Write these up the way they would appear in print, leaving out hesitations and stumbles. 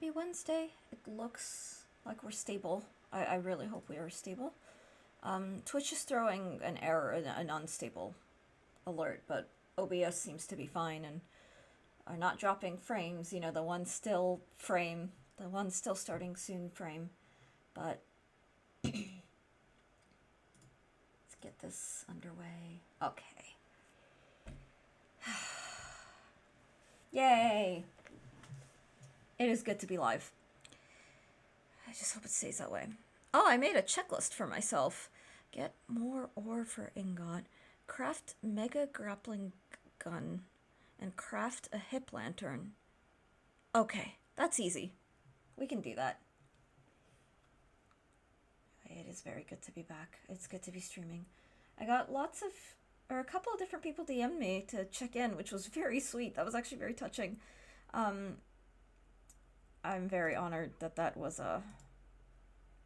Happy Wednesday. It looks like we're stable. I really hope we are stable. Twitch is throwing an error, an unstable alert, but OBS seems to be fine and are not dropping frames. You know, the one still frame, the one still starting soon frame. But let's get this underway. Okay. Yay! It is good to be live. I just hope it stays that way. Oh, I made a checklist for myself. Get more ore for ingot, craft mega grappling gun, and craft a hip lantern. Okay, that's easy. We can do that. It is very good to be back. It's good to be streaming. I got a couple of different people DM me to check in, which was very sweet. That was actually very touching. I'm very honored that was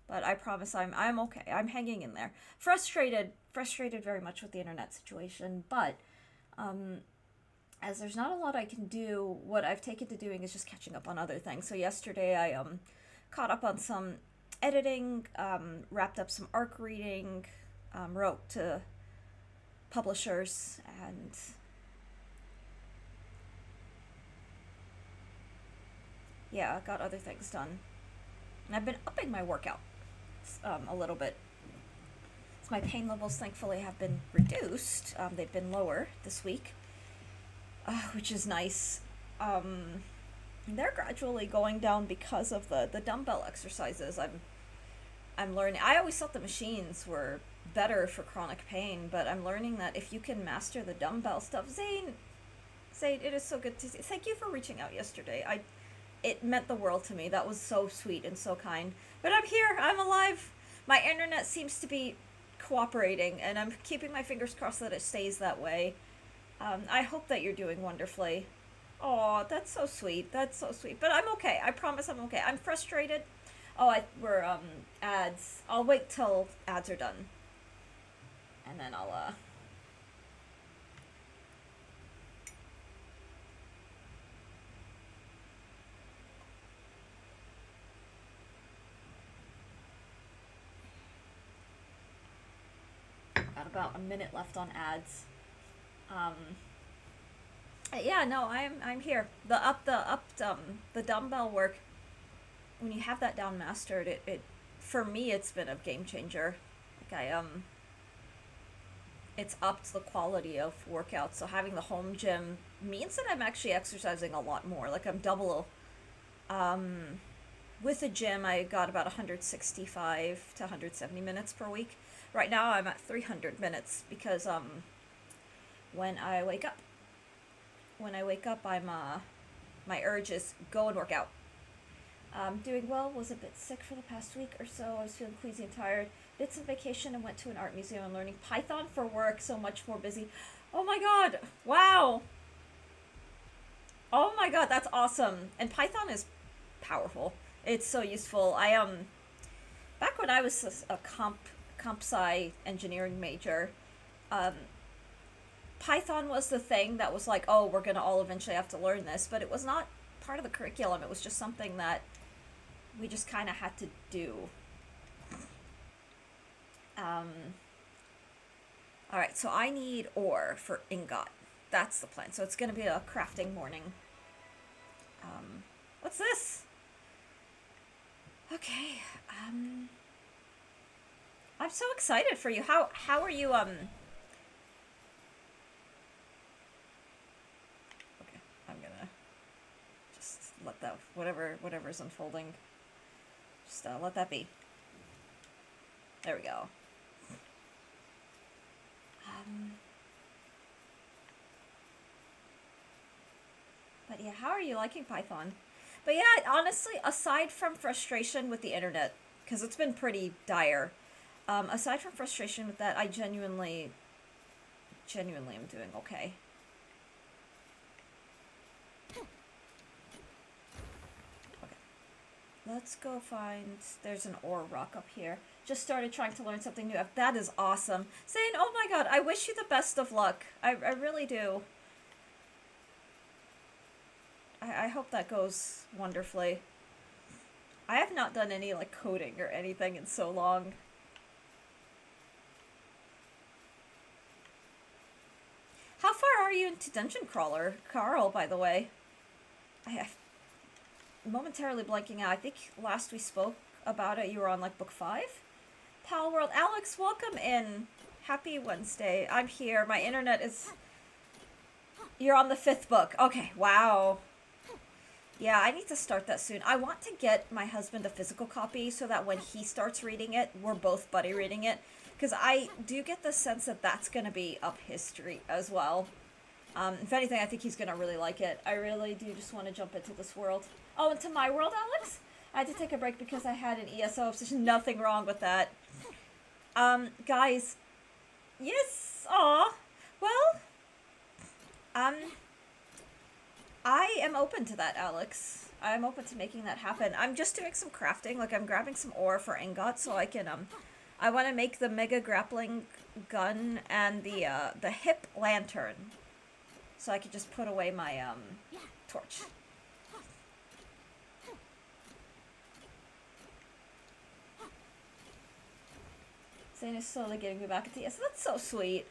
but I promise I'm okay. I'm hanging in there. Frustrated very much with the internet situation, but as there's not a lot I can do, what I've taken to doing is just catching up on other things. So yesterday I caught up on some editing, wrapped up some arc reading, wrote to publishers, and yeah, got other things done. And I've been upping my workout a little bit. So my pain levels, thankfully, have been reduced. They've been lower this week, which is nice. They're gradually going down because of the dumbbell exercises. I'm learning. I always thought the machines were better for chronic pain, but I'm learning that if you can master the dumbbell stuff, Zane, it is so good to see. Thank you for reaching out yesterday. It meant the world to me. That was so sweet and so kind. But I'm here. I'm alive. My internet seems to be cooperating, and I'm keeping my fingers crossed that it stays that way. I hope that you're doing wonderfully. Oh, that's so sweet. That's so sweet. But I'm okay. I promise I'm okay. I'm frustrated. Oh, we're ads. I'll wait till ads are done, and then I'll got about a minute left on ads. Yeah, no, I'm here. The dumbbell work. When you have that down mastered, it for me it's been a game changer. Like it's upped the quality of workouts. So having the home gym means that I'm actually exercising a lot more. Like I'm double. With the gym, I got about 165 to 170 minutes per week. Right now, I'm at 300 minutes because when I wake up, I'm my urge is go and work out. Doing well. Was a bit sick for the past week or so. I was feeling queasy and tired. Did some vacation and went to an art museum and learning Python for work. So much more busy. Oh my god! Wow! Oh my god, that's awesome. And Python is powerful. It's so useful. Back when I was a comp sci engineering major, Python was the thing that was like, oh, we're gonna all eventually have to learn this, but it was not part of the curriculum. It was just something that we just kind of had to do. Alright, so I need ore for ingot. That's the plan. So it's gonna be a crafting morning. What's this? Okay, I'm so excited for you. How are you, Okay, I'm gonna just let that, whatever's unfolding, just let that be. There we go. But yeah, how are you liking Python? But yeah, honestly, aside from frustration with the internet, because it's been pretty dire, aside from frustration with that, I genuinely am doing okay. Okay. Let's go find, there's an ore rock up here. Just started trying to learn something new. That is awesome. Saying, oh my god, I wish you the best of luck. I really do. I hope that goes wonderfully. I have not done any, like, coding or anything in so long. How far are you into Dungeon Crawler, Carl, by the way? I'm momentarily blanking out. I think last we spoke about it, you were on, like, book 5? Palworld. Alex, welcome in. Happy Wednesday. I'm here. My internet is... You're on the 5th book. Okay, wow. Yeah, I need to start that soon. I want to get my husband a physical copy so that when he starts reading it, we're both buddy reading it. Because I do get the sense that that's going to be up his street as well. If anything, I think he's going to really like it. I really do just want to jump into this world. Oh, into my world, Alex? I had to take a break because I had an ESO. There's nothing wrong with that. Guys. Yes. Aw. Well. I am open to that, Alex. I'm open to making that happen. I'm just doing some crafting. Like, I'm grabbing some ore for ingot so I can, I want to make the mega grappling gun and the hip lantern. So I could just put away my, torch. Zane is slowly getting me back into ESO. That's so sweet.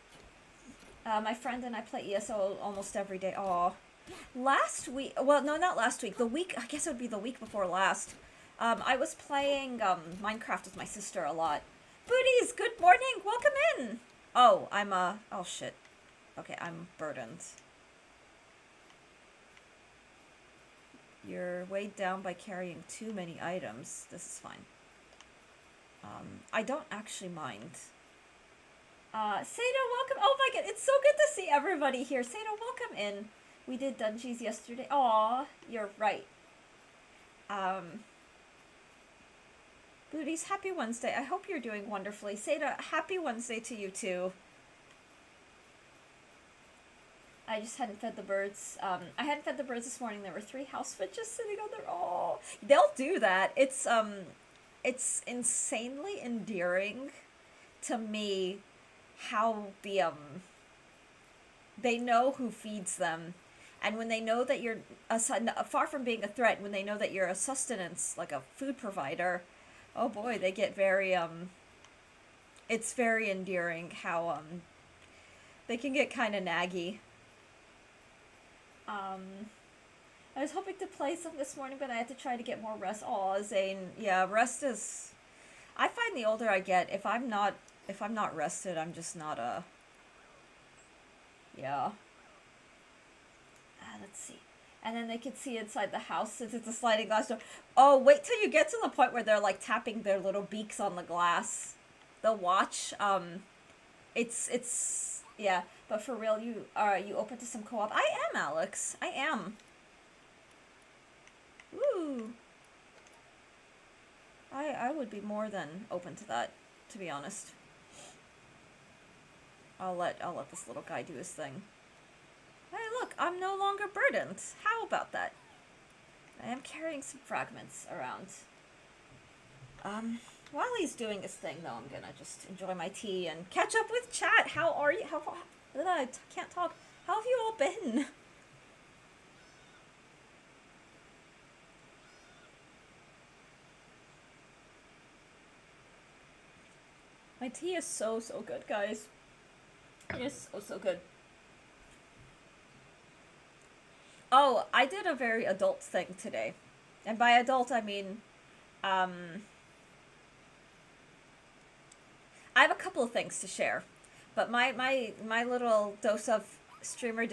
My friend and I play ESO almost every day. Aw. Last week, well, no, not last week. The week, I guess it would be the week before last. I was playing Minecraft with my sister a lot. Booties, good morning. Welcome in. Oh, oh shit. Okay, I'm burdened. You're weighed down by carrying too many items. This is fine. I don't actually mind. Sato, welcome. Oh my god, it's so good to see everybody here. Sato, welcome in. We did Dungeons yesterday. Aw, you're right. Booties, happy Wednesday. I hope you're doing wonderfully. Sato, happy Wednesday to you too. I just hadn't fed the birds. I hadn't fed the birds this morning. There were 3 house finches sitting on their... Oh, they'll do that. It's insanely endearing to me how they know who feeds them. And when they know that you're, far from being a threat, when they know that you're a sustenance, like a food provider, oh boy, they get very, it's very endearing how, they can get kind of naggy. I was hoping to play some this morning, but I had to try to get more rest. Aw, Zane, yeah, rest is, I find the older I get, if I'm not rested, I'm just not, yeah. Let's see. And then they can see inside the house since it's a sliding glass door. Oh, wait till you get to the point where they're like tapping their little beaks on the glass. They'll watch. It's yeah. But for real, you open to some co-op? I am, Alex. I am. Ooh. I would be more than open to that, to be honest. I'll let this little guy do his thing. Hey, look, I'm no longer burdened. How about that? I am carrying some fragments around. While he's doing his thing, though, I'm gonna just enjoy my tea and catch up with chat. How are you? I can't talk. How have you all been? My tea is so good, guys. It is so good. Oh, I did a very adult thing today. And by adult, I mean, I have a couple of things to share. But my little dose of streamer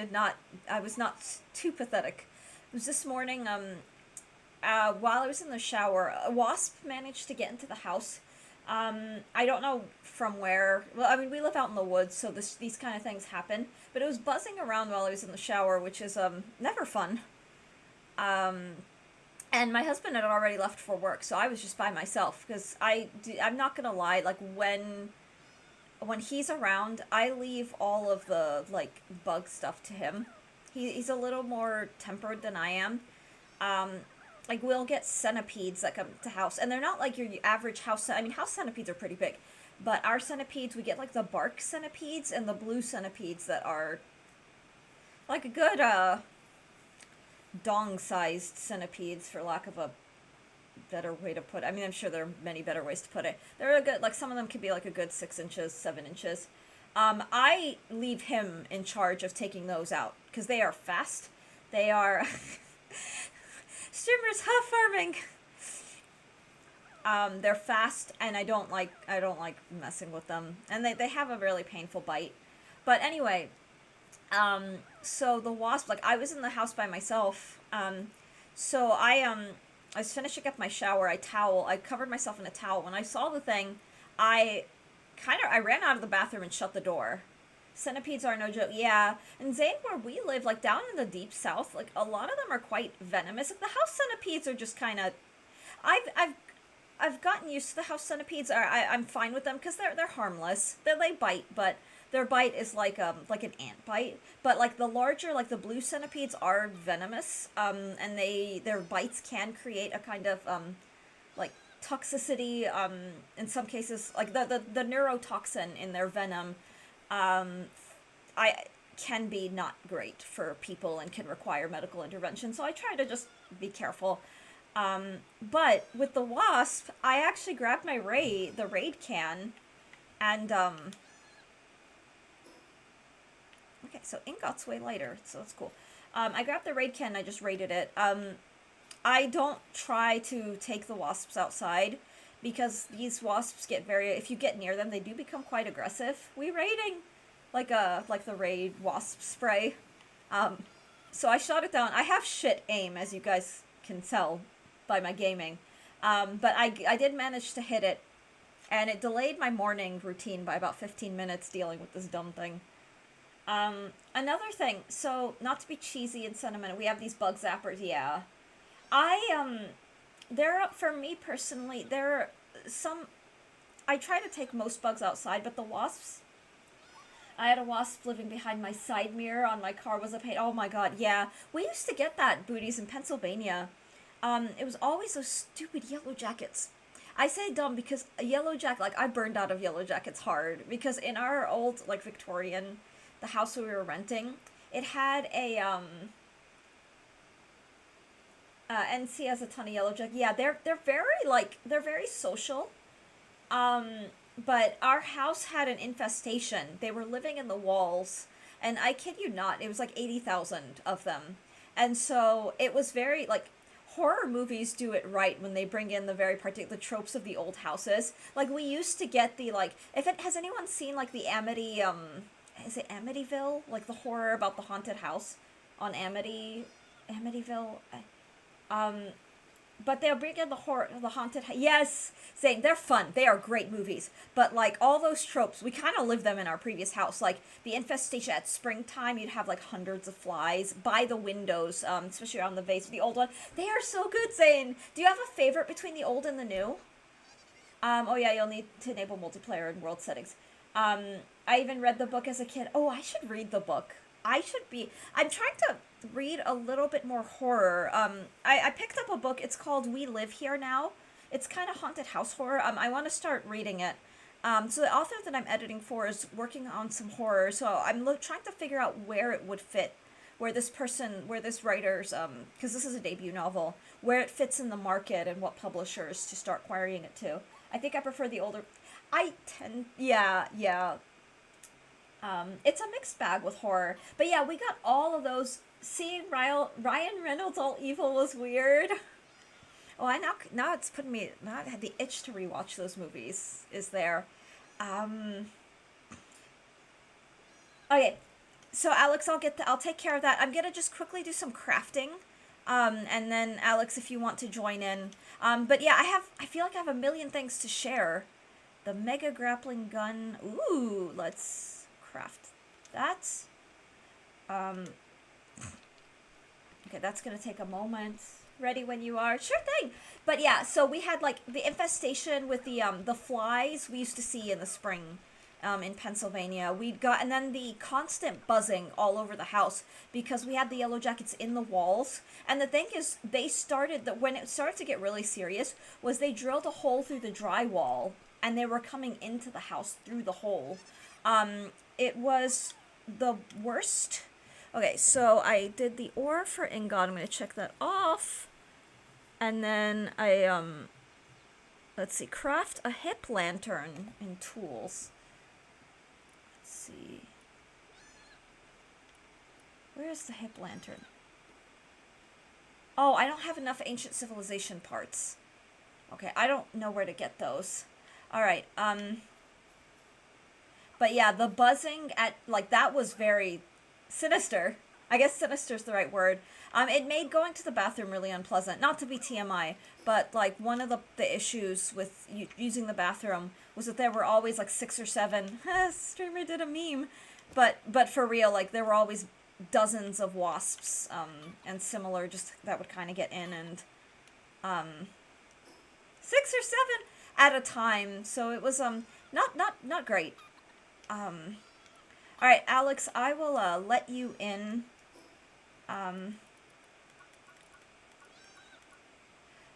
I was not too pathetic. It was this morning, while I was in the shower, a wasp managed to get into the house. I don't know from where. Well, I mean, we live out in the woods, so these kind of things happen. But it was buzzing around while I was in the shower, which is never fun. And my husband had already left for work, so I was just by myself. Because I'm not gonna lie, like when he's around, I leave all of the like bug stuff to him. He's a little more tempered than I am. Like, we'll get centipedes that come to house, and they're not like your average house. I mean, house centipedes are pretty big, but our centipedes, we get like the bark centipedes and the blue centipedes that are like a good dong-sized centipedes, for lack of a better way to put it. I mean, I'm sure there are many better ways to put it. They're a good, like, some of them could be like a good 6 inches, 7 inches. I leave him in charge of taking those out because they are fast. They are streamers huff farming. They're fast, and I don't like messing with them, and they have a really painful bite. But anyway, so the wasp, like, I was in the house by myself. So I was finishing up my shower. I covered myself in a towel. When I saw the thing, I ran out of the bathroom and shut the door. Centipedes are no joke. Yeah, and Zane, where we live, like down in the deep south, like a lot of them are quite venomous. Like the house centipedes are just kind of, I've gotten used to the house centipedes. I'm fine with them because they're harmless. They bite, but their bite is like an ant bite. But like the larger, like the blue centipedes are venomous. And their bites can create a kind of like toxicity. In some cases, like the neurotoxin in their venom, can be not great for people and can require medical intervention. So I try to just be careful. But with the wasp, I actually grabbed the raid can, and, okay, so Ingot's way lighter, so that's cool. I grabbed the raid can and I just raided it. I don't try to take the wasps outside, because these wasps if you get near them, they do become quite aggressive. We raiding, like the raid wasp spray. So I shot it down. I have shit aim, as you guys can tell by my gaming, but I did manage to hit it, and it delayed my morning routine by about 15 minutes dealing with this dumb thing. Another thing, so not to be cheesy and sentimental, we have these bug zappers. Yeah, for me personally, I try to take most bugs outside, but the wasps, I had a wasp living behind my side mirror on my car, was a pain. Oh my god, yeah, we used to get that, booties, in Pennsylvania. It was always those stupid yellow jackets. I say dumb because a yellow jacket, like, I burned out of yellow jackets hard, because in our old, like, Victorian, the house we were renting, it had a, NC has a ton of yellow jackets. Yeah, they're very social. But our house had an infestation. They were living in the walls, and I kid you not, it was like 80,000 of them. And so it was very, like, horror movies do it right when they bring in the very particular tropes of the old houses. Like, we used to get the, like, has anyone seen, like, the Amity, is it Amityville? Like, the horror about the haunted house on Amityville? But they'll bring in the haunted house. Yes, saying they're fun. They are great movies. But, like, all those tropes, we kind of lived them in our previous house. Like, the infestation at springtime, you'd have, like, hundreds of flies by the windows, especially around the vase. The old one, they are so good, Zane. Do you have a favorite between the old and the new? Oh yeah, you'll need to enable multiplayer in world settings. I even read the book as a kid. Oh, I should read the book. I'm trying to read a little bit more horror. I picked up a book. It's called We Live Here Now. It's kind of haunted house horror. I want to start reading it. So the author that I'm editing for is working on some horror. So I'm trying to figure out where it would fit, where this writer's, because this is a debut novel, where it fits in the market and what publishers to start querying it to. I think I prefer the older. Yeah. It's a mixed bag with horror. But yeah, we got all of those. Seeing Ryan Reynolds all evil was weird. Oh, now it's putting me, now I had the itch to rewatch those movies, is there. Okay, so Alex, I'll take care of that. I'm gonna just quickly do some crafting. And then Alex, if you want to join in. But yeah, I feel like I have a million things to share. The mega grappling gun. Ooh, let's craft that. Okay, that's gonna take a moment. Ready when you are. Sure thing. But yeah, so we had like the infestation with the flies we used to see in the spring, in Pennsylvania. And then the constant buzzing all over the house because we had the yellow jackets in the walls. And the thing is, when it started to get really serious, was they drilled a hole through the drywall and they were coming into the house through the hole. It was the worst. Okay, so I did the ore for Ingot. I'm going to check that off. And then I, let's see, craft a hip lantern in tools. Let's see. Where's the hip lantern? Oh, I don't have enough ancient civilization parts. Okay, I don't know where to get those. Alright, but yeah, the buzzing at, like, that was very sinister. I guess sinister's the right word. It made going to the bathroom really unpleasant. Not to be TMI, but, like, one of the issues with using the bathroom was that there were always, like, 6 or 7, streamer did a meme, but for real, like, there were always dozens of wasps, and similar, just, that would kind of get in, and, 6 or 7 at a time, so it was, not great. Alright, Alex, I will, let you in,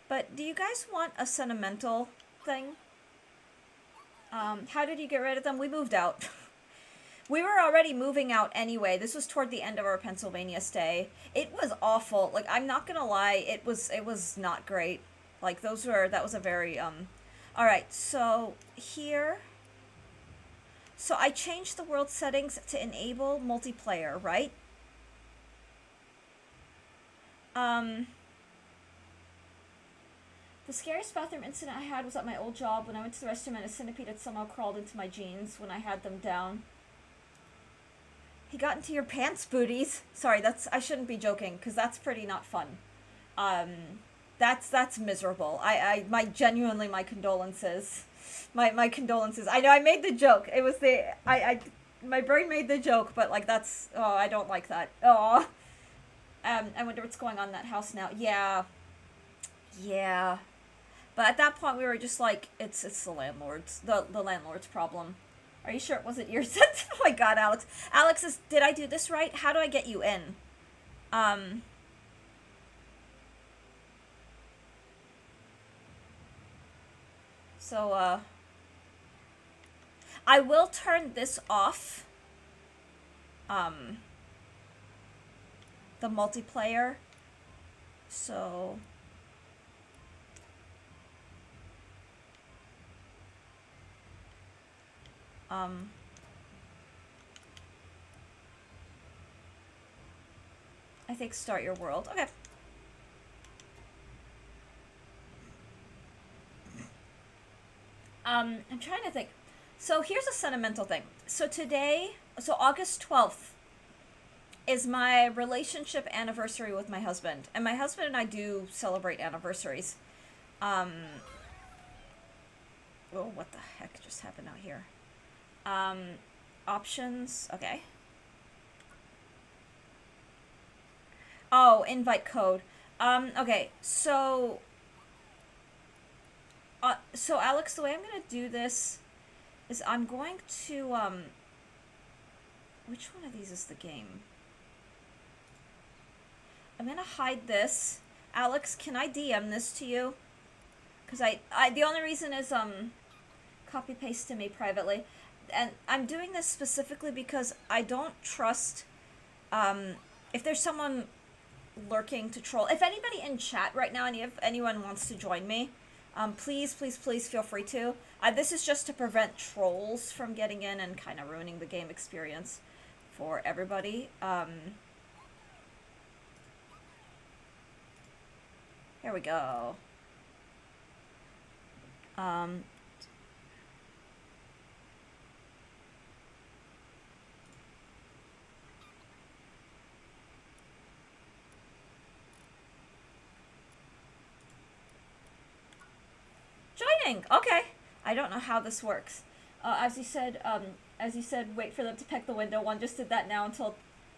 but do you guys want a sentimental thing? How did you get rid of them? We moved out. We were already moving out anyway. This was toward the end of our Pennsylvania stay. It was awful. Like, I'm not gonna lie, it was not great. Like, that was a very, alright, so here, so I changed the world settings to enable multiplayer, right? The scariest bathroom incident I had was at my old job when I went to the restroom and a centipede had somehow crawled into my jeans when I had them down. He got into your pants, booties. Sorry, I shouldn't be joking, because that's pretty not fun. That's miserable. My condolences. My condolences. I know I made the joke. It was my brain made the joke, but, like, that's, oh, I don't like that. Oh. I wonder what's going on in that house now. Yeah. Yeah. But at that point, we were just like, it's the landlord's, the landlord's problem. Are you sure it wasn't yours? Oh my god, Alex. Alex, did I do this right? How do I get you in? So, I will turn this off. The multiplayer. So... I think start your world. Okay. I'm trying to think. So here's a sentimental thing. So August 12th is my relationship anniversary with my husband. And my husband and I do celebrate anniversaries. Oh, what the heck just happened out here? Options, okay. Oh, invite code. Okay, so Alex, the way I'm gonna do this is I'm going to, which one of these is the game? I'm gonna hide this. Alex, can I DM this to you? Because the only reason is, copy paste to me privately. And I'm doing this specifically because I don't trust, if there's someone lurking to troll. If anybody in chat right now, if anyone wants to join me, please feel free to. This is just to prevent trolls from getting in and kind of ruining the game experience for everybody. Here we go. Joining! Okay. I don't know how this works. As you said, wait for them to peck the window. One just did that now until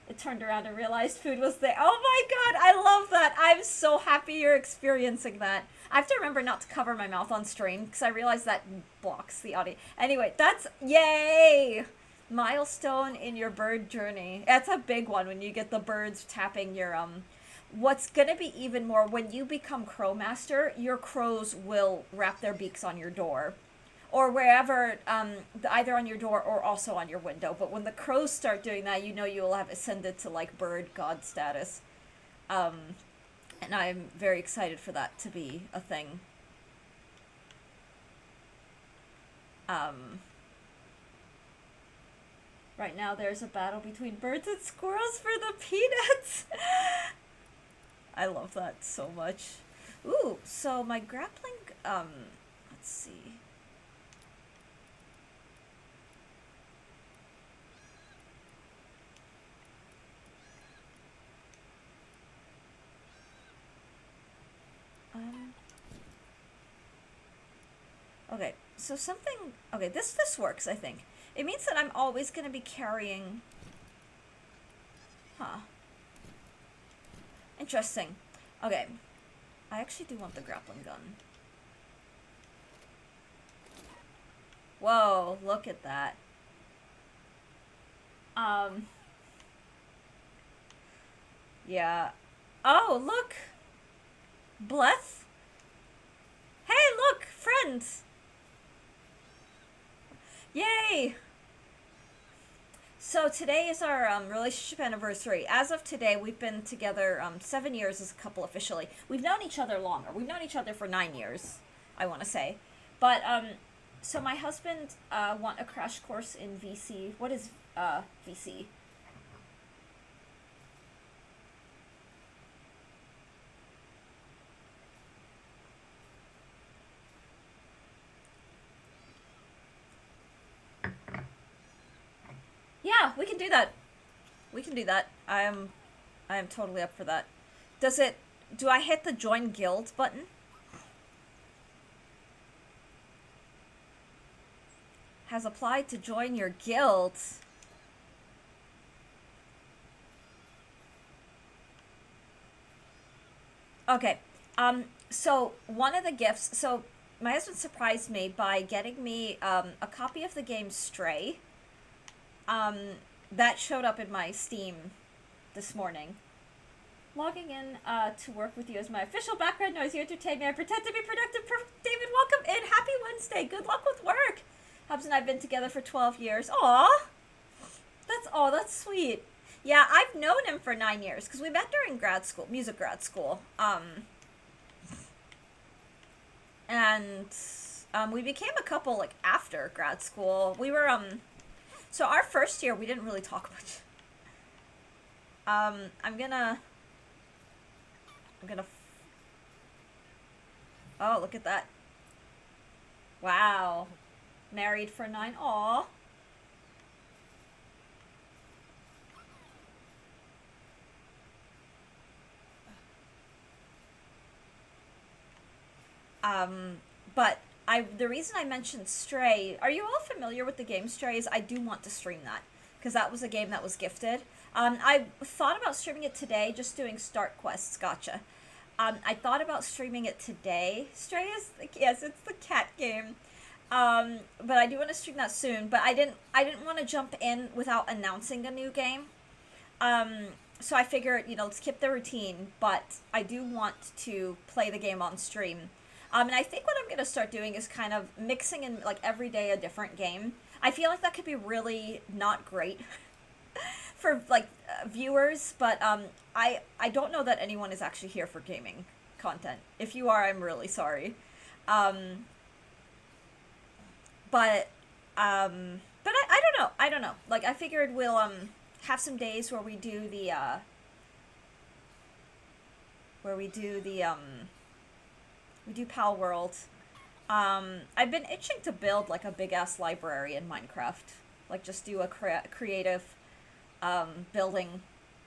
it turned around and realized food was there. Oh my god, I love that! I'm so happy you're experiencing that. I have to remember not to cover my mouth on stream, because I realize that blocks the audio. Anyway, that's... Yay! Milestone in your bird journey. That's a big one, when you get the birds tapping your, What's gonna be even more, when you become crow master, your crows will wrap their beaks on your door. Or wherever, either on your door or also on your window. But when the crows start doing that, you know you will have ascended to, like, bird god status. And I'm very excited for that to be a thing. Right now there's a battle between birds and squirrels for the peanuts. I love that so much. Ooh, so my grappling, let's see. Okay, so something, okay, this works, I think. It means that I'm always going to be carrying, huh. Interesting. Okay, I actually do want the grappling gun. Whoa, look at that. Yeah. Oh, look! Bleth? Hey, look! Friends! Yay! So today is our relationship anniversary. As of today, we've been together 7 years as a couple officially. We've known each other longer. We've known each other for 9 years, I want to say. But, so my husband want a crash course in VC. What is VC? Yeah, we can do that. We can do that. I am totally up for that. Do I hit the join guild button? Has applied to join your guild. Okay. So one of the gifts, so my husband surprised me by getting me a copy of the game Stray. That showed up in my Steam this morning. Logging in to work with you as my official background noise. You entertain me. I pretend to be productive. David, welcome in. Happy Wednesday. Good luck with work. Hubs and I have been together for 12 years. Aw. That's sweet. Yeah, I've known him for 9 years because we met during grad school, music grad school. And we became a couple like after grad school. We were so our first year we didn't really talk much. I'm gonna Oh, look at that. Wow. Married for 9. Aw. But the reason I mentioned Stray, are you all familiar with the game Stray? Is I do want to stream that because that was a game that was gifted. I thought about streaming it today, just doing start quests. Gotcha. I thought about streaming it today. Stray is yes, it's the cat game. But I do want to stream that soon. But I didn't want to jump in without announcing a new game. So I figured, skip the routine. But I do want to play the game on stream. And I think what I'm gonna start doing is kind of mixing in like every day a different game. I feel like that could be really not great for like viewers, but I don't know that anyone is actually here for gaming content. If you are, I'm really sorry. But I don't know. I don't know. Like I figured we'll have some days where we do the we do Palworld. I've been itching to build like a big ass library in Minecraft. Like just do a creative building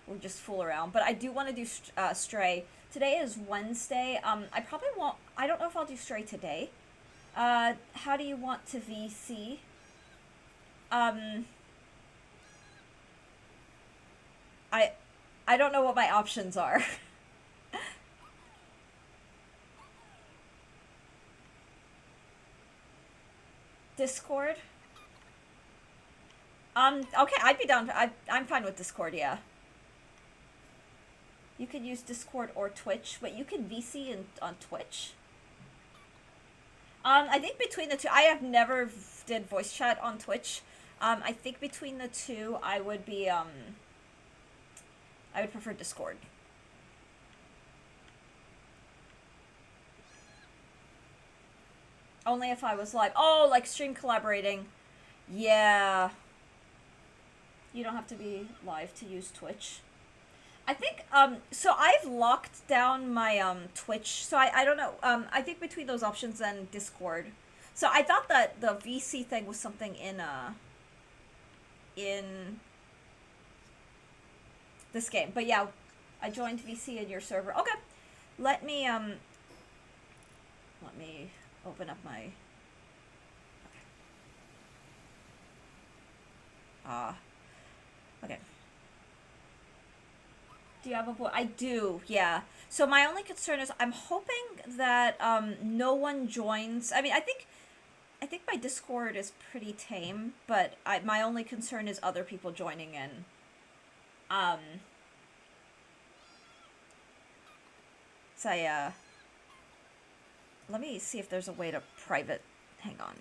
or just fool around. But I do want to do Stray. Today is Wednesday. I probably won't. I don't know if I'll do Stray today. How do you want to VC? I I don't know what my options are. Discord. Okay, I'd be down. I'm fine with Discord. Yeah. You could use Discord or Twitch, but you can VC on Twitch. I think between the two, I have never did voice chat on Twitch. I think between the two, I would be I would prefer Discord. Only if I was live. Oh, like stream collaborating. Yeah. You don't have to be live to use Twitch. I think, so I've locked down my, Twitch, so I don't know, I think between those options and Discord. So I thought that the VC thing was something in this game. But yeah, I joined VC in your server. Okay. Let me open up my, okay. Do you have a boy? I do, yeah. So my only concern is I'm hoping that no one joins. I mean, I think my Discord is pretty tame, but my only concern is other people joining in. Um so let me see if there's a way to private. Hang on.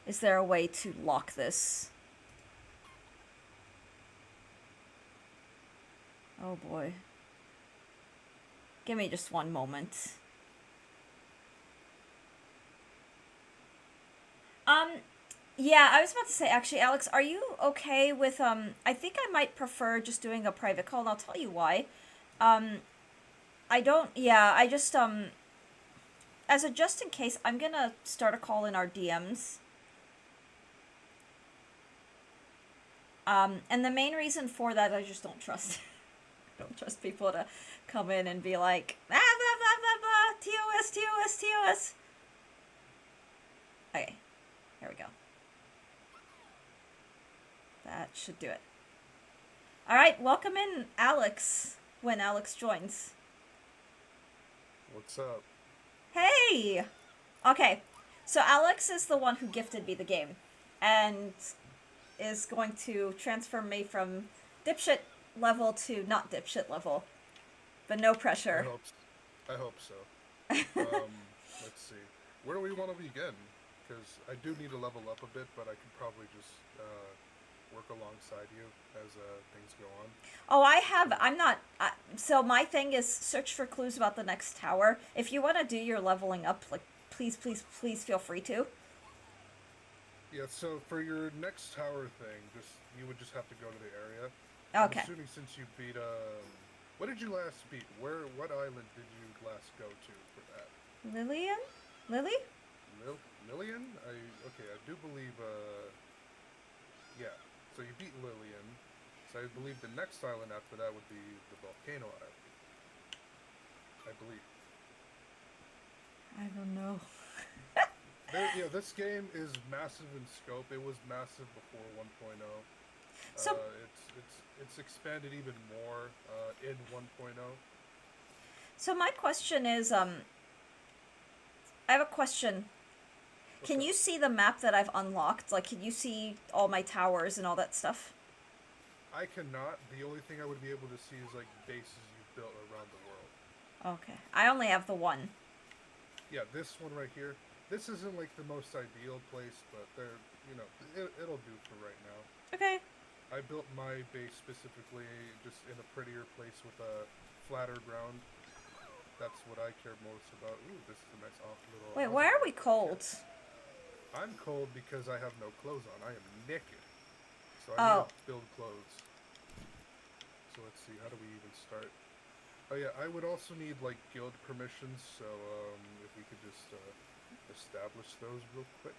Is there a way to lock this? Oh boy. Give me just one moment. Yeah, I was about to say, actually, Alex, are you okay with, I think I might prefer just doing a private call, and I'll tell you why. Um, I don't, yeah, I just, as a just in case, I'm gonna start a call in our DMs. And the main reason for that, I just don't trust, don't trust people to come in and be like, blah, blah, blah, blah, blah, TOS, TOS, TOS. Okay, here we go. That should do it. Alright, welcome in Alex, when Alex joins. What's up? Hey! Okay, so Alex is the one who gifted me the game, and is going to transfer me from dipshit level to not dipshit level. But no pressure. I hope so. Let's see. Where do we want to begin? Because I do need to level up a bit, but I could probably just work alongside you as things go on. Oh, I'm not, so my thing is search for clues about the next tower. If you want to do your leveling up, like, please, please, please feel free to. Yeah, so for your next tower thing, you would just have to go to the area. Okay. I'm assuming since you beat, what did you last beat? What island did you last go to for that? Lillian? Lily? Lillian? Okay, I do believe, yeah. So you beat Lillian. So I believe the next island after that would be the Volcano Island. I believe. I don't know. Yeah, this game is massive in scope. It was massive before 1.0. So It's expanded even more in 1.0. So my question is, I have a question. Can you see the map that I've unlocked? Like, can you see all my towers and all that stuff? I cannot. The only thing I would be able to see is, like, bases you've built around the world. Okay. I only have the one. Yeah, this one right here. This isn't, like, the most ideal place, but it'll do for right now. Okay. I built my base specifically just in a prettier place with a flatter ground. That's what I care most about. Ooh, this is a nice little... Wait, why are we cold? I'm cold because I have no clothes on. I am naked. So I need to build clothes. So let's see, how do we even start? Oh yeah, I would also need, like, guild permissions, so if we could just establish those real quick.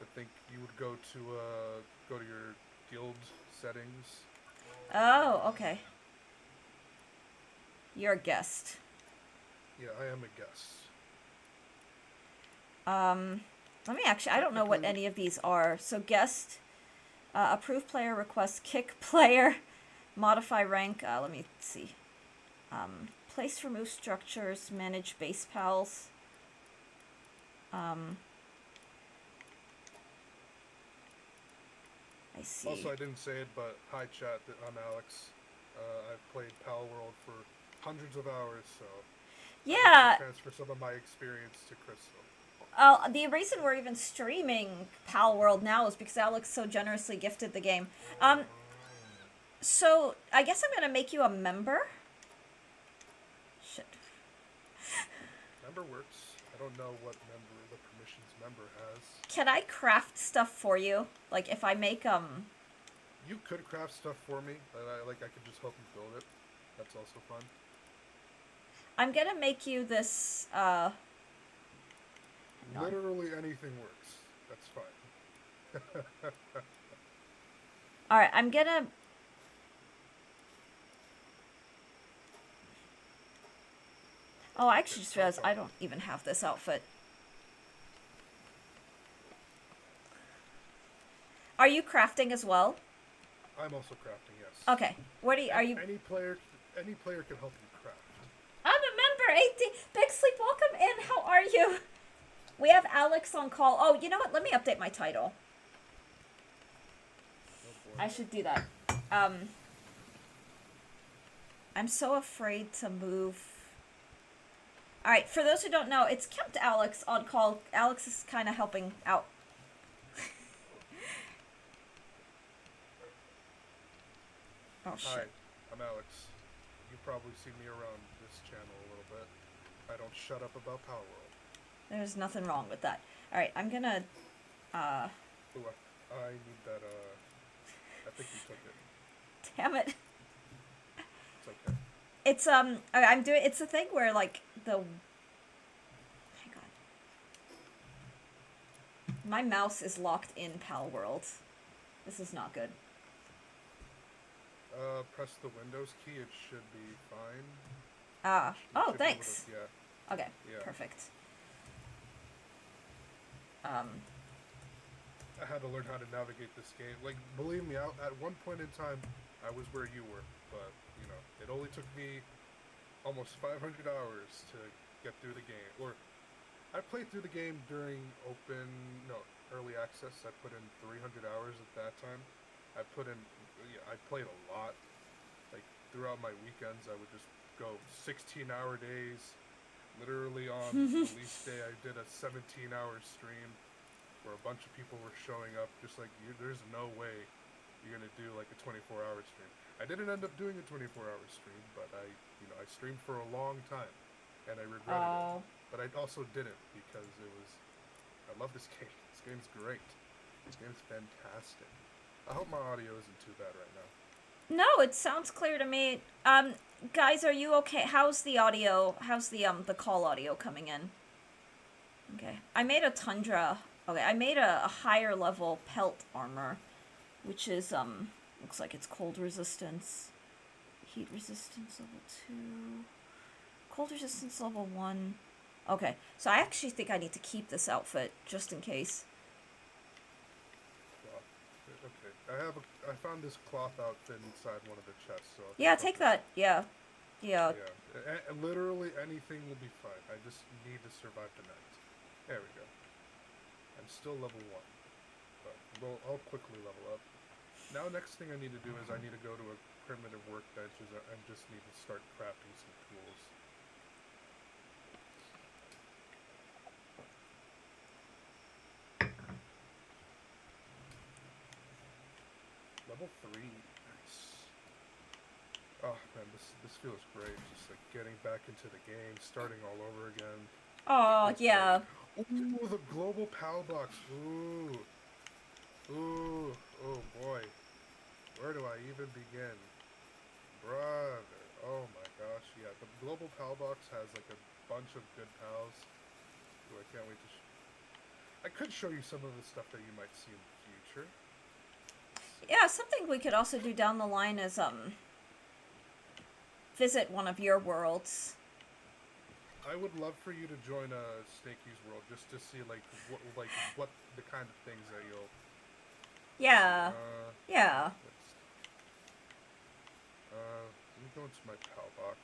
I think you would go to your guild settings. Oh, okay. You're a guest. Yeah, I am a guest. Let me actually, I don't know what any of these are. So guest, approve player request, kick player, modify rank, let me see. Place remove structures, manage base pals. I see. Also, I didn't say it, but hi chat, I'm Alex. I've played Palworld for hundreds of hours, so yeah. I can transfer some of my experience to Crystal. The reason we're even streaming Palworld now is because Alex so generously gifted the game. So I guess I'm gonna make you a member. Shit. Member works. I I don't know what member the permissions member has. Can I craft stuff for you? Like if I make You could craft stuff for me, and I could just help you build it. That's also fun. I'm gonna make you this Literally anything works. That's fine. Alright, I'm gonna... Oh, I actually just realized I don't even have this outfit. Are you crafting as well? I'm also crafting, yes. Okay. What are you... Any player can help you craft. I'm a member! 18... Big Sleep, welcome in! How are you? We have Alex on call. Oh, you know what? Let me update my title. Oh, I should do that. I'm so afraid to move... Alright, for those who don't know, it's kept Alex on call. Alex is kind of helping out. Oh, shit. Hi, I'm Alex. You've probably seen me around this channel a little bit. I don't shut up about Palworld. There's nothing wrong with that. Alright, I'm gonna... Ooh, I need that, I think you took it. Damn it. It's okay. It's, I'm doing... It's a thing where, like, the... Hang on. My mouse is locked in Palworld. This is not good. Press the Windows key. It should be fine. Ah. Oh, thanks. Yeah. Okay, Yeah. perfect. I had to learn how to navigate this game. Like, believe me, at one point in time, I was where you were. But, you know, it only took me almost 500 hours to get through the game. Or, I played through the game during early access. I put in 300 hours at that time. I played a lot. Like, throughout my weekends, I would just go 16-hour days. Literally on release day, I did a 17-hour stream where a bunch of people were showing up. Just like, there's no way you're gonna do like a 24-hour stream. I didn't end up doing a 24-hour stream, but I streamed for a long time, and I regretted it. But I also didn't because I love this game. This game's great. This game's fantastic. I hope my audio isn't too bad right now. No, it sounds clear to me. Guys, are you okay? How's the audio? How's the call audio coming in? Okay. I made a Tundra. Okay, I made a higher level pelt armor, which is, looks like it's cold resistance. Heat resistance level 2. Cold resistance level 1. Okay, so I actually think I need to keep this outfit, just in case. Okay, I found this cloth outfit inside one of the chests. So yeah, take that. Yeah. Literally anything will be fine. I just need to survive the night. There we go. I'm still level 1, but I'll quickly level up. Now, next thing I need to do is I need to go to a primitive workbench and just need to start crafting some tools. Level 3, nice. Oh man, this feels great. Just like getting back into the game, starting all over again. Oh, yeah. Ooh, the global PAL box. Ooh, oh boy. Where do I even begin? Brother, oh my gosh, yeah. The global PAL box has like a bunch of good pals. Ooh, I can't wait to I could show you some of the stuff that you might see in the future. Yeah, something we could also do down the line is, visit one of your worlds. I would love for you to join Snakey's world just to see what the kind of things that you'll. Yeah. Yeah. Let me go into my PAL box.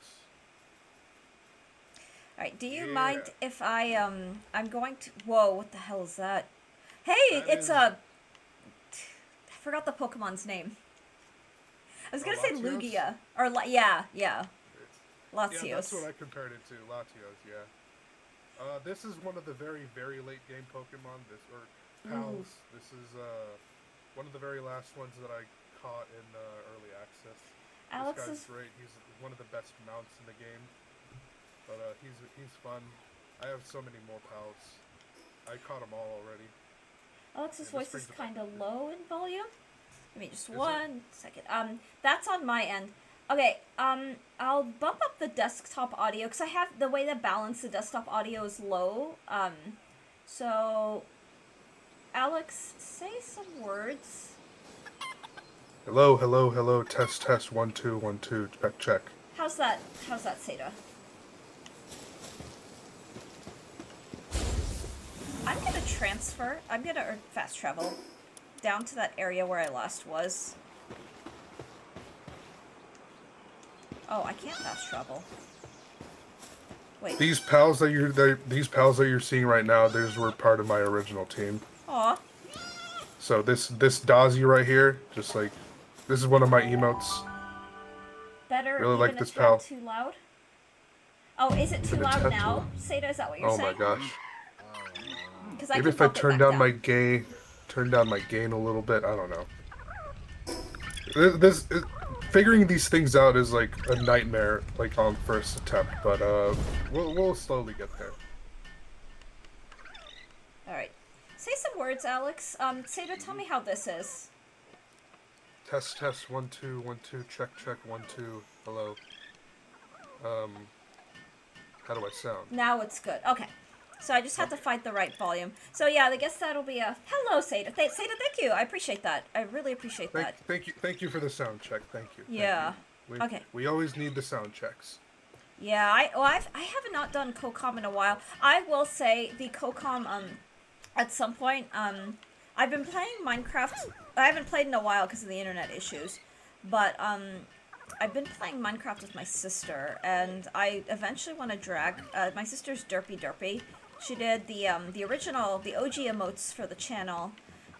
Alright, do you mind if I'm going to... Whoa, what the hell is that? Hey, it's a... I forgot the Pokemon's name. I was gonna say Lugia. Or, yeah. Latios. Yeah, that's what I compared it to. Latios, yeah. This is one of the very, very late game Pokemon. Pals. This is one of the very last ones that I caught in early access. Alex this guy's is great. He's one of the best mounts in the game. But he's fun. I have so many more pals. I caught them all already. Alex's Yeah, this voice is brings it kind back. of low in volume. Give me just Is one second. That's on my end. Okay, I'll bump up the desktop audio because I have the way to balance the desktop audio is low. So Alex, say some words. Hello, hello, hello. Test, test. 1 2 1 2. Check, check. How's that? How's that, Seda? I'm gonna transfer. Or fast travel down to that area where I last was. Oh, I can't fast travel. Wait. These pals that you're seeing right now, these were part of my original team. Aw. So this Dazzy right here, just like this is one of my emotes. Better Really even like a this tad pal. too loud? Oh, is it too Even a loud tad too now, loud. Seda? Is that what you're Oh saying? my gosh. Because I Maybe can if I bump it turn back down down. my gain, a little bit. I don't know. This figuring these things out is like a nightmare, like on first attempt. But we'll slowly get there. Alright. Say some words, Alex. Seda, tell me how this is. Test, test. 1 2 1 2. Check, check. 1 2. Hello. How do I sound? Now it's good. Okay. So I just had to find the right volume. So yeah, I guess that'll be a hello, Seda. Seda, thank you. I appreciate that. I really appreciate that. Thank you for the sound check. Thank you. Yeah. Thank you. Okay. We always need the sound checks. Yeah, I have not done co-comm in a while. I will say the co-comm at some point I've been playing Minecraft. I haven't played in a while because of the internet issues, but I've been playing Minecraft with my sister, and I eventually want to drag my sister's Derpy. She did the original, the OG emotes for the channel,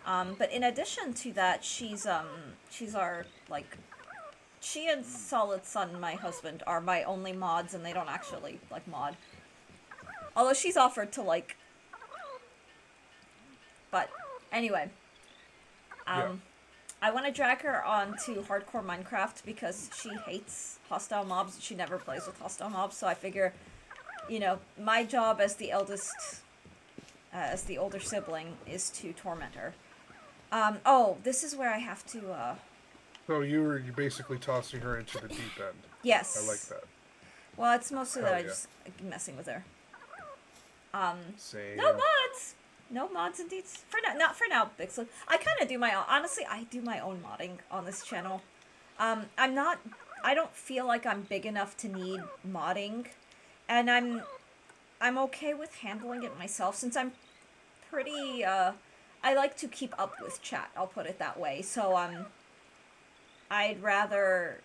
but in addition to that, she's our, like, she and Solid Sun, my husband, are my only mods, and they don't actually, like, mod. Although she's offered to, like... But, anyway. Yeah. I want to drag her on to hardcore Minecraft because she hates hostile mobs. She never plays with hostile mobs, so I figure, you know, my job as the eldest, as the older sibling, is to torment her. Oh, this is where I have to, So you're basically tossing her into the deep end. Yes. I like that. Well, it's mostly Hell that I yeah. just messing with her. Same. No mods! No mods indeed. For now, not for now, Bixley. I kind of do my own, honestly, I do my own modding on this channel. I don't feel like I'm big enough to need modding, and I'm okay with handling it myself since I'm pretty, I like to keep up with chat, I'll put it that way, so, I'd rather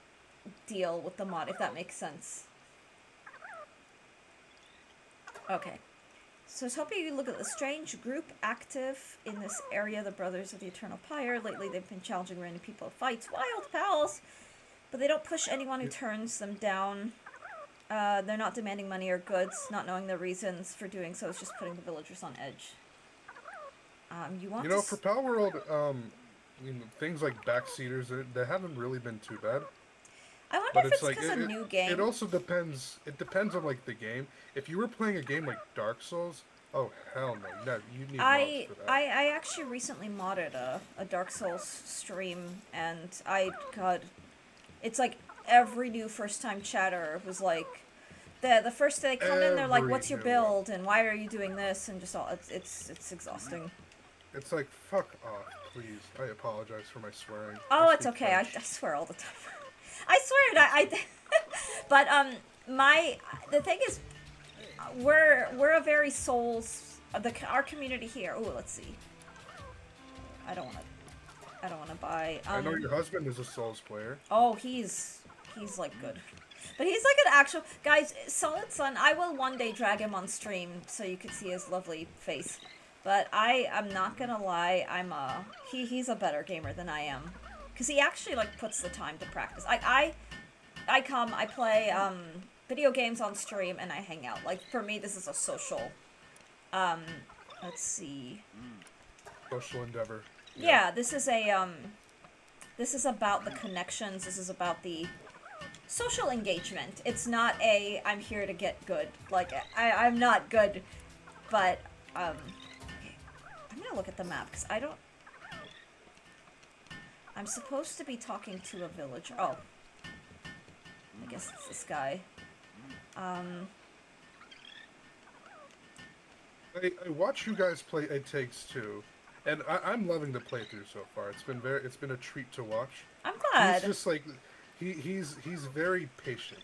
deal with the mod, if that makes sense. Okay. So I was hoping you look at the strange group active in this area, the Brothers of the Eternal Pyre. Lately they've been challenging random people to fights, wild pals, but they don't push anyone who turns them down. They're not demanding money or goods, not knowing the reasons for doing so is just putting the villagers on edge. For Palworld, things like backseaters, they haven't really been too bad. I wonder But if it's because a new game. It also depends. It depends on like the game. If you were playing a game like Dark Souls, oh hell no, you need mods for that. I actually recently modded a Dark Souls stream, and God, it's like every new first time chatter was like, the first day they come in, they're like, "What's your build?" and "Why are you doing this?" and just all it's exhausting. It's like, fuck off, please. I apologize for my swearing. Oh, it's okay. I swear all the time. I swear I but the thing is, we're a very Souls, our community here. Oh, let's see. I don't wanna buy. I know your husband is a Souls player. Oh, he's like good, but he's like an actual guys. Solid Sun. I will one day drag him on stream so you can see his lovely face. But I'm not gonna lie. He's a better gamer than I am. Because he actually, like, puts the time to practice. I play, video games on stream, and I hang out. Like, for me, this is a social, let's see. Social endeavor. Yeah, this is a, this is about the connections. This is about the social engagement. It's not a I'm here to get good. Like I'm not good, but okay. I'm gonna look at the map because I don't. I'm supposed to be talking to a villager. Oh, I guess it's this guy. I watch you guys play It Takes Two, and I'm loving the playthrough so far. It's been a treat to watch. I'm glad. He's just like he's very patient.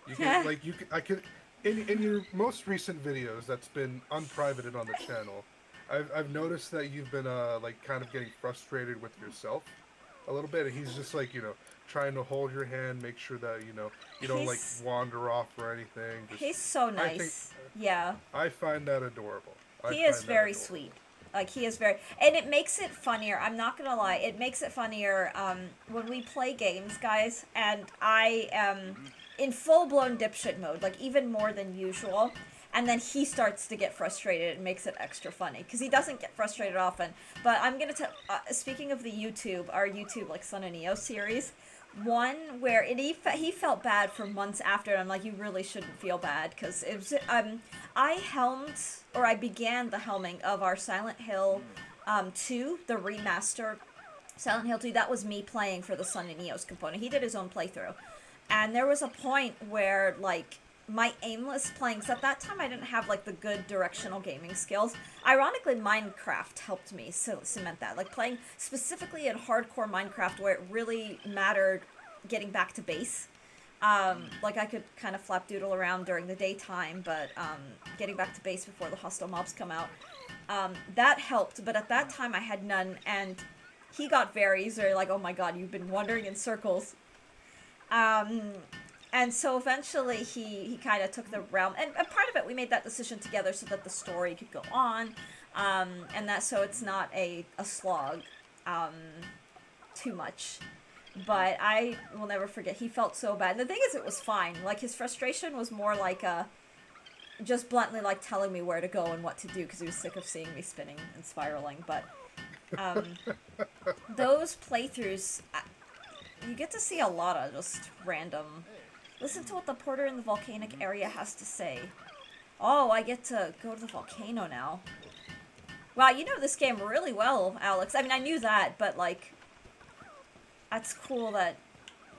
You can I could in your most recent videos that's been unprivated on the channel. I've noticed that you've been like kind of getting frustrated with yourself a little bit, and he's just like trying to hold your hand, make sure that you don't like wander off or anything. He's so nice. Yeah. I find that adorable. He is very sweet. Like, he is very... And it makes it funnier. I'm not gonna lie. It makes it funnier when we play games, guys, and I am in full-blown dipshit mode, like, even more than usual. And then he starts to get frustrated. It makes it extra funny. Because he doesn't get frustrated often. But I'm gonna tell... speaking of the YouTube, our YouTube, like, Sun and Neo series... One where he felt bad for months after, and I'm like, you really shouldn't feel bad, because it was, I began the helming of our Silent Hill 2, the remaster Silent Hill 2. That was me playing for the Sun and Neos component. He did his own playthrough, and there was a point where, like, my aimless playing, because at that time I didn't have, like, the good directional gaming skills. Ironically, Minecraft helped me cement that. Like, playing specifically in hardcore Minecraft where it really mattered getting back to base. Like, I could kind of flapdoodle around during the daytime, but getting back to base before the hostile mobs come out, that helped. But at that time I had none, and he got very like, oh my god, you've been wandering in circles. And so eventually he kind of took the realm, and part of it, we made that decision together so that the story could go on, and that so it's not a slog too much. But I will never forget, he felt so bad. And the thing is, it was fine. Like, his frustration was more like just bluntly like telling me where to go and what to do, because he was sick of seeing me spinning and spiraling. But those playthroughs, you get to see a lot of just random... Listen to what the porter in the volcanic area has to say. Oh, I get to go to the volcano now. Wow, you know this game really well, Alex. I mean, I knew that, but, like... That's cool that...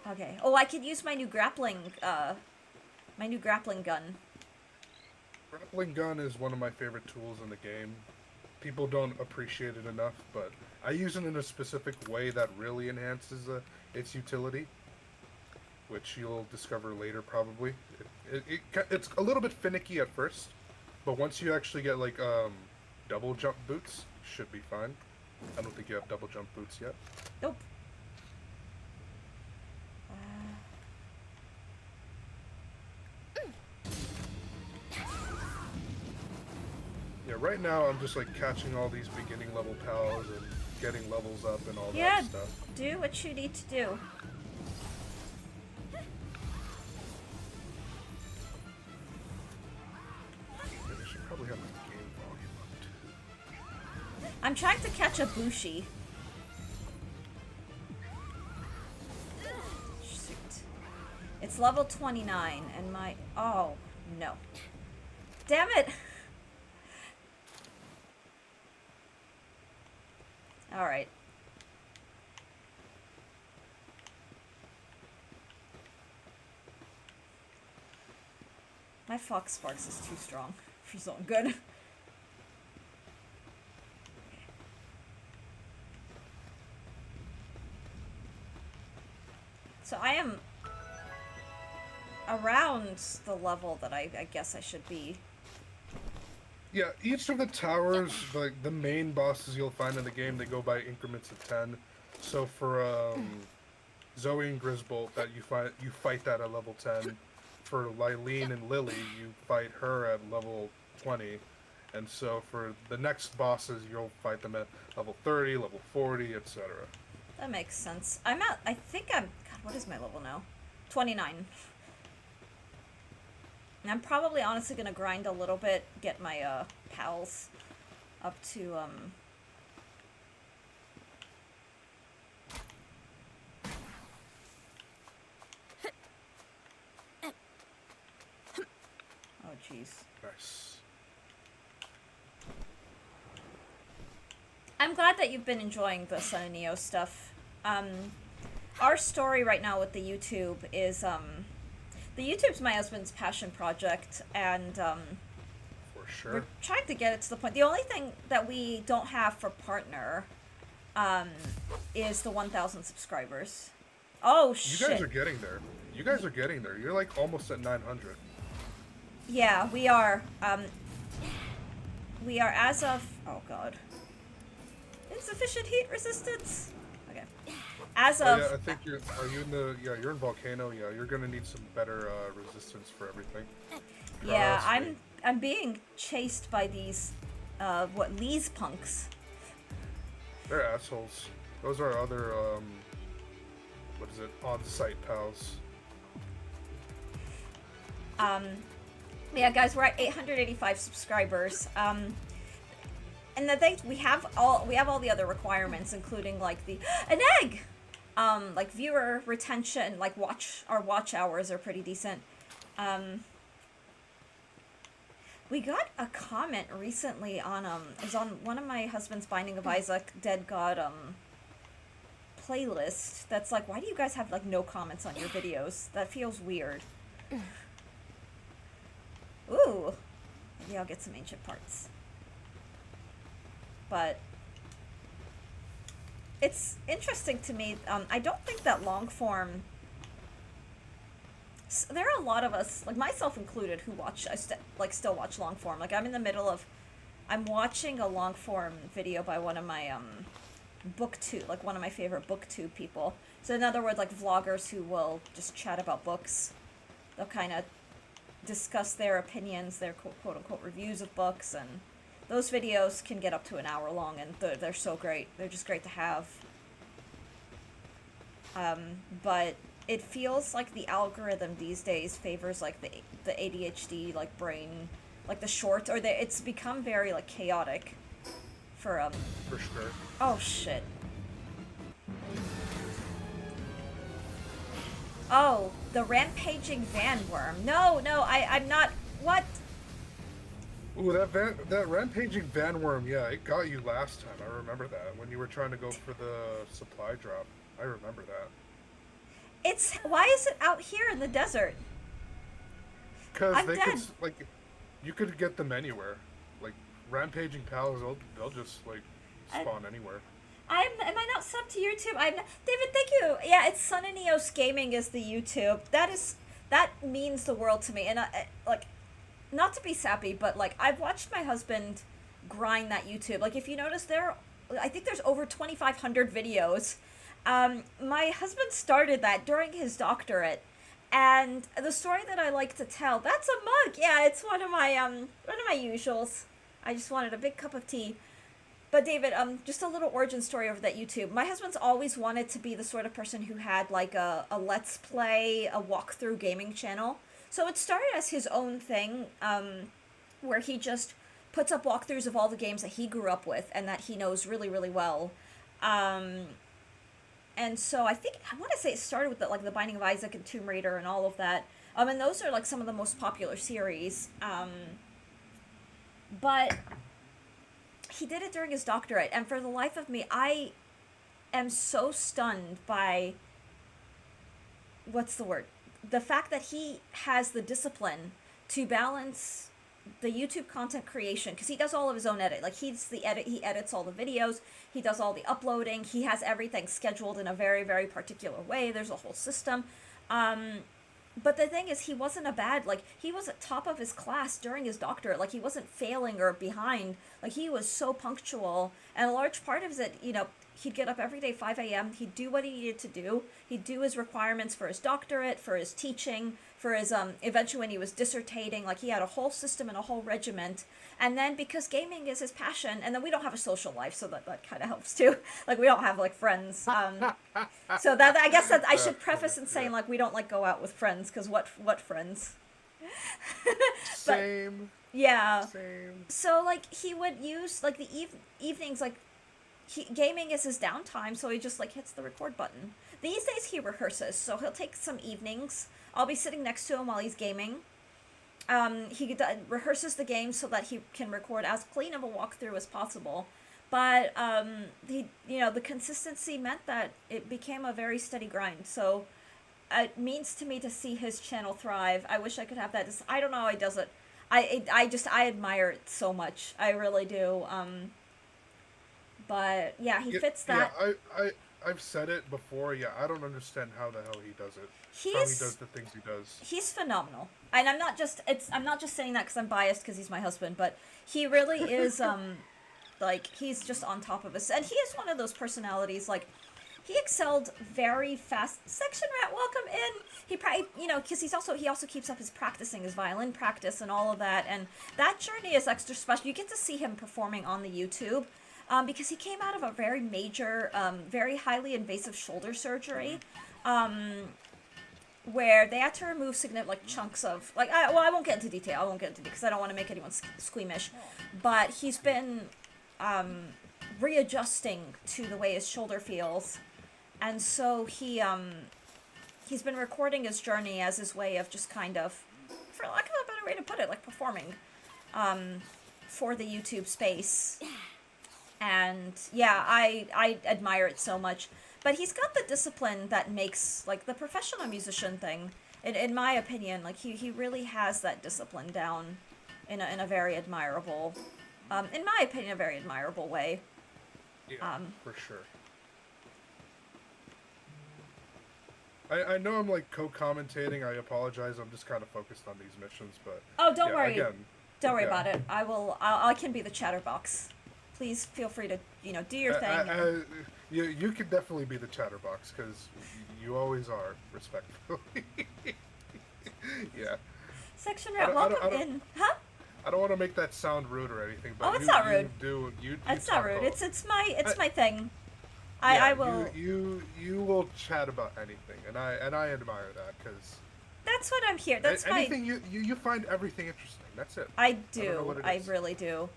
Okay. Oh, I could use my new grappling gun. Grappling gun is one of my favorite tools in the game. People don't appreciate it enough, but I use it in a specific way that really enhances its utility, which you'll discover later, probably. It's a little bit finicky at first, but once you actually get, like, double jump boots, should be fine. I don't think you have double jump boots yet. Nope. Yeah, right now I'm just, like, catching all these beginning level pals and getting levels up and all that stuff. Yeah, do what you need to do. Probably have my game volume up too. I'm trying to catch a Bushi. Shoot. It's level 29, and my... Oh, no. Damn it! Alright. My Fox Sparks is too strong. She's not good. So I am around the level that I guess I should be. Yeah, each of the towers, like the main bosses you'll find in the game, they go by increments of 10. So for Zoe and Grisbolt, that you fight that at level 10. For Lylene and Lily, you fight her at level 20. And so for the next bosses, you'll fight them at level 30, level 40, etc. That makes sense. I think I'm... God, what is my level now? 29. And I'm probably honestly gonna grind a little bit, get my, pals up to, jeez. Nice. I'm glad that you've been enjoying the Sun and Neo stuff. Our story right now with the YouTube is, the YouTube's my husband's passion project, and, For sure. we're trying to get it to the point. The only thing that we don't have for partner, is the 1,000 subscribers. Oh, shit. You guys are getting there. You guys are getting there. You're like almost at 900. Yeah, we are. We are as of... Oh, God. Insufficient heat resistance? Okay. As of... Yeah, I think you're... Are you in the... Yeah, you're in Volcano. Yeah, you're gonna need some better resistance for everything. Yeah, Trust me. I'm being chased by these, Lee's punks. They're assholes. Those are other, what is it? On-site pals. Yeah, guys, we're at 885 subscribers. And the thing, we have all the other requirements, including like an egg, like viewer retention, like our watch hours are pretty decent. We got a comment recently on it was on one of my husband's Binding of Isaac Dead God playlist. That's like, why do you guys have like no comments on your videos? That feels weird. Ooh, maybe I'll get some ancient parts. But it's interesting to me. I don't think that long form. There are a lot of us, like myself included, who watch. Still watch long form. Like I'm in the middle of. I'm watching a long form video by one of my booktube, like one of my favorite booktube people. So in other words, like vloggers who will just chat about books. They'll kind of discuss their opinions, their quote unquote reviews of books, and those videos can get up to an hour long, and they're so great. They're just great to have. But it feels like the algorithm these days favors like the ADHD like brain, like the shorts, or it's become very like chaotic for For sure. Oh shit. Oh, the rampaging vanworm. No, I'm not. What? Ooh, that rampaging vanworm, yeah, it got you last time. I remember that when you were trying to go for the supply drop. I remember that. Why is it out here in the desert? Because I'm they dead. could like, you could get them anywhere. Like rampaging pals, they'll just like spawn anywhere. Am I not subbed to YouTube? David, thank you. Yeah, it's Sun and Eos Gaming is the YouTube. That means the world to me. And like, not to be sappy, but like I've watched my husband grind that YouTube. Like if you notice I think there's over 2,500 videos. My husband started that during his doctorate, and the story that I like to tell, that's a mug. Yeah, it's one of my usuals. I just wanted a big cup of tea. But David, just a little origin story over that YouTube. My husband's always wanted to be the sort of person who had like a let's play, a walkthrough gaming channel. So it started as his own thing, where he just puts up walkthroughs of all the games that he grew up with and that he knows really, really well. And so I want to say it started with the Binding of Isaac and Tomb Raider and all of that. And those are like some of the most popular series. But he did it during his doctorate, and for the life of me, I am so stunned by the fact that he has the discipline to balance the YouTube content creation, because he does all of his own edit. Like he edits all the videos, he does all the uploading, he has everything scheduled in a very, very particular way. There's a whole system. But the thing is, he wasn't he was at top of his class during his doctorate. Like, he wasn't failing or behind. Like, he was so punctual. And a large part of it, he'd get up every day, 5 a.m. He'd do what he needed to do. He'd do his requirements for his doctorate, for his teaching, for his, eventually when he was dissertating. Like, he had a whole system and a whole regiment. And then, because gaming is his passion, and then we don't have a social life, so that kind of helps, too. Like, we don't have, friends. So that, I guess that I should preface in saying, we don't, go out with friends, because what friends? Same. Yeah. Same. So, he would use, the evenings, gaming is his downtime, so he just, hits the record button. These days he rehearses, so he'll take some evenings. I'll be sitting next to him while he's gaming. rehearses the game so that he can record as clean of a walkthrough as possible. But the consistency meant that it became a very steady grind. So it means to me to see his channel thrive. I wish I could have that. I don't know how he does it. I admire it so much. I really do. But yeah, he fits that. Yeah, I've said it before. Yeah, I don't understand how the hell he does it. How he does the things he does. He's phenomenal, and I'm not just saying that because I'm biased because he's my husband, but he really is. Like, he's just on top of us, and he is one of those personalities. Like, he excelled very fast. Section Rat, welcome in. He probably, because he also keeps up his violin practice and all of that, and that journey is extra special. You get to see him performing on the YouTube. Because he came out of a very major, very highly invasive shoulder surgery, where they had to remove significant chunks of, I won't get into detail. Because I don't want to make anyone squeamish. But he's been readjusting to the way his shoulder feels, and so he's been recording his journey as his way of just kind of, for lack of a better way to put it, like performing for the YouTube space. And yeah, I admire it so much. But he's got the discipline that makes, like, the professional musician thing, in my opinion, like, he really has that discipline down in a very admirable, in my opinion, a very admirable way. Yeah, for sure. I know I'm, like, co-commentating. I apologize. I'm just kind of focused on these missions, but... Oh, don't worry. Don't worry about it. I can be the chatterbox. Please feel free to, do your thing. You could definitely be the chatterbox, because you always are, respectfully. Yeah. Section Rat, welcome in. Huh? I don't want to make that sound rude or anything, but it's not rude. It's not rude. It's my thing. I will. You will chat about anything, and I admire that, because that's what I'm here. That's anything you find everything interesting. That's it. I do. I really do.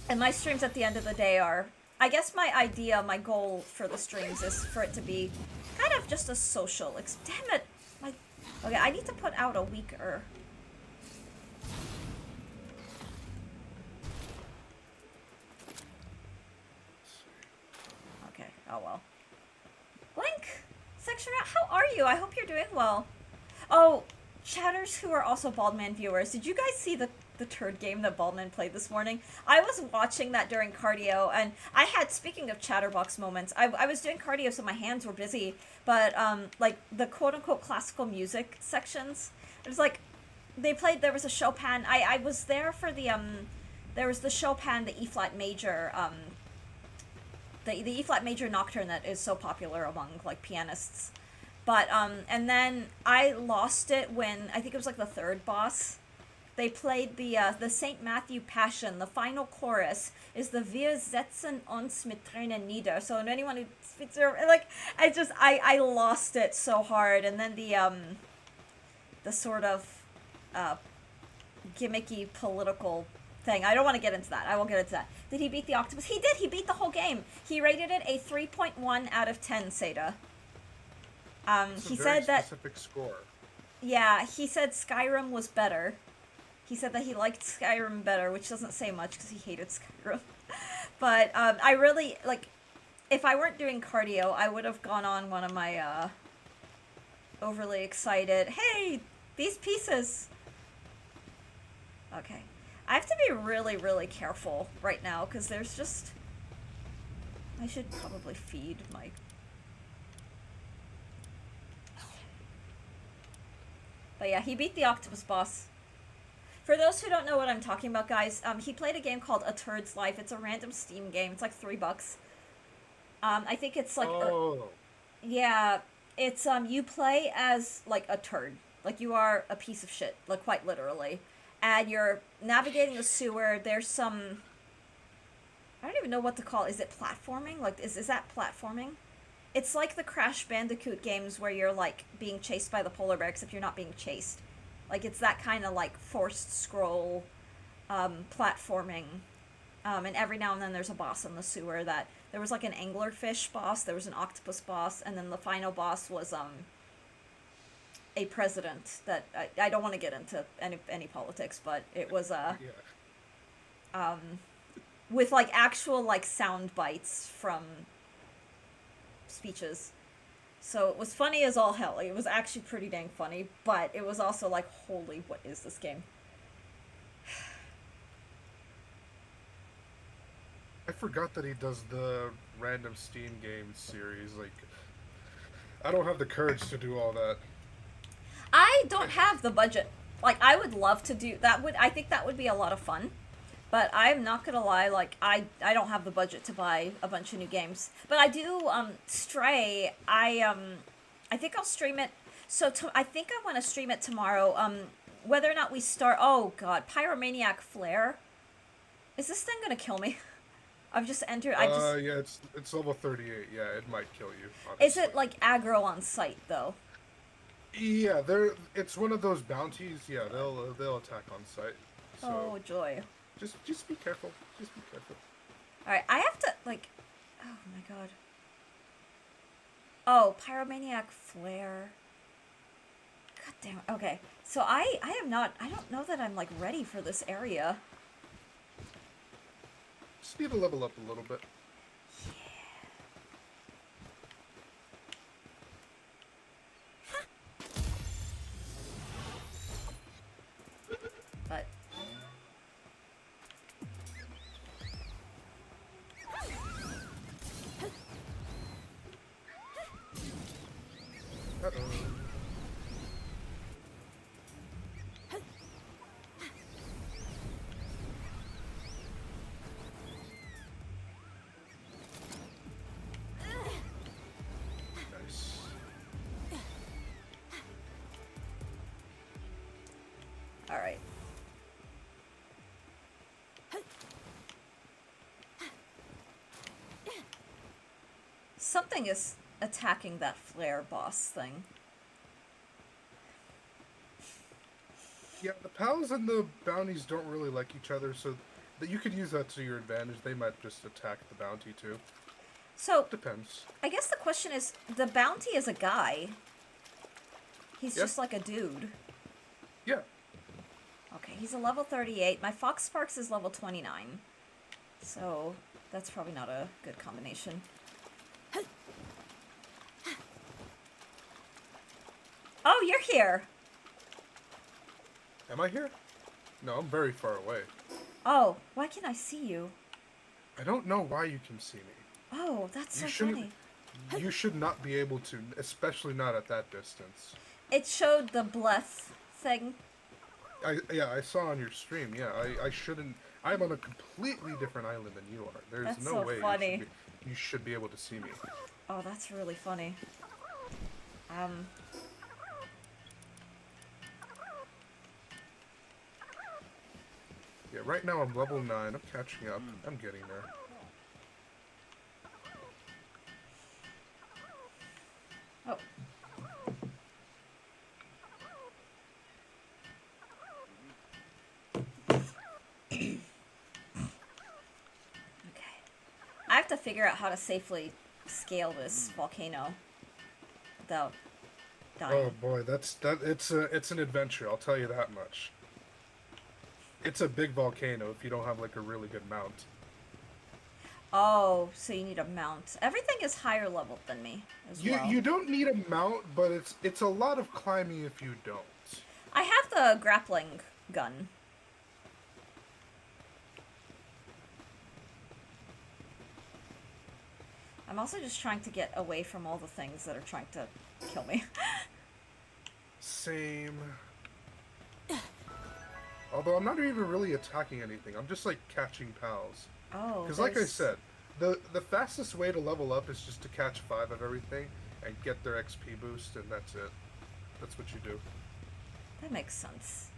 And my streams at the end of the day are, I guess my goal for the streams is for it to be kind of just a social, damn it. Okay, I need to put out a weaker. Okay, oh well. Blink! Section Rat, how are you? I hope you're doing well. Oh, chatters who are also Baldman viewers, did you guys see the turd game that Baldman played this morning? I was watching that during cardio, and I had, speaking of chatterbox moments, I was doing cardio, so my hands were busy, but, like, the quote-unquote classical music sections, it was like, there was a Chopin, I was there for the, there was the Chopin, the E-flat major, the E-flat major nocturne that is so popular among, like, pianists, but, and then I lost it when, I think it was, like, the third boss. They played the St. Matthew Passion. The final chorus is the Wir setzen uns mit Tränen nieder. So anyone who speaks, like, I lost it so hard. And then the sort of gimmicky political thing. I don't want to get into that. I won't get into that. Did he beat the octopus? He did. He beat the whole game. He rated it a 3.1 out of 10, Seda. He said that specific score. Yeah, he said Skyrim was better. He said that he liked Skyrim better, which doesn't say much because he hated Skyrim. But I really, like, if I weren't doing cardio, I would have gone on one of my overly excited, hey, these pieces. Okay. I have to be really, really careful right now because there's just... I should probably feed my... But yeah, he beat the octopus boss. For those who don't know what I'm talking about, guys, he played a game called A Turd's Life. It's a random Steam game. It's like $3. I think it's like... yeah, it's, you play as, like, a turd. Like, you are a piece of shit. Like, quite literally. And you're navigating the sewer. There's some... I don't even know what to call it. Is it platforming? Like, is that platforming? It's like the Crash Bandicoot games where you're, like, being chased by the polar bear, except you're not being chased. Like, it's that kind of, like, forced scroll platforming. And every now and then there's a boss in the sewer that... There was, like, an anglerfish boss, there was an octopus boss, and then the final boss was, a president that I don't want to get into any politics, but it was Yeah. with like actual like sound bites from speeches. So it was funny as all hell. Like, it was actually pretty dang funny, but it was also like, holy, what is this game? I forgot that he does the random Steam games series. Like, I don't have the courage to do all that. I don't have the budget. Like, I would love to do that. I think that would be a lot of fun. But I'm not gonna lie, like I don't have the budget to buy a bunch of new games. But I do Stray. I think I'll stream it. So I think I want to stream it tomorrow. Whether or not we start. Oh God, Pyromaniac Flare. Is this thing gonna kill me? I've just entered. Yeah, it's level 38. Yeah, it might kill you. Honestly. Is it like aggro on sight though? Yeah, it's one of those bounties. Yeah, they'll attack on sight. So Oh joy. just be careful. Just be careful. All right, I have to like. Oh my God. Oh, Pyromaniac Flare. God damn it. Okay, so I am not. I don't know that I'm like ready for this area. Just need to level up a little bit. But Uh-oh. Nice. all right. Something is attacking that flare boss thing. Yeah, the pals and the bounties don't really like each other, so that you could use that to your advantage. They might just attack the bounty too. So Depends. I guess the question is, the bounty is a guy. He's Yeah. just like a dude. Yeah. Okay, he's a level 38. My Fox Sparks is level 29. So that's probably not a good combination. Oh, you're here. Am I here? No, I'm very far away. Oh, why can't I see you? I don't know why you can see me. Oh, that's so You shouldn't. funny. You should not be able to, especially not at that distance. It showed the bless thing. I saw on your stream. Yeah, I shouldn't. I'm on a completely different island than you are. There's That's no so way funny. you should be able to see me. Oh, that's really funny. Yeah, right now I'm level 9. I'm catching up. I'm getting there. Oh. Okay. I have to figure out how to safely scale this volcano without dying. Oh boy, it's an adventure. I'll tell you that much. It's a big volcano if you don't have like a really good mount. Oh, so you need a mount. Everything is higher level than me as well. You don't need a mount, but it's a lot of climbing if you don't. I have the grappling gun. I'm also just trying to get away from all the things that are trying to kill me. Same. Although I'm not even really attacking anything. I'm just like catching pals. Oh, Because like I said, the fastest way to level up is just to catch 5 of everything and get their XP boost, and that's it. That's what you do. that makes sense.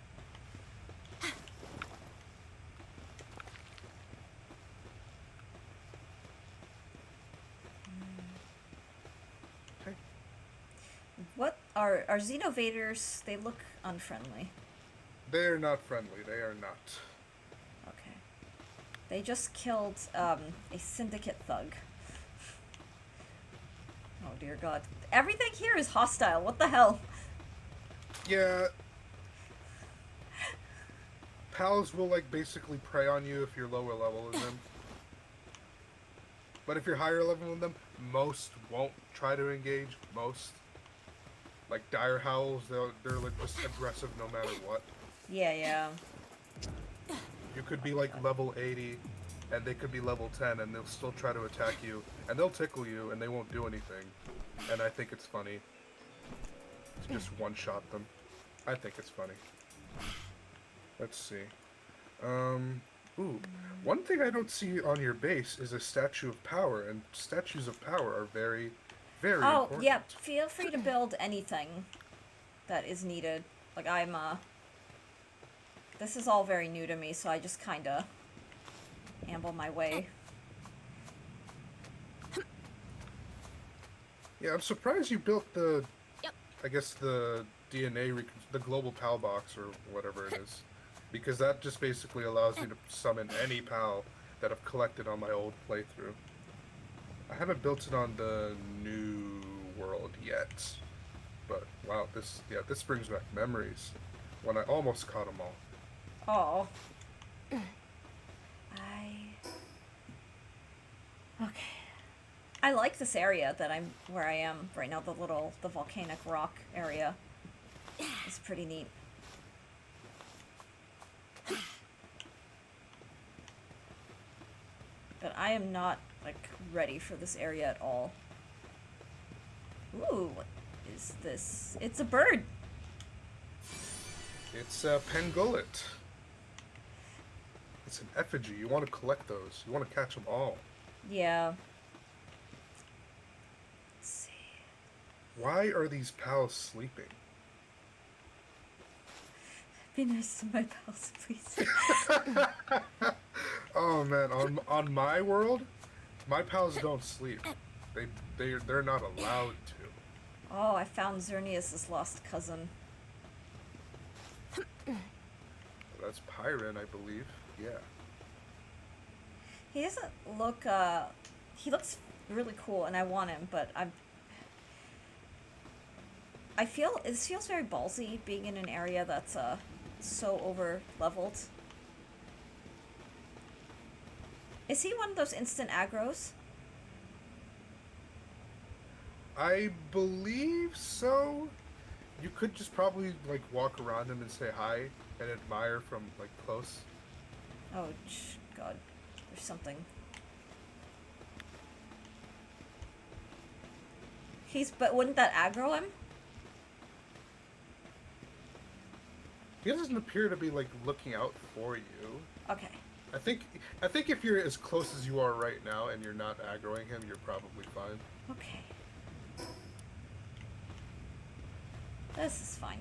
Okay. What are Xenovaders? They look unfriendly. They're not friendly. They are not. Okay. They just killed a syndicate thug. Oh dear God. Everything here is hostile. What the hell? Yeah, pals will like basically prey on you if you're lower level than them. But if you're higher level than them, most won't try to engage. Most like dire howls, they're like just aggressive no matter what. Yeah, yeah. You could be like level 80, and they could be level 10, and they'll still try to attack you, and they'll tickle you, and they won't do anything. And I think it's funny to just one-shot them. I think it's funny. Let's see. Ooh. One thing I don't see on your base is a statue of power, and statues of power are very, very important. Oh, yep. Feel free to build anything that is needed. Like, this is all very new to me, so I just kinda amble my way. Yeah, I'm surprised you built the, I guess the the global PAL box or whatever it is, because that just basically allows you to summon any PAL that I've collected on my old playthrough. I haven't built it on the new world yet, but wow, this brings back memories when I almost caught them all. Oh. Okay. I like this area where I am right now, the volcanic rock area. It's pretty neat. But I am not, like, ready for this area at all. Ooh, what is this? It's a bird! It's a pangolin. It's an effigy. You want to collect those. You want to catch them all. Yeah. Let's see. Why are these pals sleeping? Be nice to my pals, please. Oh man, on my world, my pals don't sleep. They're not allowed to. Oh, I found Xerneas' lost cousin. That's Pyron, I believe. Yeah. He doesn't look, he looks really cool, and I want him, but this feels very ballsy, being in an area that's, so over-leveled. Is he one of those instant aggros? I believe so. You could just probably, like, walk around him and say hi and admire from, like, close. Oh, God. There's something. But wouldn't that aggro him? He doesn't appear to be, like, looking out for you. Okay. I think if you're as close as you are right now and you're not aggroing him, you're probably fine. Okay. This is fine.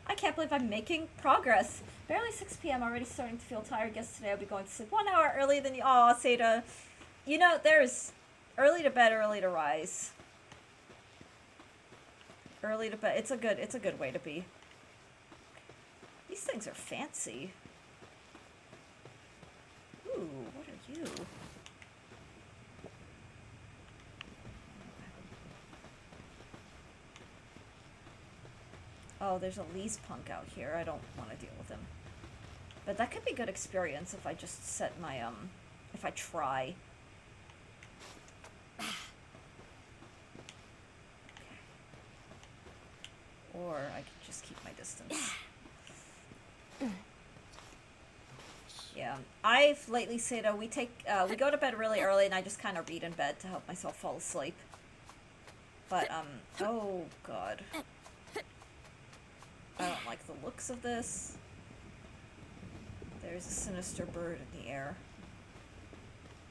I can't believe I'm making progress. Barely 6 p.m. already starting to feel tired. Guess today I'll be going to sleep 1 hour earlier than you. Aw, Seda. You know, there's early to bed, early to rise. Early to bed. It's a good way to be. These things are fancy. Ooh, what are you? Oh, there's a Lee's punk out here. I don't want to deal with him. But that could be good experience if I just set my, if I try. Okay. Or I could just keep my distance. Yeah. I've lately said, we go to bed really early and I just kind of read in bed to help myself fall asleep. But, oh god. I don't like the looks of this. There's a sinister bird in the air.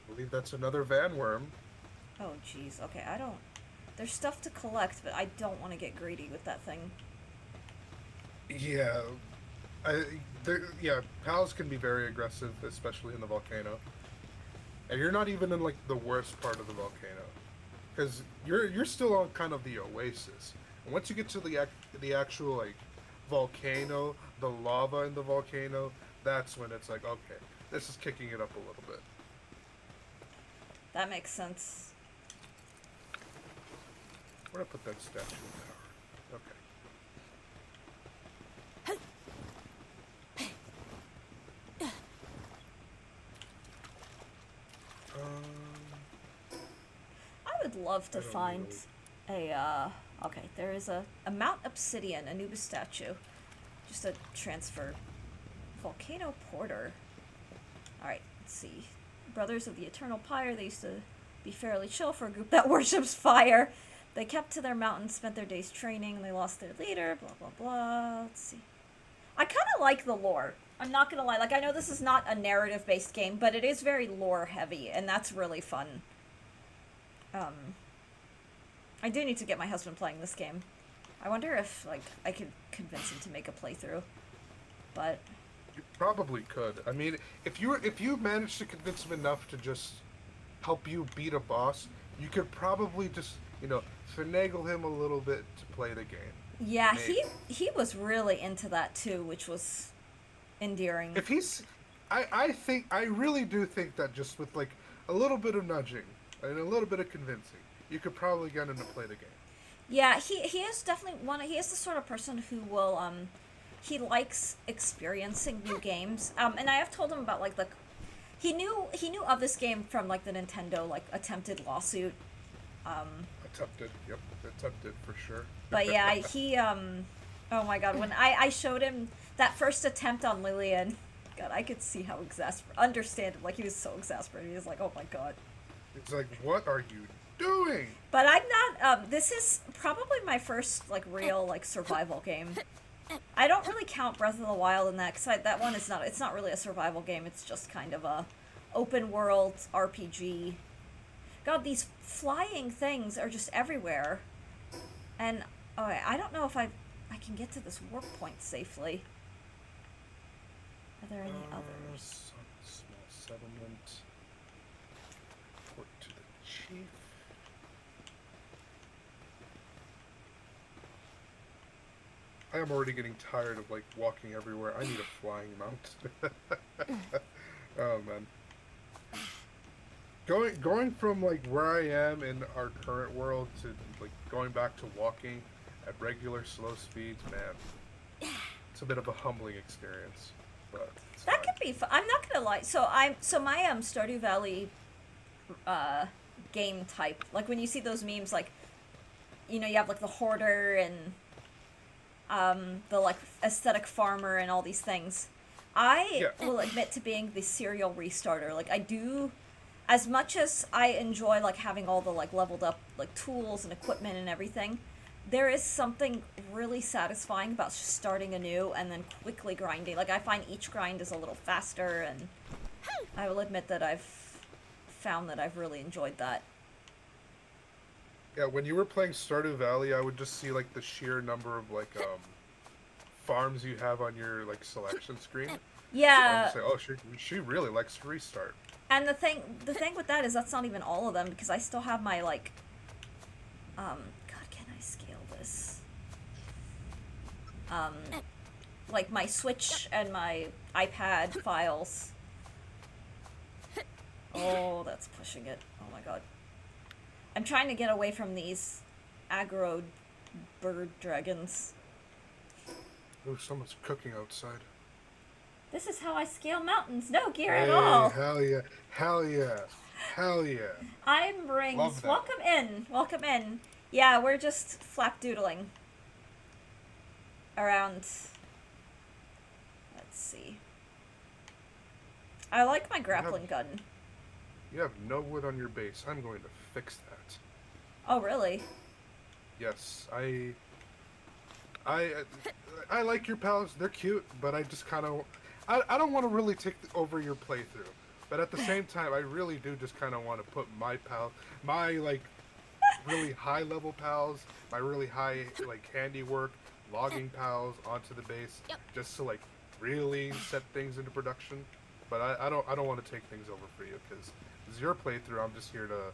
I believe that's another van worm. Oh, jeez. Okay, there's stuff to collect, but I don't want to get greedy with that thing. Yeah. Pals can be very aggressive, especially in the volcano. And you're not even in, like, the worst part of the volcano. Because you're still on kind of the oasis. And once you get to the actual, like, volcano, the lava in the volcano, that's when it's like, okay, this is kicking it up a little bit. That makes sense. Where did I put that statue of power? Okay. I would love to I don't find know. okay, there is a Mount Obsidian, Anubis statue. Just a transfer. Volcano Porter. Alright, let's see. Brothers of the Eternal Pyre, they used to be fairly chill for a group that worships fire. They kept to their mountains, spent their days training, they lost their leader, blah blah blah. Let's see. I kind of like the lore. I'm not gonna lie. Like, I know this is not a narrative-based game, but it is very lore-heavy, and that's really fun. I do need to get my husband playing this game. I wonder if, like, I could convince him to make a playthrough. But You probably could. I mean, if you managed to convince him enough to just help you beat a boss, you could probably just, finagle him a little bit to play the game. yeah, Maybe. he was really into that too, which was endearing. If he's, I really do think that just with like a little bit of nudging and a little bit of convincing, you could probably get him to play the game. Yeah, he is definitely he is the sort of person who will he likes experiencing new games. And I have told him about like he knew of this game from like the Nintendo like attempted lawsuit. Attempted for sure. But yeah, he oh my god, when I showed him that first attempt on Lillian, god, I could see how understandable, like he was so exasperated. He was like, "Oh my god." It's like, what are you doing? But I'm not this is probably my first like real like survival game. I don't really count Breath of the Wild in that cuz that one is it's not really a survival game. It's just kind of a open world RPG. God, these flying things are just everywhere. And I don't know if I can get to this warp point safely. Are there any others? Small settlement. Report to the chief. I am already getting tired of like walking everywhere. I need a flying mount. Oh man. Going from like where I am in our current world to like going back to walking at regular slow speeds, man, it's a bit of a humbling experience. But That could be fun. I'm not gonna lie. So my Stardew Valley game type. Like when you see those memes, like you have like the hoarder and the like aesthetic farmer and all these things. I will admit to being the serial restarter. Like I do. As much as I enjoy like having all the like leveled up like tools and equipment and everything, there is something really satisfying about just starting anew and then quickly grinding. Like I find each grind is a little faster, and I will admit that I've found that I've really enjoyed that. yeah, when you were playing Stardew Valley, I would just see like the sheer number of like farms you have on your like selection screen. Yeah. So I would say, oh, she really likes to restart. And the thing with that is that's not even all of them, because I still have my like God, can I scale this? Like my Switch and my iPad files. Oh, that's pushing it. Oh my god. I'm trying to get away from these aggro bird dragons. Oh, someone's cooking outside. This is how I scale mountains. No gear at all. Hell yeah. Hell yeah. Hell yeah. I'm Rings. Love that. Welcome in. Welcome in. Yeah, we're just flapdoodling around. Let's see. I like my grappling gun. You have no wood on your base. I'm going to fix that. Oh, really? Yes, I like your pals. They're cute, but I just kind of I don't want to really take over your playthrough. But at the same time, I really do just kind of want to put my like really high level pals, my really high like handiwork logging pals onto the base, just to like really set things into production. But I don't want to take things over for you, because it's your playthrough. I'm just here to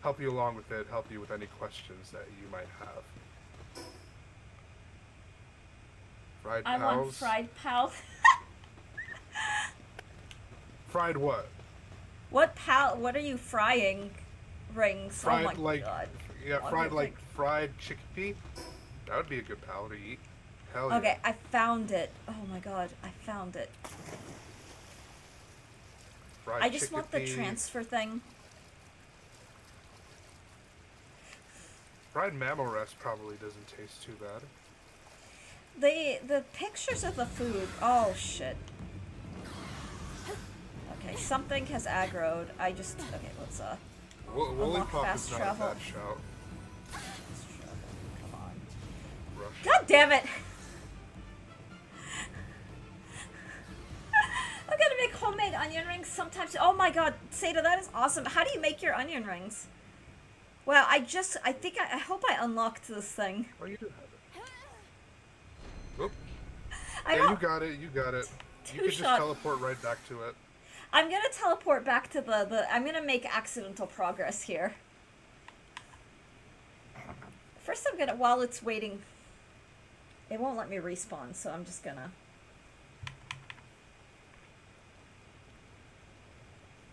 help you along with it, help you with any questions that you might have. Fried I pals. want fried pals. Fried what? What are you frying, Rings? Fried oh my like god. Yeah, What do fried you like think? fried chickpea. That would be a good pal to eat. Hell yeah. Okay, I found it. Oh my god, I found it. Fried I just want the chickpea. transfer thing. Fried mammal rest probably doesn't taste too bad. The pictures of the food. Oh shit. Okay, something has aggroed. Okay, let's Woolly unlock Pop is fast not travel. a bad shout. Fast travel. Come on. Rush. God damn it! I'm gonna make homemade onion rings sometimes. Oh my god, Seda, that is awesome. How do you make your onion rings? Well, I hope I unlocked this thing. Oh, you do have it. Oop. I Yeah, you got got it. You got it. You two could just shot. teleport right back to it. I'm gonna teleport back to I'm gonna make accidental progress here. First I'm gonna, while it's waiting, it won't let me respawn, so I'm just gonna.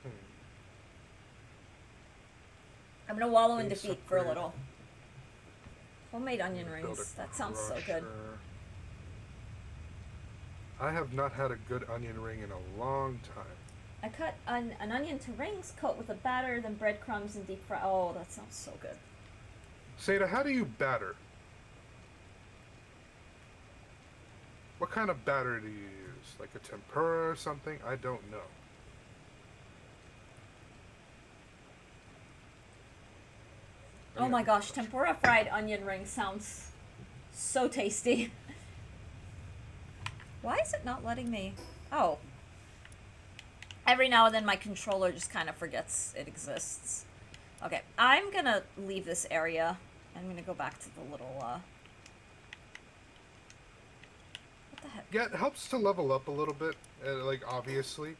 Hmm. I'm gonna wallow in Base defeat for a upgrade. little. Homemade onion Build rings. a That sounds so good. crusher. I have not had a good onion ring in a long time. I cut an onion to rings, coat with a batter, then breadcrumbs and deep fry. Oh, that sounds so good. Seda, how do you batter? What kind of batter do you use? Like a tempura or something? I don't know. Oh yeah, my good gosh, question. tempura fried onion rings sounds so tasty. Why is it not letting me? Oh. Every now and then my controller just kind of forgets it exists. Okay, I'm gonna leave this area. I'm gonna go back to the little, what the heck? Yeah, it helps to level up a little bit, like, obviously.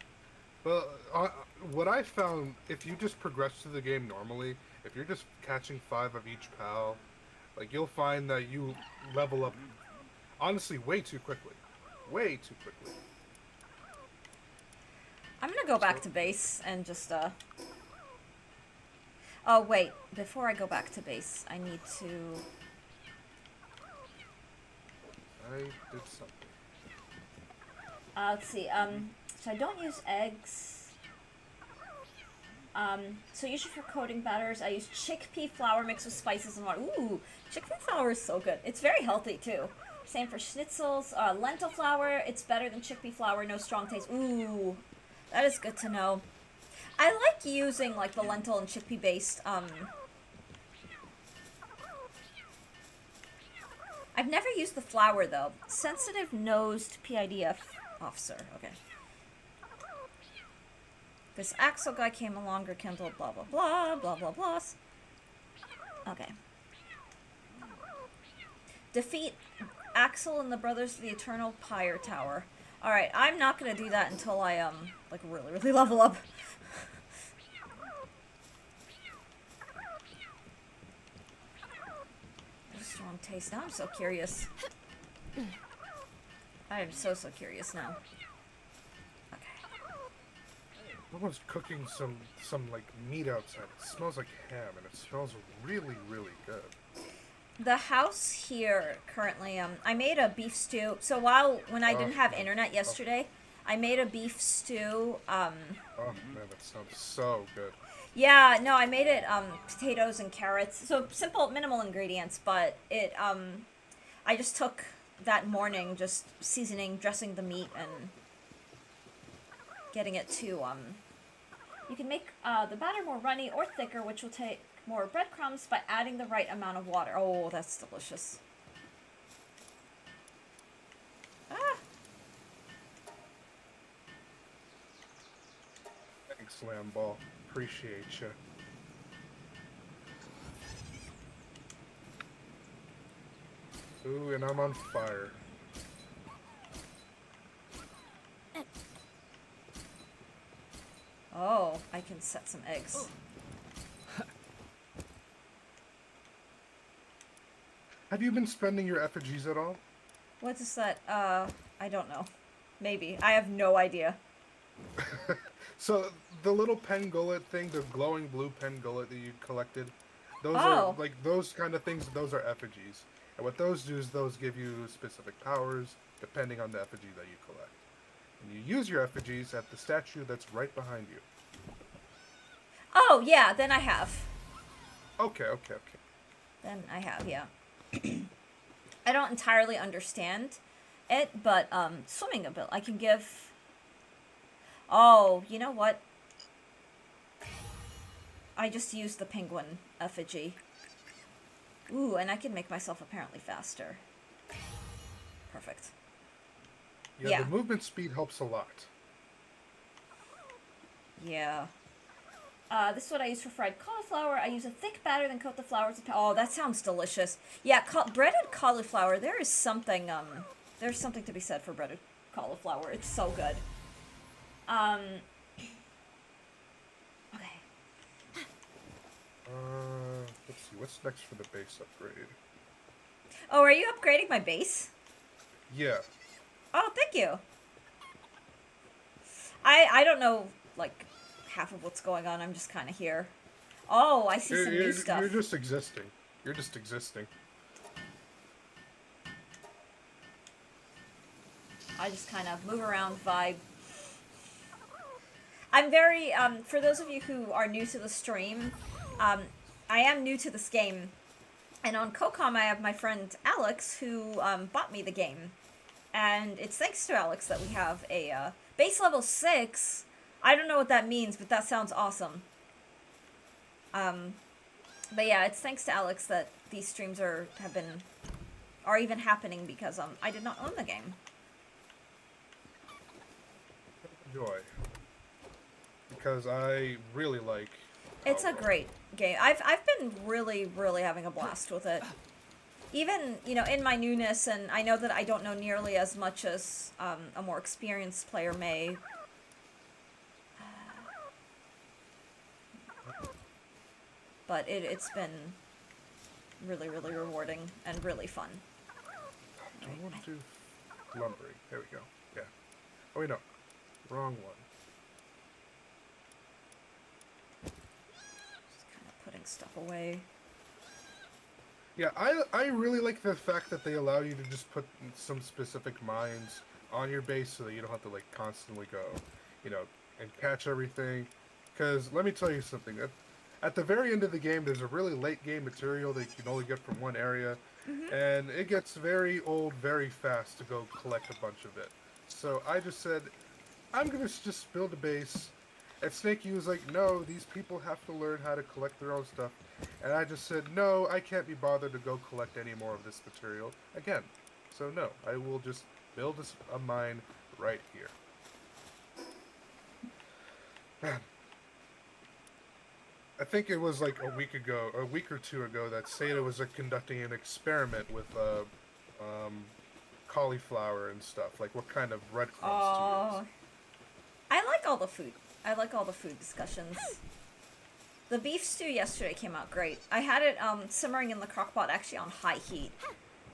But what I found, if you just progress through the game normally, if you're just catching 5 of each pal, like, you'll find that you level up, honestly, way too quickly. Way too quickly. I'm gonna go back to base and just, Oh, wait. Before I go back to base, I need to... I did something. let's see, so I don't use eggs. So usually for coating batters, I use chickpea flour mixed with spices and water. Ooh, chickpea flour is so good. It's very healthy, too. Same for schnitzels. Lentil flour, it's better than chickpea flour, no strong taste. Ooh, that is good to know. I like using, like, the lentil and chickpea-based, I've never used the flour, though. Sensitive-nosed PIDF officer. Okay. This Axel guy came along, rekindled, blah, blah, blah, blah, blah, blah. Okay. Defeat Axel and the Brothers of the Eternal Pyre Tower. Alright, I'm not gonna do that until I, like, really, really level up. Strong taste. Now I'm so curious. I am so curious now. Someone's cooking some like meat outside. It smells like ham, and it smells really, really good. The house here currently, I made a beef stew. So when I didn't have internet yesterday, I made a beef stew. Oh man, that sounds so good. Yeah, no, I made it, potatoes and carrots. So simple, minimal ingredients, but it, I just took that morning, just seasoning, dressing the meat, and getting it to, you can make, the batter more runny or thicker, which will take more breadcrumbs by adding the right amount of water. Oh, that's delicious. Ah! Thanks, Lamball. Appreciate you. Ooh, and I'm on fire. Oh, I can set some eggs. Have you been spending your effigies at all? What is that? I don't know. Maybe. I have no idea. So, the little pen gullet thing, the glowing blue pen gullet that you collected, Those are Oh. like those kind of things. Those are effigies, and what those do is those give you specific powers depending on the effigy that you collect. And you use your effigies at the statue that's right behind you. Oh, yeah, then I have. Okay, okay, okay. Then I have, yeah. I don't entirely understand it, but swimming ability. I can give. Oh, you know what? I just used the penguin effigy. Ooh, and I can make myself apparently faster. Perfect. Yeah, Yeah. the movement speed helps a lot. Yeah. This is what I use for fried cauliflower. I use a thick batter, then coat the flour. Oh, that sounds delicious. Yeah, breaded cauliflower. There is something. There's something to be said for breaded cauliflower. It's so good. Um. Okay. Let's see. What's next for the base upgrade? Oh, are you upgrading my base? Yeah. Oh, thank you. I don't know like half of what's going on. I'm just kind of here. Oh, I see some new stuff. You're just existing. You're just existing. I just kind of move around, vibe. I'm very, for those of you who are new to the stream, I am new to this game. And on co-comm, I have my friend Alex, who bought me the game. And it's thanks to Alex that we have a base level 6. I don't know what that means, but that sounds awesome. But yeah, it's thanks to Alex that these streams are even happening because I did not own the game. Enjoy. Because I really like. It's a great game. I've been really having a blast with it. Even, in my newness, and I know that I don't know nearly as much as a more experienced player may. But it's been really rewarding and really fun. Do I want to do lumbering? There we go. Yeah. Oh, wait, no. Wrong one. Just kind of putting stuff away. Yeah, I really like the fact that they allow you to just put some specific mines on your base so that you don't have to, like, constantly go, and catch everything. Because, let me tell you something. At the very end of the game, there's a really late game material that you can only get from one area. Mm-hmm. And it gets very old very fast to go collect a bunch of it. So I just said, I'm going to just build a base. And Snakey was like, no, these people have to learn how to collect their own stuff. And I just said, no, I can't be bothered to go collect any more of this material again. So no, I will just build a mine right here. Man. I think it was like a week or two ago, that Seda was conducting an experiment with cauliflower and stuff. Like, what kind of breadcrumbs to use. I like all the food. I like all the food discussions. The beef stew yesterday came out great. I had it simmering in the crock pot actually on high heat.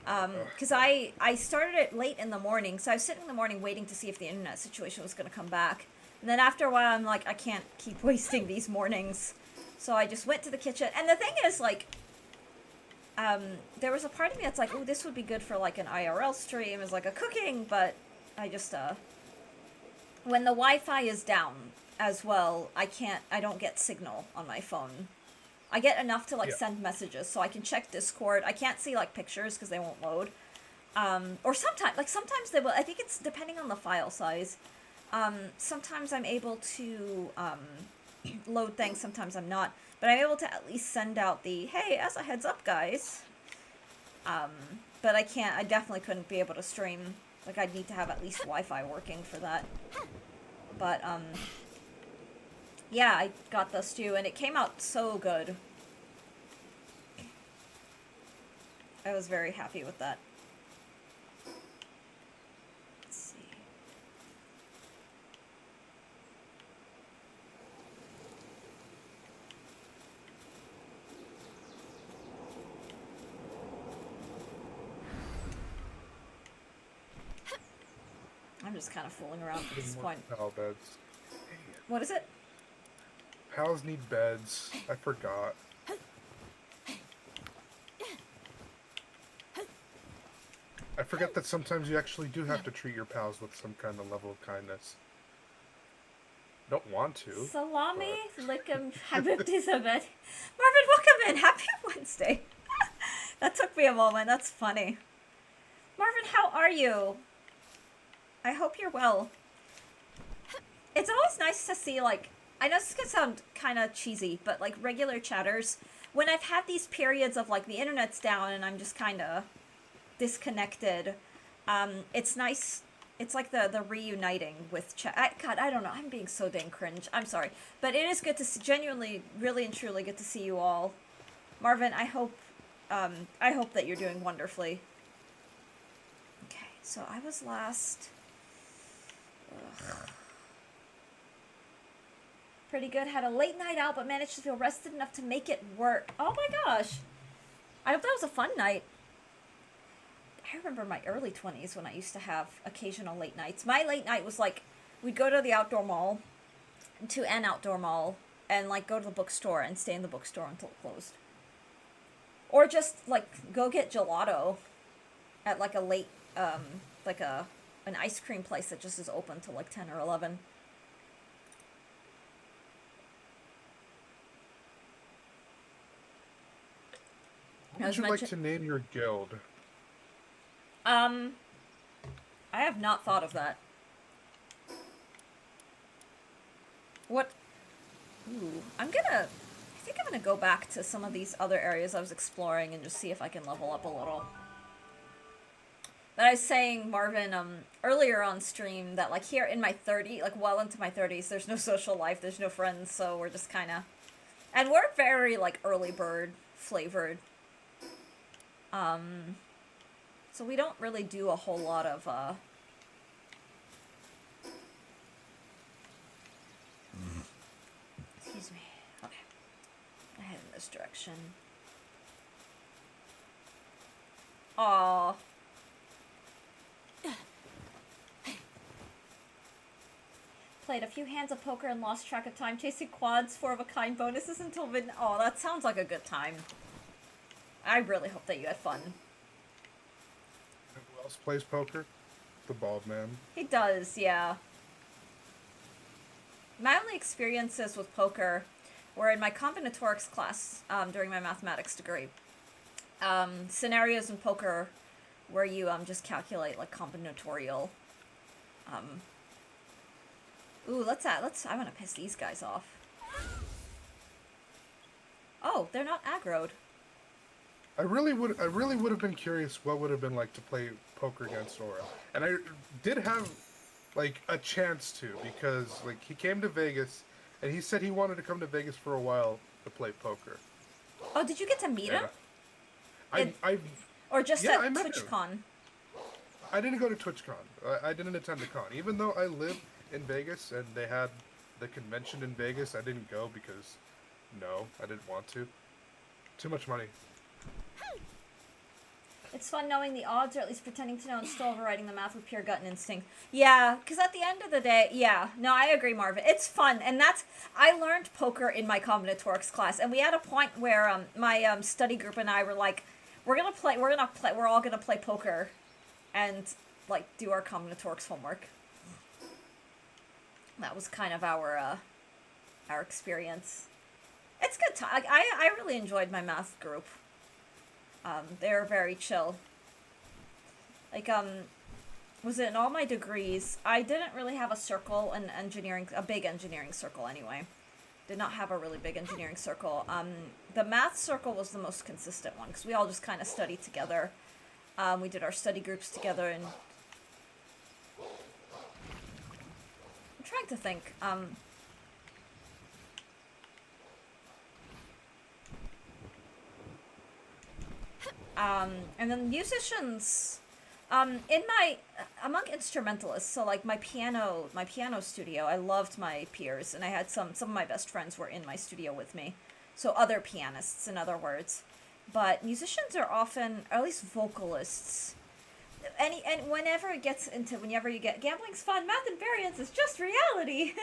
Because I started it late in the morning, so I was sitting in the morning waiting to see if the internet situation was going to come back. And then after a while, I'm like, I can't keep wasting these mornings. So I just went to the kitchen. And the thing is, like, there was a part of me that's like, oh, this would be good for, like, an IRL stream as, like, a cooking, but I just, when the Wi-Fi is down as well, I don't get signal on my phone. I get enough to, like, send messages, so I can check Discord. I can't see, like, pictures because they won't load. Or sometimes they will. I think it's depending on the file size. Sometimes I'm able to, load things, sometimes I'm not, but I'm able to at least send out the, hey, as a heads up, guys. But I definitely couldn't be able to stream. Like, I'd need to have at least Wi-Fi working for that. But, yeah, I got the stew, and it came out so good. I was very happy with that. Let's see. I'm just kind of fooling around at this point. Pal beds. What is it? Pals need beds. I forgot. forget that sometimes you actually do have to treat your pals with some kind of level of kindness. Don't want to. Salami, But... Lickum, Habibti's a bit. Marvin, welcome in. Happy Wednesday. That took me a moment. That's funny. Marvin, how are you? I hope you're well. It's always nice to see, like, I know this is gonna sound kind of cheesy, but, like, regular chatters, when I've had these periods of, like, the internet's down and I'm just kind of disconnected, it's nice. It's like the reuniting with chat. God, I don't know. I'm being so dang cringe. I'm sorry. But it is good to genuinely, really and truly good to see you all. Marvin, I hope that you're doing wonderfully. Okay, so I was last... Ugh. Pretty good. Had a late night out, but managed to feel rested enough to make it work. Oh my gosh. I hope that was a fun night. I remember my early 20s when I used to have occasional late nights. My late night was like, we'd go to the outdoor mall, to an outdoor mall, and like go to the bookstore and stay in the bookstore until it closed. Or just like go get gelato at like a late, like an ice cream place that just is open till like 10 or 11. What would you like to name your guild? I have not thought of that. What? Ooh, I think I'm gonna go back to some of these other areas I was exploring and just see if I can level up a little. But I was saying, Marvin, earlier on stream that, like, here in my 30s, like, well into my 30s, there's no social life, there's no friends, so we're just kind of... And we're very, like, early bird flavored. So we don't really do a whole lot of, Excuse me. Okay. I head in this direction. Aww. Played a few hands of poker and lost track of time chasing quads, 4-of-a-kind bonuses until mid... Oh, that sounds like a good time. I really hope that you had fun. Who else plays poker? The bald man. He does, yeah. My only experiences with poker were in my combinatorics class during my mathematics degree. Scenarios in poker where you just calculate like combinatorial. Ooh, I want to piss these guys off. Oh, they're not aggroed. I really would have been curious what would have been like to play poker against Aura. And I did have like a chance to, because like he came to Vegas and he said he wanted to come to Vegas for a while to play poker. Oh, did you get to meet him? Or just yeah, at TwitchCon? I didn't go to TwitchCon. I didn't attend the con. Even though I live in Vegas and they had the convention in Vegas, I didn't go because no, I didn't want to. Too much money. It's fun knowing the odds, or at least pretending to know and still overriding the math with pure gut and instinct. Yeah, because at the end of the day, yeah. No, I agree, Marvin. It's fun, and I learned poker in my combinatorics class, and we had a point where my study group and I were like, we're all gonna play poker, and like do our combinatorics homework. That was kind of our experience. It's good time. I really enjoyed my math group. They're very chill. Like, was it in all my degrees? I didn't really have a circle in engineering, a big engineering circle anyway. Did not have a really big engineering circle. The math circle was the most consistent one, because we all just kind of studied together. We did our study groups together, and... I'm trying to think, and then musicians, among instrumentalists, so like my piano studio, I loved my peers, and I had some of my best friends were in my studio with me, so other pianists, in other words. But musicians are often, or at least vocalists, and whenever you get, gambling's fun, math and variance is just reality.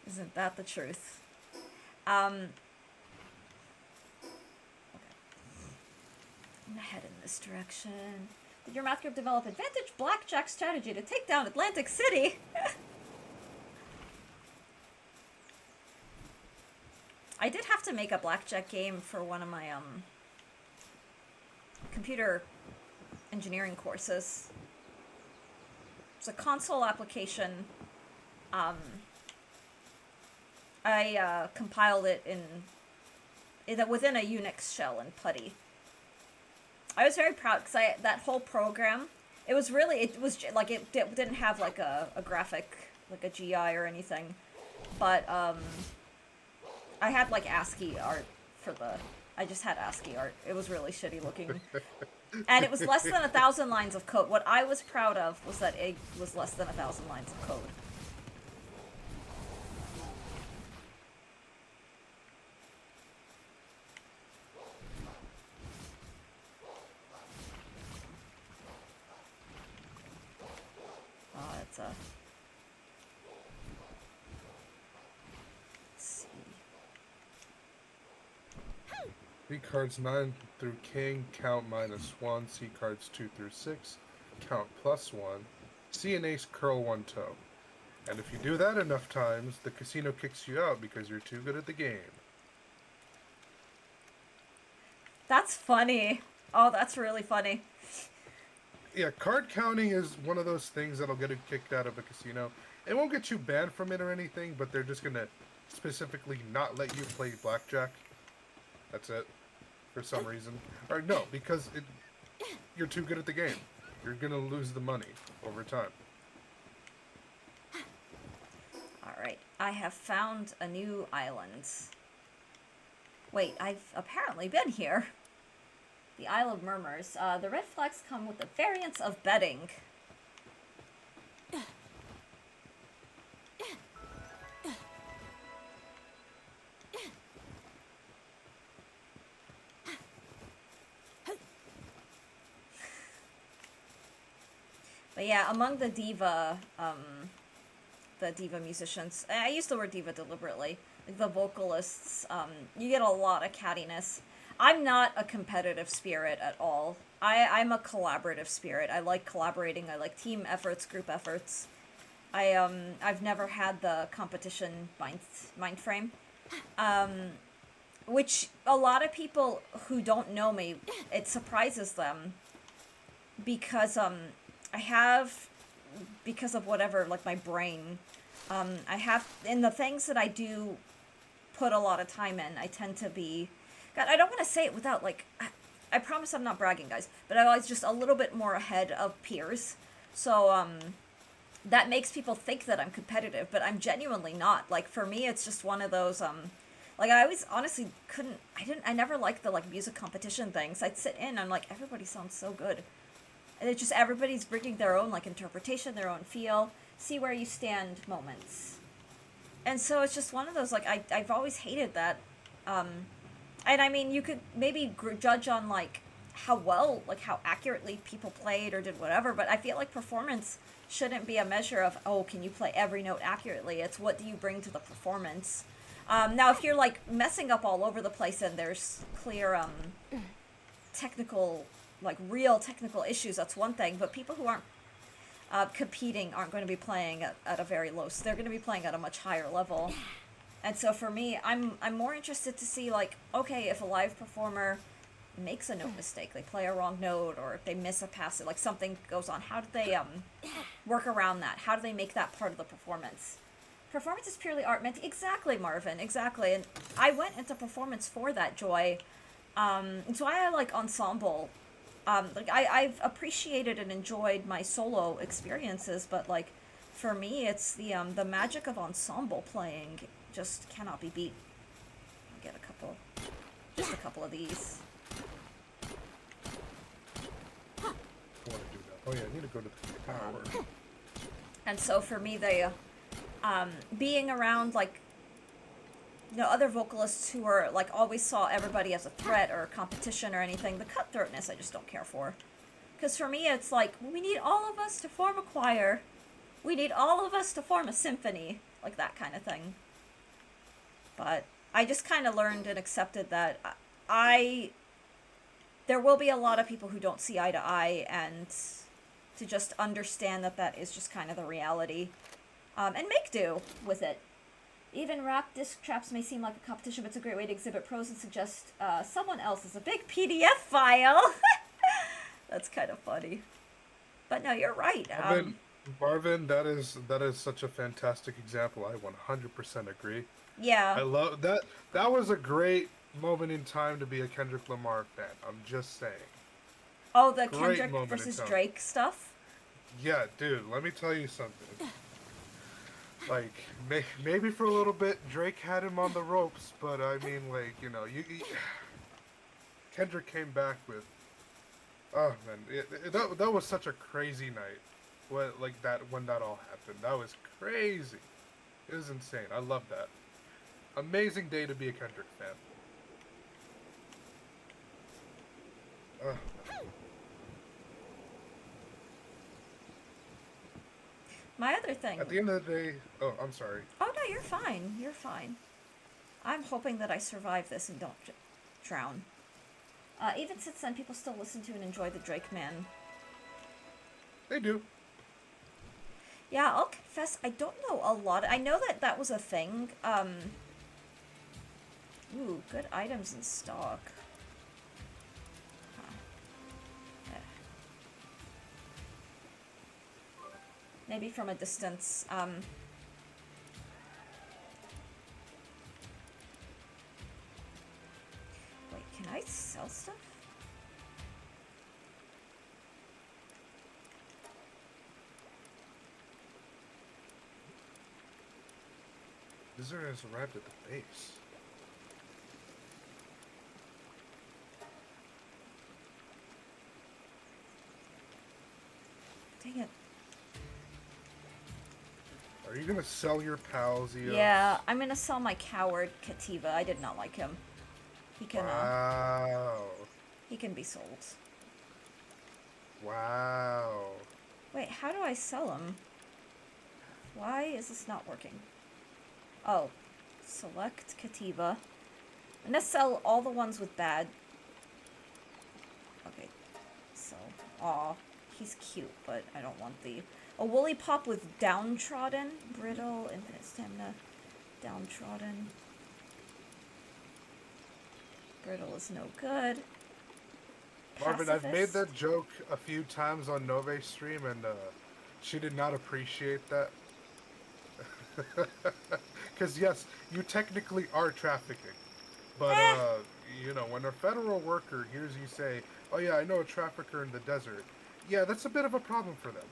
Isn't that the truth? I'm gonna head in this direction. Did your math group develop advantage blackjack strategy to take down Atlantic City? I did have to make a blackjack game for one of my computer engineering courses. It's a console application. I compiled it within a Unix shell in PuTTY. I was very proud because that whole program, it was like it didn't have like a graphic, like a GI or anything, but I had like ASCII art I just had ASCII art. It was really shitty looking. And it was less than 1,000 lines of code. What I was proud of was that it was less than 1,000 lines of code. Oh, it's a... Let's see. B cards 9 through king, count -1. C cards 2 through 6, count +1. C and ace curl one toe. And if you do that enough times, the casino kicks you out because you're too good at the game. That's funny. Oh, that's really funny. Yeah, card counting is one of those things that'll get you kicked out of a casino. It won't get you banned from it or anything, but they're just going to specifically not let you play blackjack. That's it. For some reason. Or no, because you're too good at the game. You're going to lose the money over time. Alright, I have found a new island. Wait, I've apparently been here. The Isle of Murmurs. The red flags come with the variants of betting. But yeah, among the diva musicians, I use the word diva deliberately, like the vocalists, you get a lot of cattiness. I'm not a competitive spirit at all. I'm a collaborative spirit. I like collaborating. I like team efforts, group efforts. I've never had the competition mind frame, which a lot of people who don't know me, it surprises them because because of whatever, like my brain, I have, in the things that I do put a lot of time in, I tend to be, God, I don't want to say it without, like, I promise I'm not bragging, guys, but I'm always just a little bit more ahead of peers, so, that makes people think that I'm competitive, but I'm genuinely not. Like, for me, it's just one of those, like, I always honestly I never liked the, like, music competition things. I'd sit in, I'm like, everybody sounds so good. And it's just everybody's bringing their own, like, interpretation, their own feel, see where you stand moments. And so it's just one of those, like, I've always hated that. And I mean, you could maybe judge on, like, how well, like, how accurately people played or did whatever, but I feel like performance shouldn't be a measure of, oh, can you play every note accurately? It's what do you bring to the performance. Now, if you're, like, messing up all over the place and there's clear, technical, like, real technical issues, that's one thing, but people who aren't competing aren't going to be playing at a very low, so they're going to be playing at a much higher level. And so for me, I'm more interested to see, like, okay, if a live performer makes a note mistake, they play a wrong note, or if they miss a pass, like something goes on, how do they work around that? How do they make that part of the performance? Performance is purely art meant. Exactly, Marvin, exactly. And I went into performance for that joy. And so I like ensemble. Like I've appreciated and enjoyed my solo experiences, but like for me, it's the magic of ensemble playing just cannot be beat. I'll get just a couple of these. I want to do that. Oh yeah, I need to go to the tower. And so for me, they, being around like, you know, other vocalists who are like always saw everybody as a threat or a competition or anything, the cutthroatness I just don't care for. Because for me, it's like, we need all of us to form a choir. We need all of us to form a symphony. Like that kind of thing. But I just kind of learned and accepted that there will be a lot of people who don't see eye to eye, and to just understand that that is just kind of the reality, and make do with it. Even wrapped disc traps may seem like a competition, but it's a great way to exhibit pros and suggest someone else's a big PDF file. That's kind of funny. But no, you're right. Marvin, that is such a fantastic example. I 100% agree. Yeah. I love that. That was a great moment in time to be a Kendrick Lamar fan. I'm just saying. Oh, the Great Kendrick versus Drake stuff? Yeah, dude, let me tell you something. Like, maybe for a little bit, Drake had him on the ropes, but I mean, like, you know, Kendrick came back with, oh man, that was such a crazy night, when that all happened. That was crazy. It was insane. I love that. Amazing day to be a Kendrick fan. My other thing... At the end of the day... Oh, I'm sorry. Oh, no, you're fine. You're fine. I'm hoping that I survive this and don't drown. Even since then, people still listen to and enjoy the Drake Man. They do. Yeah, I'll confess, I don't know a lot. I know that that was a thing. Ooh, good items in stock. Maybe from a distance. Wait, can I sell stuff? Visitor has arrived at the base. Dang it. Are you gonna sell your pals, Eos? Yeah, I'm gonna sell my coward, Kativa. I did not like him. He can, Wow. He can be sold. Wow. Wait, how do I sell him? Why is this not working? Oh. Select Kativa. I'm gonna sell all the ones with bad... Okay. So, aw. He's cute, but I don't want the... A woolly pop with downtrodden. Brittle, infinite stamina. Downtrodden. Brittle is no good. Marvin, I've made Pacifist. that joke a few times on Nove's stream, and she did not appreciate that. Because, yes, you technically are trafficking. But, you know, when a federal worker hears you say, oh yeah, I know a trafficker in the desert, yeah, that's a bit of a problem for them.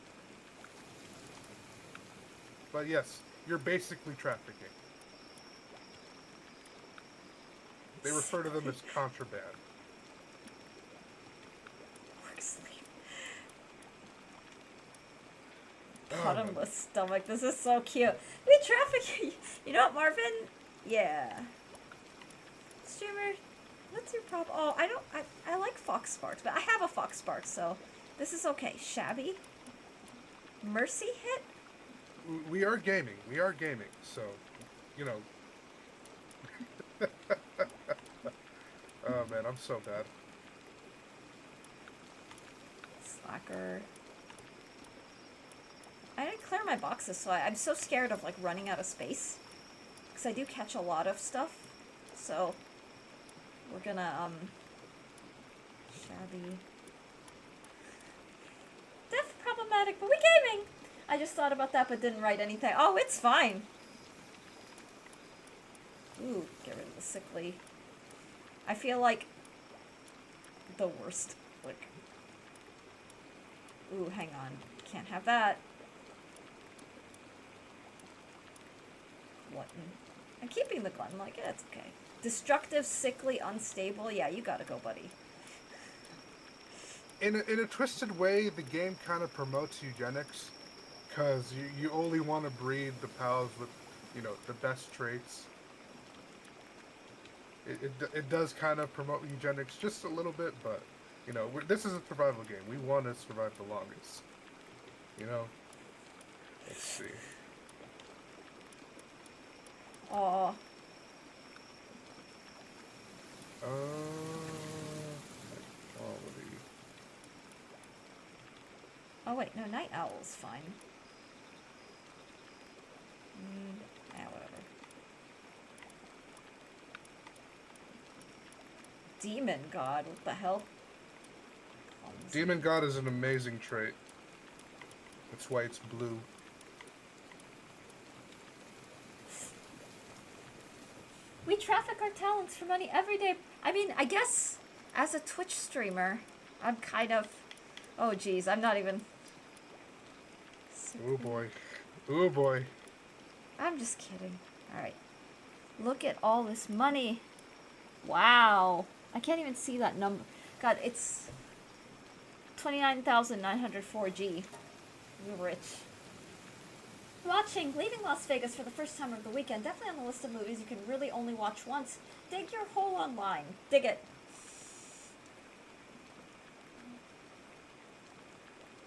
But yes, you're basically trafficking. They refer to them as contraband. Work sleep. Bottomless stomach. This is so cute. We traffic. You know what, Marvin? Yeah. Streamer, what's your problem? Oh, I like Fox Sparks, but I have a Fox Sparks, so this is okay. Shabby. Mercy hit? We are gaming. We are gaming, so, you know. Oh man, I'm so bad. Slacker. I didn't clear my boxes, so I'm so scared of, like, running out of space. Because I do catch a lot of stuff. So, we're gonna, Shabby. Def problematic, but we gaming! I just thought about that, but didn't write anything. Oh, it's fine! Ooh, get rid of the sickly. I feel like the worst. Like, ooh, hang on. Can't have that. Glutton. I'm keeping the glutton, like, yeah, it's okay. Destructive, sickly, unstable. Yeah, you gotta go, buddy. In a twisted way, the game kind of promotes eugenics, because you only want to breed the pals with, you know, the best traits. It does kind of promote eugenics just a little bit, but, you know, this is a survival game. We want to survive the longest. You know? Let's see. Aw. Oh. Oh wait, no, Night Owl's fine. Whatever. Demon God, what the hell? Demon God is an amazing trait. That's why it's blue. We traffic our talents for money every day. I mean, I guess as a Twitch streamer, I'm kind of... Oh, geez, I'm not even... Oh, boy. Oh, boy. I'm just kidding. Alright. Look at all this money. Wow. I can't even see that number. God, it's 29,904G. We're rich. Watching Leaving Las Vegas for the first time of the weekend. Definitely on the list of movies you can really only watch once. Dig your hole online. Dig it.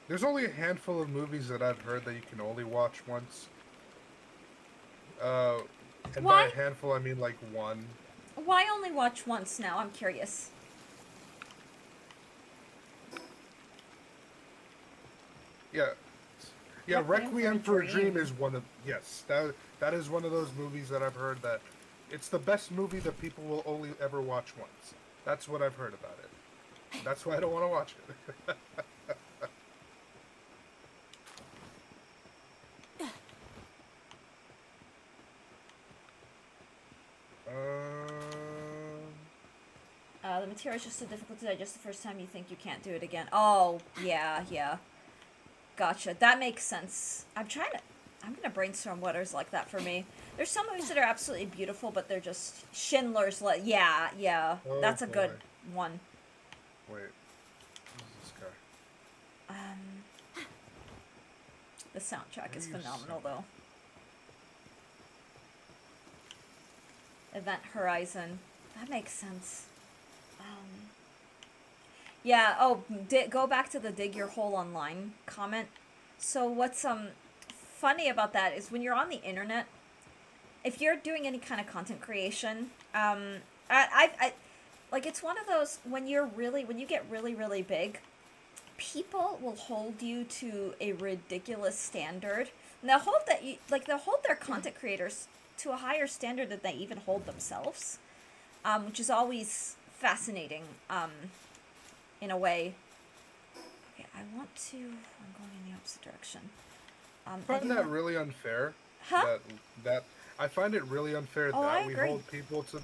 There's only a handful of movies that I've heard that you can only watch once. And Why? by a handful, I mean like one. Why only watch once now? I'm curious. Yeah. Yeah, Requiem for a Dream is one of... Yes, that is one of those movies that I've heard that... It's the best movie that people will only ever watch once. That's what I've heard about it. That's why I don't want to watch it. The material is just so difficult to digest the first time you think you can't do it again. Oh, yeah. Gotcha. That makes sense. I'm gonna brainstorm what is like that for me. There's some movies that are absolutely beautiful, but they're just Schindler's List. Yeah. Oh, That's a boy. good one. Wait. Who's this guy? The soundtrack is phenomenal, though. Event Horizon. That makes sense. Yeah, go back to the dig your hole online comment. So what's funny about that is when you're on the internet, if you're doing any kind of content creation, I like, it's one of those when you get really, really big, people will hold you to a ridiculous standard. And they'll hold their content creators to a higher standard than they even hold themselves, which is always fascinating, in a way. Okay, I'm going in the opposite direction. I find that really unfair. Huh? That I find it really unfair Oh, I that we agree. hold people to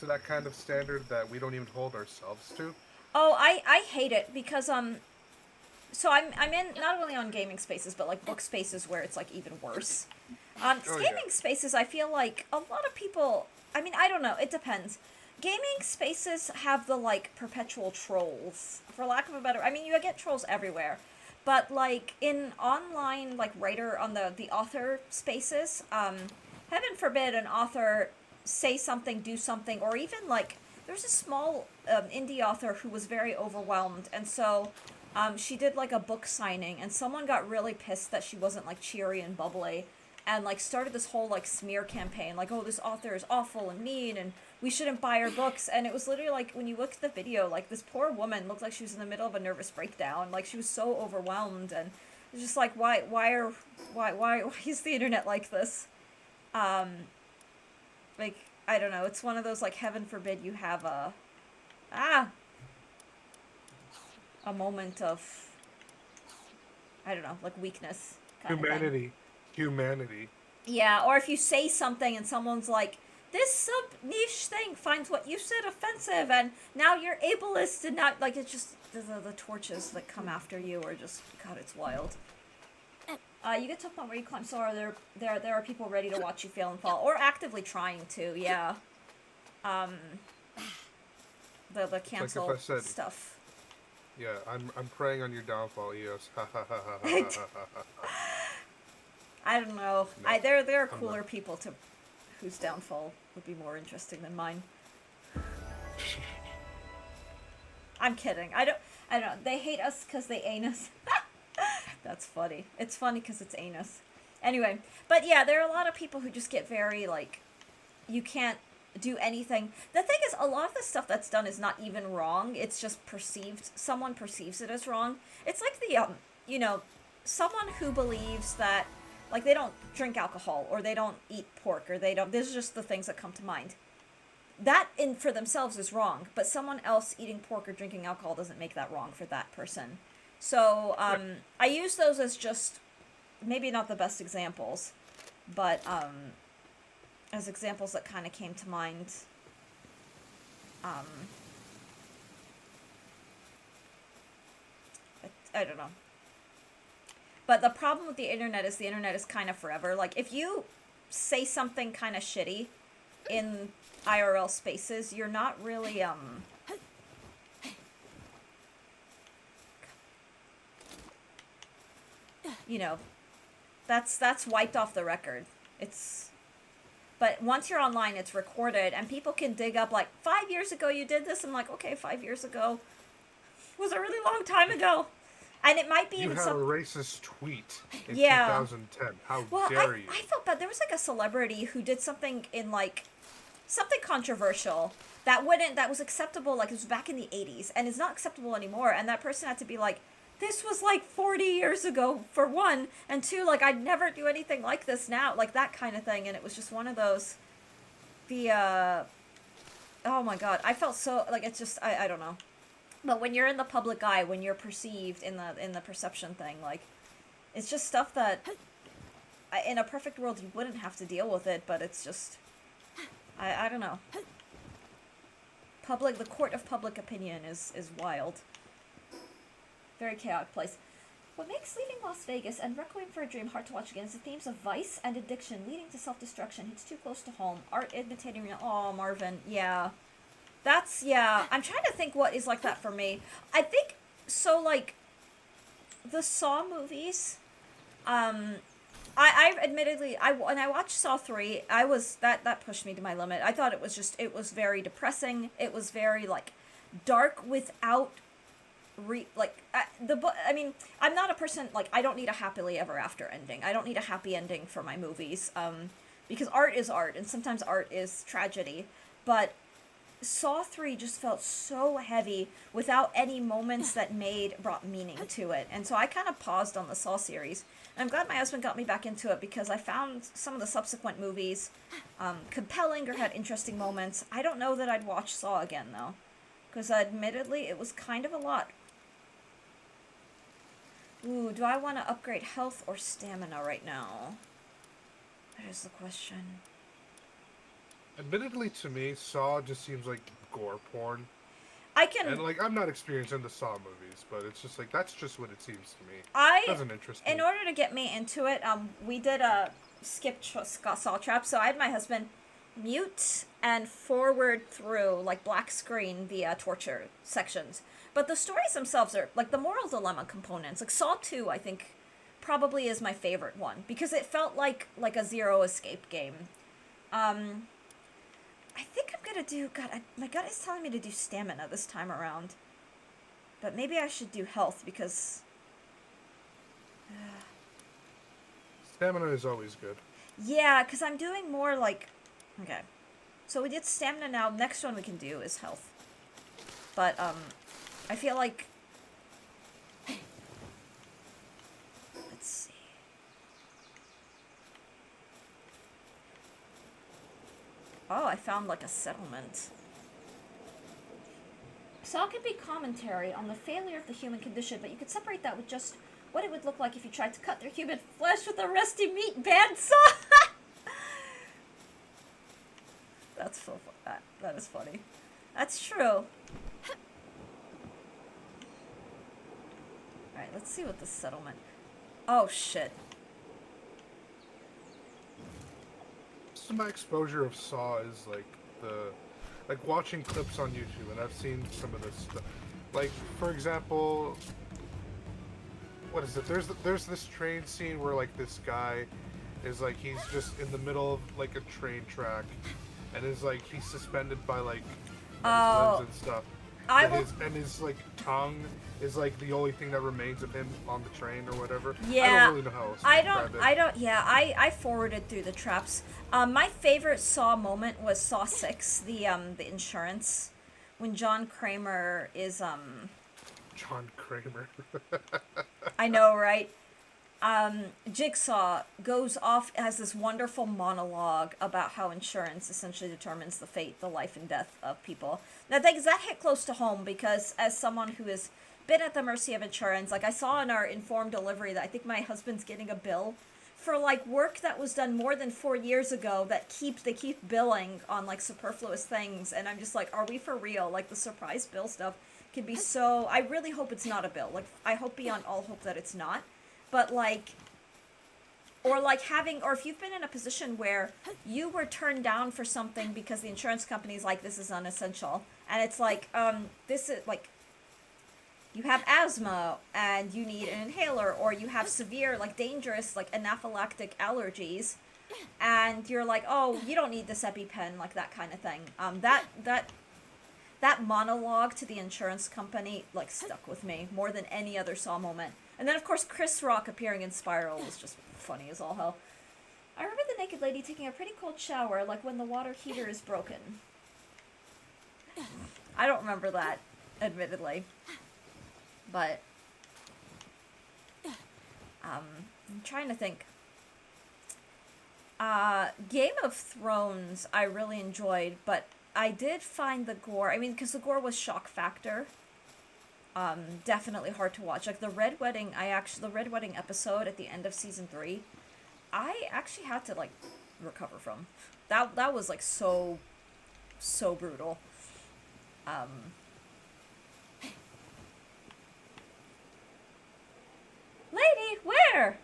that kind of standard that we don't even hold ourselves to. Oh, I hate it because so I'm in not only on gaming spaces but like book spaces where it's like even worse. Gaming spaces, I feel like a lot of people. I mean, I don't know. It depends. Gaming spaces have the like perpetual trolls, for lack of a better. I mean, you get trolls everywhere, but like in online like writer on the author spaces, heaven forbid an author say something, do something, or even like there's a small indie author who was very overwhelmed, and so she did like a book signing, and someone got really pissed that she wasn't like cheery and bubbly, and like started this whole like smear campaign, like, oh, this author is awful and mean, and we shouldn't buy her books. And it was literally like, when you look at the video, like this poor woman looked like she was in the middle of a nervous breakdown. Like she was so overwhelmed, and it's just like, why is the internet like this? Like, I don't know. It's one of those like, heaven forbid you have a moment of, I don't know, like weakness. Humanity. Yeah, or if you say something and someone's like, this sub-niche thing finds what you said offensive, and now you're ableist, and not, like, it's just, the torches that come after you are just, God, it's wild. You get to a point where you climb so hard, there are people ready to watch you fail and fall, or actively trying to, yeah. The cancel like if I said, stuff. Yeah, I'm preying on your downfall, EOS. I don't know. No, there are cooler people whose downfall would be more interesting than mine. I'm kidding. I don't know. They hate us because they anus. That's funny. It's funny because it's anus. Anyway, but yeah, there are a lot of people who just get very like, you can't do anything. The thing is, a lot of the stuff that's done is not even wrong. It's just perceived. Someone perceives it as wrong. It's like the someone who believes that, like, they don't drink alcohol, or they don't eat pork, or they don't, these are just the things that come to mind. That in for themselves is wrong, but someone else eating pork or drinking alcohol doesn't make that wrong for that person. So, I use those as just, maybe not the best examples, but, as examples that kind of came to mind. I don't know. But the problem with the internet is kind of forever. Like, if you say something kind of shitty in IRL spaces, you're not really, you know, that's wiped off the record. But once you're online, it's recorded, and people can dig up, like, 5 years ago you did this. I'm like, okay, 5 years ago was a really long time ago. And it might be you even had a racist tweet in 2010. How well, dare you? I felt bad. There was like a celebrity who did something in like something controversial that was acceptable. Like, it was back in the 80s, and it's not acceptable anymore. And that person had to be like, this was like 40 years ago, for one, and two, like, I'd never do anything like this now, like that kind of thing. And it was just one of those. Oh my god, I felt so like, it's just, I don't know. But when you're in the public eye, when you're perceived in the perception thing, like, it's just stuff that, in a perfect world, you wouldn't have to deal with it, but it's just, I don't know. The court of public opinion is wild. Very chaotic place. What makes Leaving Las Vegas and Requiem for a Dream hard to watch again is the themes of vice and addiction leading to self-destruction. It's too close to home. Art imitating real. Oh, Marvin, yeah. I'm trying to think what is like that for me. I think, so, like, the Saw movies, I admittedly, when I watched Saw 3, that pushed me to my limit. I thought it was very depressing. It was very, like, dark without, I mean, I'm not a person, like, I don't need a happily ever after ending. I don't need a happy ending for my movies, because art is art, and sometimes art is tragedy, but Saw 3 just felt so heavy without any moments that brought meaning to it. And so I kind of paused on the Saw series. And I'm glad my husband got me back into it, because I found some of the subsequent movies compelling or had interesting moments. I don't know that I'd watch Saw again, though, because admittedly it was kind of a lot. Ooh, do I want to upgrade health or stamina right now? That is the question. Admittedly, to me, Saw just seems like gore porn. And, like, I'm not experienced in the Saw movies, but it's just like, that's just what it seems to me. It doesn't interest me. In order to get me into it, we did a skip Saw trap, so I had my husband mute and forward through, like, black screen the torture sections. But the stories themselves are, like, the moral dilemma components. Like, Saw 2, I think, probably is my favorite one, because it felt like a zero escape game. I think I'm gonna do, my gut is telling me to do stamina this time around. But maybe I should do health, because stamina is always good. Yeah, because I'm doing more, like, okay. So we did stamina now. Next one we can do is health. But, I feel like, let's see. Oh, I found, like, a settlement. Saw can be commentary on the failure of the human condition, but you could separate that with just what it would look like if you tried to cut through human flesh with a rusty meat bandsaw. That's so fun. That is funny. That's true. Alright, let's see what the settlement... Oh, shit. So my exposure of Saw is, like, watching clips on YouTube, and I've seen some of this stuff. Like, for example, what is it? There's this train scene where, like, this guy is, like, he's just in the middle of, like, a train track, and is, like, he's suspended by, like, his limbs and stuff. And his, like, tongue is, like, the only thing that remains of him on the train or whatever. Yeah. I don't really know how else to describe it. I forwarded through the traps. My favorite Saw moment was Saw 6, the insurance, when John Kramer is, John Kramer. I know, right? Jigsaw goes off, has this wonderful monologue about how insurance essentially determines the fate, the life and death of people. Now, things that hit close to home because as someone who has been at the mercy of insurance, like I saw in our informed delivery that I think my husband's getting a bill for like work that was done more than 4 years ago that they keep billing on like superfluous things, and I'm just like, are we for real? Like the surprise bill stuff can be so. I really hope it's not a bill. Like I hope beyond all hope that it's not. But like, or like having, or if you've been in a position where you were turned down for something because the insurance company's like, this is unessential, and it's like, this is like, you have asthma and you need an inhaler, or you have severe, like dangerous, like anaphylactic allergies, and you're like, oh, you don't need this EpiPen, like that kind of thing. That monologue to the insurance company like stuck with me more than any other Saw moment. And then of course Chris Rock appearing in Spiral was just funny as all hell. I remember the naked lady taking a pretty cold shower, like when the water heater is broken. I don't remember that, admittedly. But I'm trying to think. Game of Thrones I really enjoyed, but I did find the gore, I mean, because the gore was shock factor. Definitely hard to watch. Like the Red Wedding, the Red Wedding episode at the end of season 3, I actually had to like recover from. That was like so brutal. Lady, where?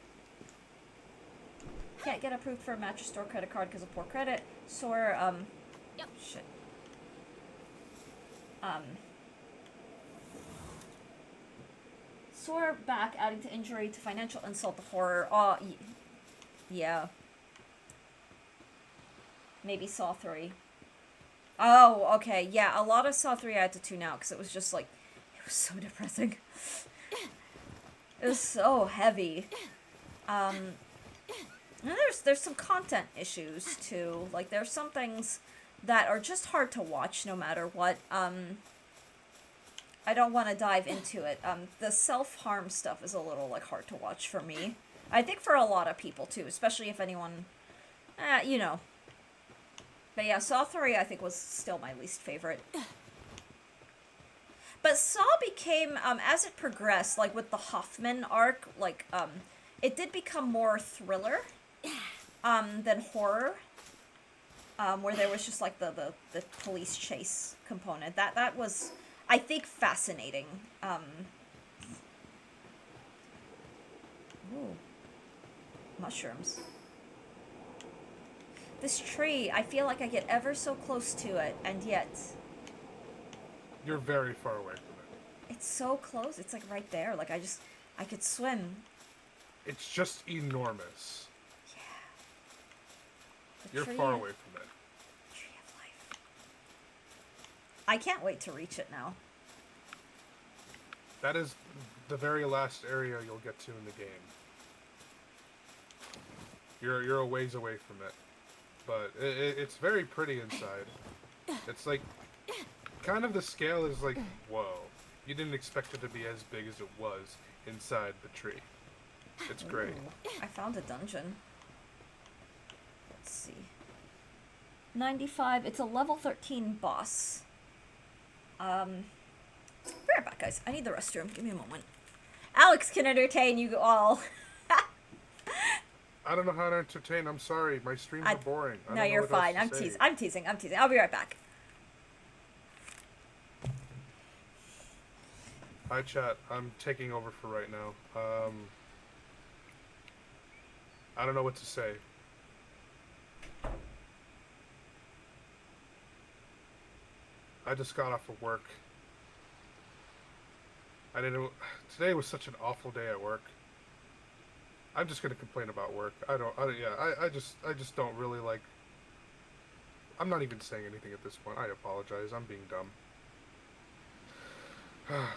Can't get approved for a mattress store credit card because of poor credit. Sore, Yep. shit. Sore back adding to injury to financial insult to horror. Oh, yeah. Maybe Saw 3. Oh, okay. Yeah, a lot of Saw 3 I had to tune out because it was just like, it was so depressing. It was so heavy. And there's some content issues too. Like there's some things that are just hard to watch no matter what. I don't want to dive into it. The self-harm stuff is a little like hard to watch for me. I think for a lot of people too, especially if anyone, you know. But yeah, Saw 3 I think was still my least favorite. But Saw became, as it progressed, like with the Hoffman arc, like, it did become more thriller, than horror, where there was just like the police chase component. That was, I think, fascinating. Ooh. Mushrooms. This tree, I feel like I get ever so close to it, and yet... You're very far away from it. It's so close. It's like right there. Like I could swim. It's just enormous. Yeah. You're far away from it. Tree of life. I can't wait to reach it now. That is the very last area you'll get to in the game. You're a ways away from it, but it's very pretty inside. It's like kind of the scale is like, whoa. You didn't expect it to be as big as it was inside the tree. It's great. Ooh, I found a dungeon. Let's see. 95. It's a level 13 boss. Be right back, guys. I need the restroom. Give me a moment. Alex can entertain you all. I don't know how to entertain. I'm sorry. My streams are boring. No, you're fine. I'm teasing. I'm teasing. I'll be right back. Hi, chat. I'm taking over for right now. I don't know what to say. I just got off of work. Today was such an awful day at work. I'm just gonna complain about work. I just don't really like... I'm not even saying anything at this point. I apologize. I'm being dumb. Man.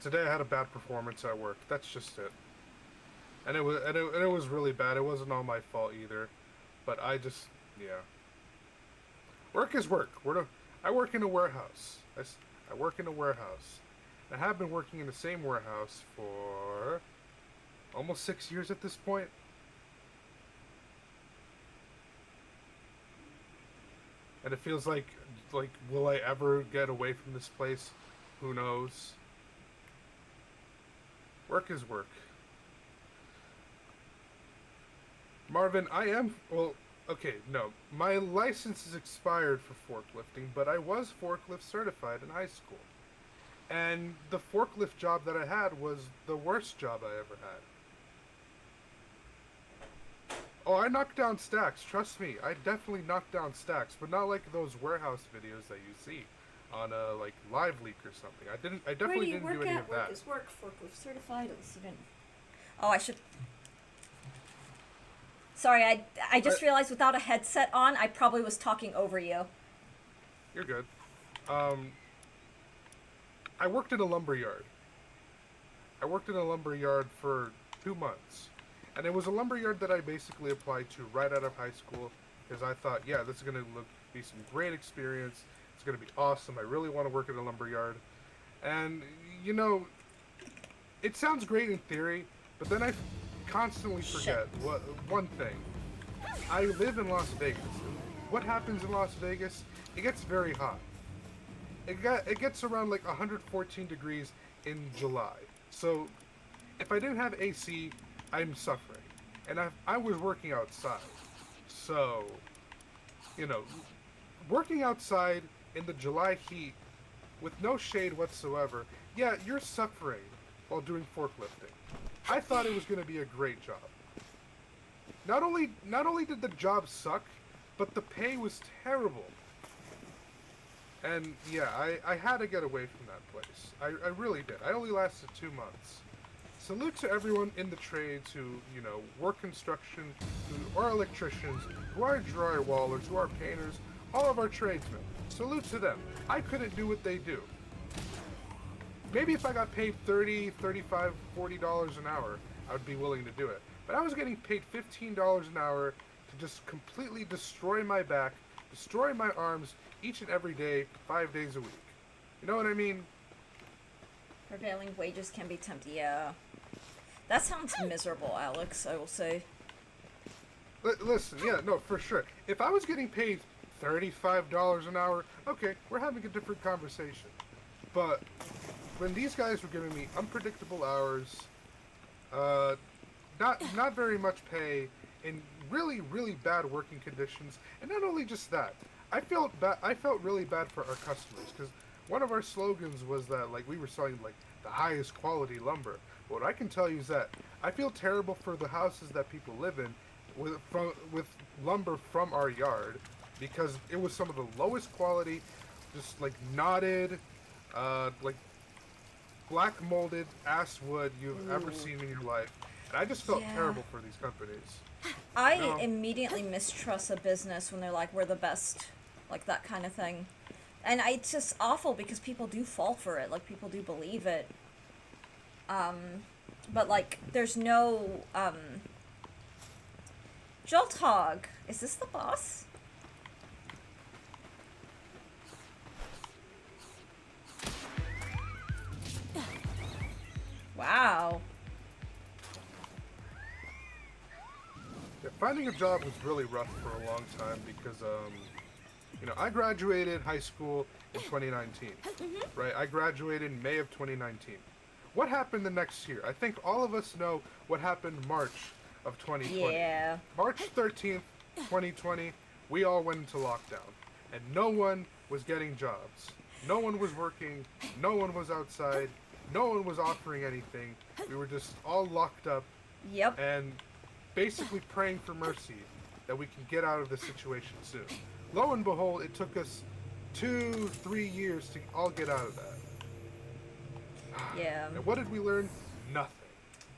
Today I had a bad performance at work. That's just it. And it was really bad. It wasn't all my fault either. But I just, yeah. Work is work. I work in a warehouse. I work in a warehouse. I have been working in the same warehouse for almost 6 years at this point. And it feels like, will I ever get away from this place? Who knows? Work is work. Marvin, okay, no. My license is expired for forklifting, but I was forklift certified in high school. And the forklift job that I had was the worst job I ever had. Oh, I knocked down stacks. Trust me, I definitely knocked down stacks, but not like those warehouse videos that you see on a like live leak or something. I definitely didn't do any of that. Work is work. Forklift certified. Let's even. Oh, I should. Sorry, I just realized without a headset on, I probably was talking over you. You're good. I worked in a lumber yard. I worked in a lumber yard for 2 months. And it was a lumber yard that I basically applied to right out of high school because I thought, yeah, this is going to be some great experience. It's going to be awesome. I really want to work in a lumber yard. And, you know, it sounds great in theory, but then I constantly forget one thing. I live in Las Vegas. What happens in Las Vegas? It gets very hot. It gets around like 114 degrees in July. So if I didn't have AC, I'm suffering. And I was working outside. So, you know, working outside in the July heat with no shade whatsoever, yeah, you're suffering while doing forklifting. I thought it was going to be a great job. Not only did the job suck, but the pay was terrible. And yeah, I had to get away from that place. I really did. I only lasted 2 months. Salute to everyone in the trades who, you know, work construction, who are electricians, who are drywallers, who are painters, all of our tradesmen. Salute to them. I couldn't do what they do. Maybe if I got paid $30, $35, $40 an hour, I would be willing to do it. But I was getting paid $15 an hour to just completely destroy my back, destroy my arms each and every day, 5 days a week. You know what I mean? Prevailing wages can be tempting. Yeah. That sounds miserable, Alex, I will say. Listen, yeah, no, for sure. If I was getting paid $35 an hour, okay, we're having a different conversation. But when these guys were giving me unpredictable hours, not very much pay, in really, really bad working conditions, and not only just that, I felt really bad for our customers, because one of our slogans was that, like, we were selling, like, the highest quality lumber. What I can tell you is that I feel terrible for the houses that people live in with lumber from our yard, because it was some of the lowest quality, just, like, knotted, like, black molded ass wood you've ever seen in your life. And I just felt terrible for these companies. I immediately mistrust a business when they're like, we're the best, like that kind of thing. And it's just awful because people do fall for it, like people do believe it. But like, there's no, Jolthog, is this the boss? Wow. Yeah, finding a job was really rough for a long time because, you know, I graduated high school in 2019, right? I graduated in May of 2019. What happened the next year? I think all of us know what happened March of 2020. Yeah. March 13th, 2020, we all went into lockdown, and no one was getting jobs. No one was working. No one was outside. No one was offering anything. We were just all locked up. Yep. And basically praying for mercy that we can get out of this situation soon. Lo and behold, it took us 2-3 years to all get out of that. Yeah. And what did we learn? Nothing.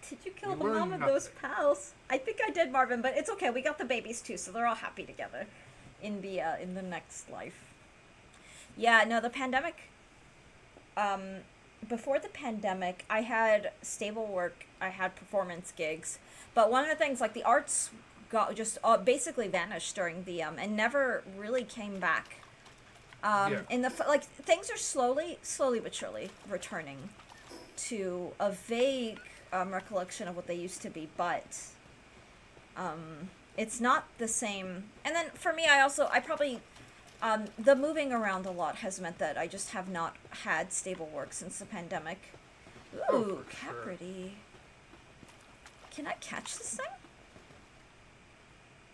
Did you kill the mom of those pals? I think I did, Marvin, but it's okay. We got the babies too, so they're all happy together in the next life. Yeah, no, the pandemic. Before the pandemic, I had stable work. I had performance gigs, but one of the things, like the arts, got just basically vanished during the and never really came back. Yeah. In the like things are slowly but surely returning to a vague recollection of what they used to be, but it's not the same. And then for me, I probably the moving around a lot has meant that I just have not had stable work since the pandemic. Oh, Ooh, for sure. Capricorn. Can I catch this thing?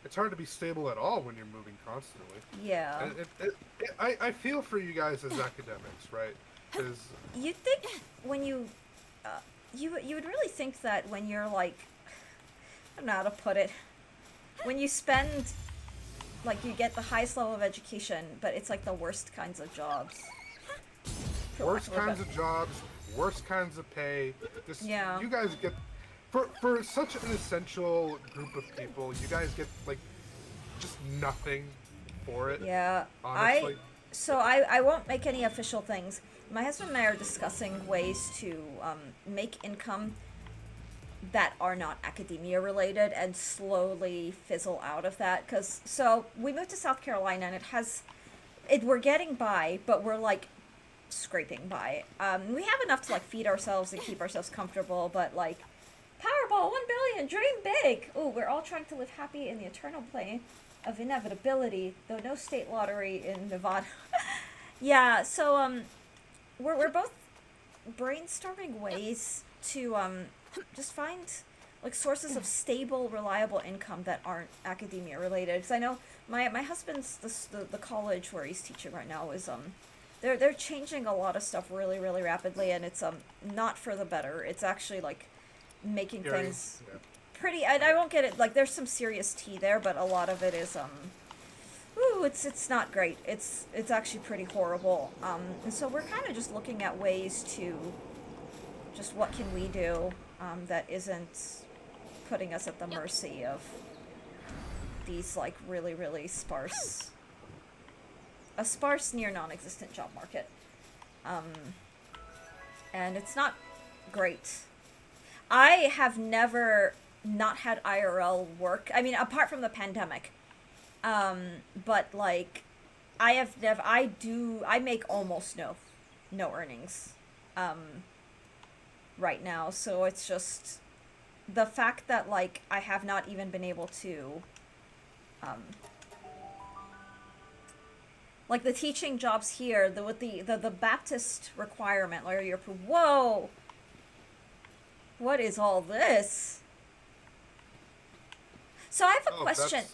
It's hard to be stable at all when you're moving constantly. Yeah. And I feel for you guys as academics, right? Because You'd think when uh, you would really think that when you're like, I don't know how to put it, when you spend, like, you get the highest level of education, but it's like the worst kinds of jobs. worst kinds of jobs, worst kinds of pay. Just Yeah. you guys get for such an essential group of people, you guys get like just nothing for it. Yeah. Honestly. I won't make any official things. My husband and I are discussing ways to make income that are not academia related and slowly fizzle out of that. Because, so we moved to South Carolina and we're getting by, but we're like scraping by. We have enough to like feed ourselves and keep ourselves comfortable, but like Powerball 1 billion, dream big. Ooh, we're all trying to live happy in the eternal plane of inevitability, though no state lottery in Nevada. Yeah, so we're both brainstorming ways to just find like sources of stable, reliable income that aren't academia related. Because I know my husband's the college where he's teaching right now is they're changing a lot of stuff really really rapidly, and it's not for the better. It's actually like making things pretty. I won't get it. Like there's some serious tea there, but a lot of it is ooh, it's not great. It's actually pretty horrible. And so we're kind of just looking at ways to just what can we do that isn't putting us at the mercy of these like really really a sparse near non-existent job market. And it's not great. I have never not had IRL work. I mean, apart from the pandemic. But like, I make almost no earnings, right now. So it's just the fact that like, I have not even been able to, like the teaching jobs here, with the Baptist requirement, where you're, whoa, what is all this? So I have a question.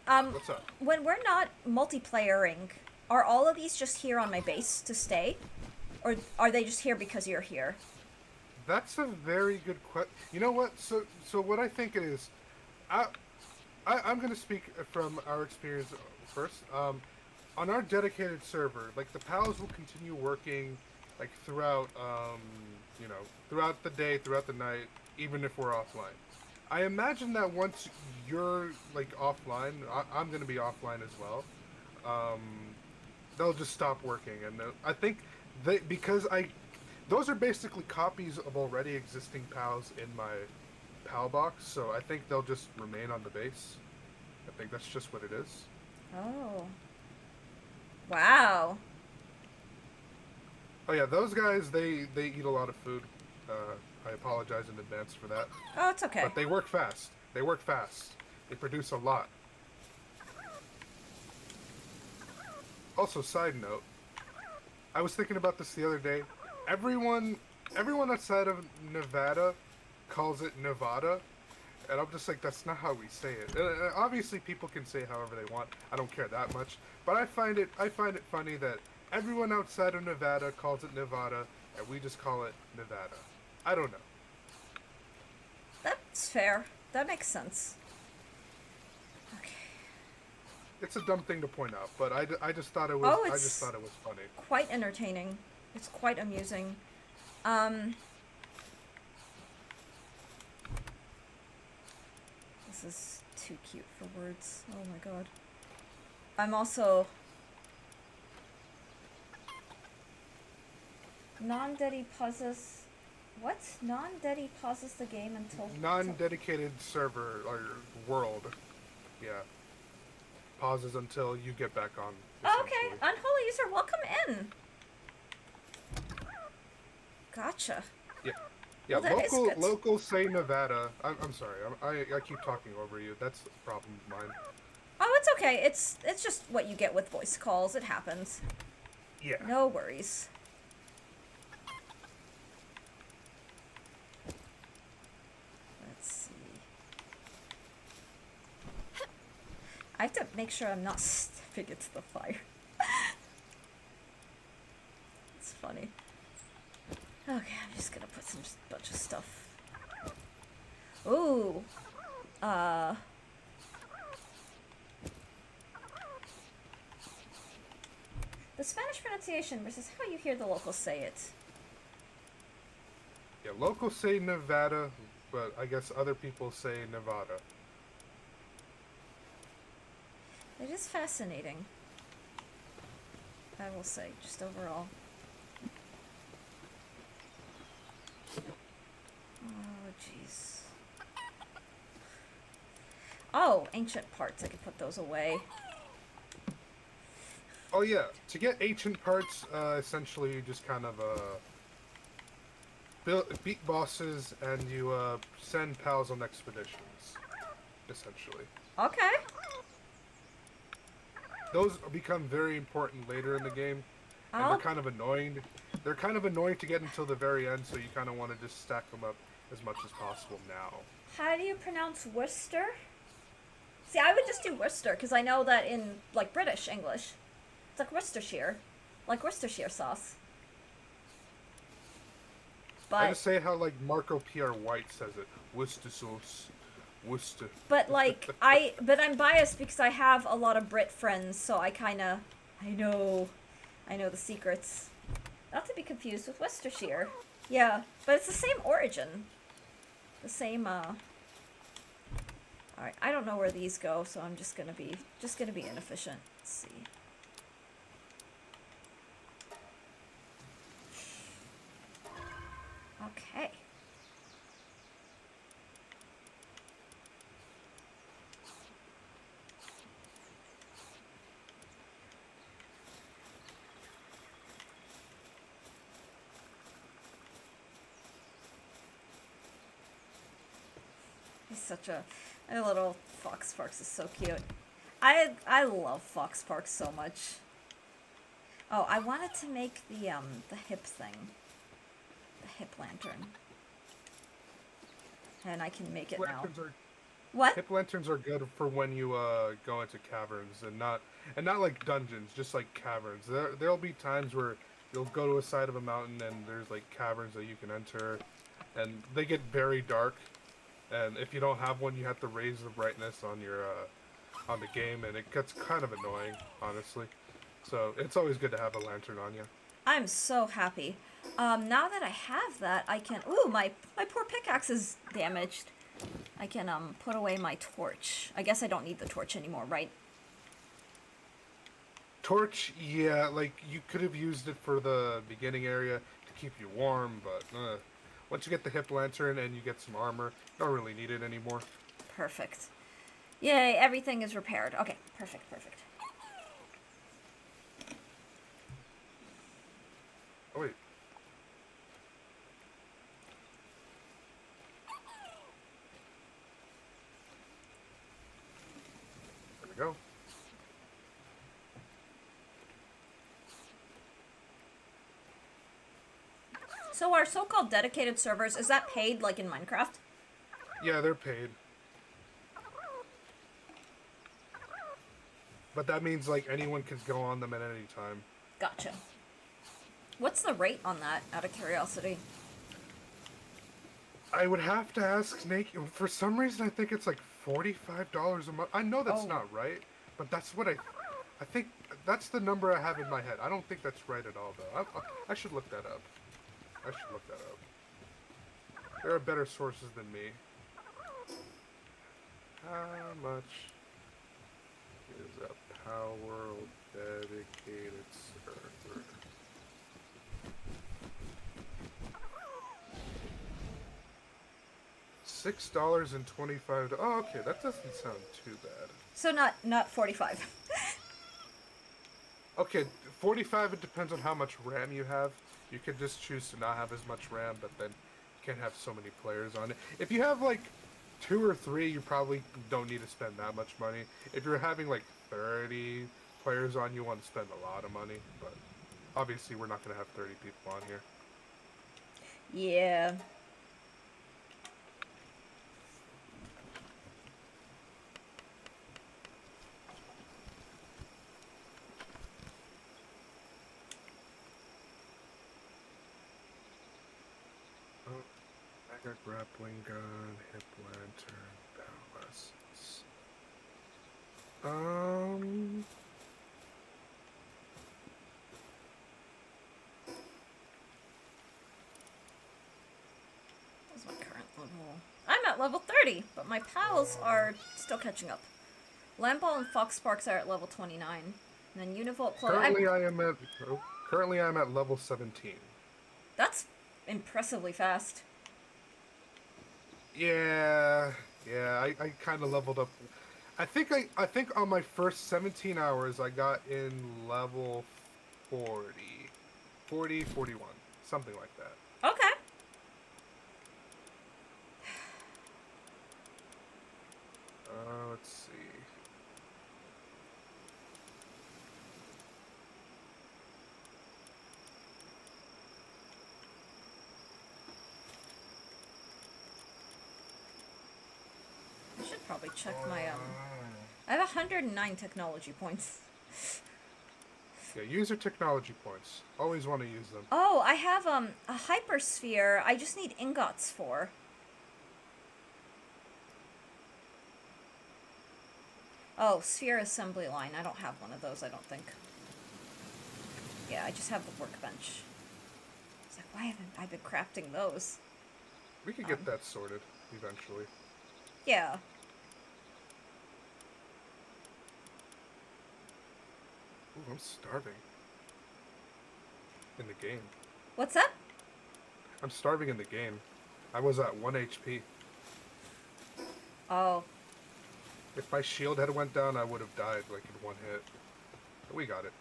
What's up? When we're not multiplayering, are all of these just here on my base to stay? Or are they just here because you're here? That's a very good question. You know what? So what I think it is, I'm going to speak from our experience first. On our dedicated server, like the pals will continue working, like throughout, throughout the day, throughout the night, even if we're offline. I imagine that once you're like offline, I'm going to be offline as well. They'll just stop working, and I think those are basically copies of already existing pals in my pal box, so I think they'll just remain on the base. I think that's just what it is. Oh. Wow. Oh yeah, those guys, they eat a lot of food. I apologize in advance for that. Oh, it's okay. But they work fast. They work fast. They produce a lot. Also, side note, I was thinking about this the other day. Everyone outside of Nevada calls it Nevada, and I'm just like, that's not how we say it. Obviously, people can say however they want. I don't care that much, but I find it funny that everyone outside of Nevada calls it Nevada, and we just call it Nevada. I don't know. That's fair. That makes sense. Okay. It's a dumb thing to point out, but I just thought it was. Oh, I just thought it was funny. Quite entertaining. It's quite amusing. This is too cute for words. Oh my god. I'm also non-dedi pauses. What? Non-dedi pauses the game until Non-dedicated server or world. Yeah. pauses until you get back on. Okay, unholy user, welcome in. Gotcha. Yeah. Yeah, Well, that is good. local say Nevada. I'm sorry. I keep talking over you. That's a problem of mine. Oh, it's okay. It's just what you get with voice calls. It happens. Yeah. No worries. Let's see. I have to make sure I'm not stepping into the fire. It's funny. Okay, I'm just gonna put some bunch of stuff. Ooh. The Spanish pronunciation versus how you hear the locals say it. Yeah, locals say Nevada, but I guess other people say Nevada. It is fascinating. I will say, just overall. Oh, jeez. Oh, ancient parts. I could put those away. Oh yeah, to get ancient parts, essentially you just kind of beat bosses and you send pals on expeditions, essentially. Okay. Those become very important later in the game, and they're kind of annoying. They're kind of annoying to get until the very end, so you kind of want to just stack them up as much as possible now. How do you pronounce Worcester? See, I would just do Worcester, because I know that in, like, British English, it's like Worcestershire. Like Worcestershire sauce. But I just say how, like, Marco P.R. White says it. Worcester sauce. Worcester. But, like, but I'm biased because I have a lot of Brit friends, so I know the secrets. Not to be confused with Worcestershire. Yeah, but it's the same origin. The same, Alright, I don't know where these go, so I'm just gonna be inefficient. Let's see. Okay. He's such a little Fox Parks is so cute. I love Fox Parks so much. Oh, I wanted to make the hip thing. The hip lantern. And I can make it now. What? Hip lanterns are good for when you go into caverns and not like dungeons, just like caverns. There'll be times where you'll go to a side of a mountain and there's like caverns that you can enter, and they get very dark. And if you don't have one, you have to raise the brightness on your on the game, and it gets kind of annoying, honestly. So it's always good to have a lantern on you. I'm so happy. Now that I have that, I can. Ooh, my poor pickaxe is damaged. I can put away my torch. I guess I don't need the torch anymore, right? Torch, yeah, like you could have used it for the beginning area to keep you warm, but once you get the hip lantern and you get some armor, you don't really need it anymore. Perfect. Yay, everything is repaired. Okay, perfect. Oh, wait. There we go. So our so-called dedicated servers, is that paid like in Minecraft? Yeah, they're paid. But that means like anyone can go on them at any time. Gotcha. What's the rate on that, out of curiosity? I would have to ask Snake. For some reason, I think it's like $45 a month. I know that's not right, but that's what I think that's the number I have in my head. I don't think that's right at all, though. I should look that up. There are better sources than me. How much is a Palworld dedicated server? $6.25. Oh, okay, that doesn't sound too bad. So not 45. Okay, 45, it depends on how much RAM you have. You could just choose to not have as much RAM, but then you can't have so many players on it. If you have like 2 or 3, you probably don't need to spend that much money. If you're having like 30 players on, you want to spend a lot of money, but obviously we're not going to have 30 people on here. Yeah. Oh, mega grappling gun, hip lantern, palaces. Um, What's my current level? I'm at level 30, but my pals are still catching up. Lamball and Fox Sparks are at level 29. And then Univolt Chloe. currently I'm at level 17. That's impressively fast. Yeah, I kind of leveled up. I think on my first 17 hours I got in level 40, 40, 41, something like that. Okay. Let's see. I should probably check my I have 109 technology points. Yeah, user technology points. Always want to use them. Oh, I have a hypersphere. I just need ingots for. Oh, sphere assembly line. I don't have one of those, I don't think. Yeah, I just have the workbench. It's like, why haven't I been crafting those? We could get that sorted eventually. Yeah. Ooh, I'm starving. In the game. What's that? I'm starving in the game. I was at 1 HP. Oh. If my shield had went down, I would have died like in one hit. But we got it.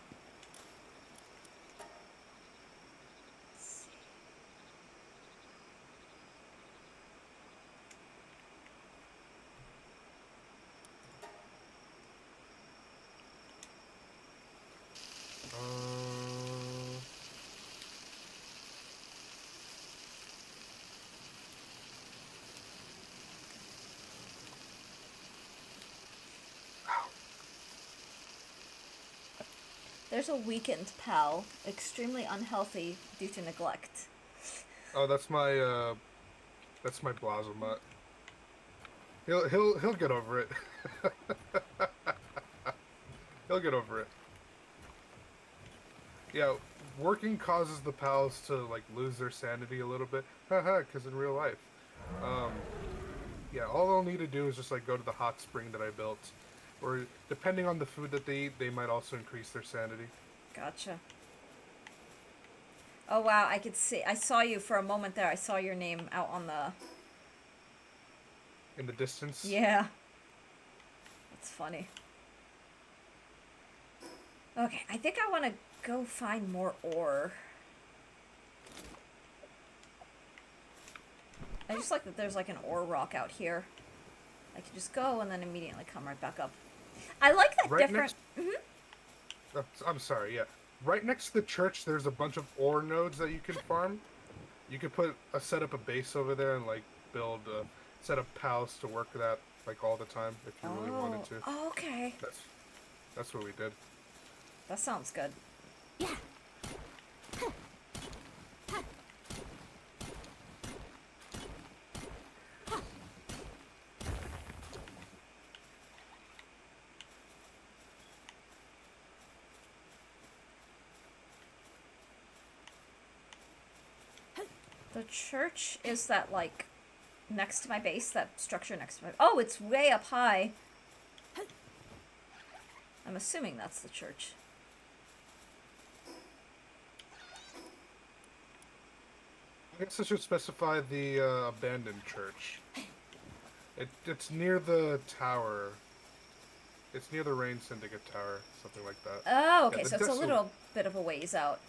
There's a weakened pal. Extremely unhealthy due to neglect. Oh, that's my Blazomat. He'll get over it. He'll get over it. Yeah, working causes the pals to like lose their sanity a little bit. Haha, because in real life. Yeah, all they'll need to do is just like go to the hot spring that I built. Or depending on the food that they eat, they might also increase their sanity. Gotcha. Oh wow, I could see. I saw you for a moment there. I saw your name out on the... In the distance? Yeah. That's funny. Okay, I think I want to go find more ore. I just like that there's like an ore rock out here. I can just go and then immediately come right back up. I like that Right different... next... Oh, I'm sorry, yeah. Right next to the church, there's a bunch of ore nodes that you can farm. You could set up a base over there and like build set up pals to work that like all the time if you really wanted to. Oh, okay. That's what we did. That sounds good. Yeah. The church is that, like, next to my base, that structure next to my... Oh, it's way up high. I'm assuming that's the church. I guess I should specify the abandoned church. It's near the tower. It's near the Rain Syndicate Tower, something like that. Oh, Yeah, okay, the so it's a little bit of a ways out.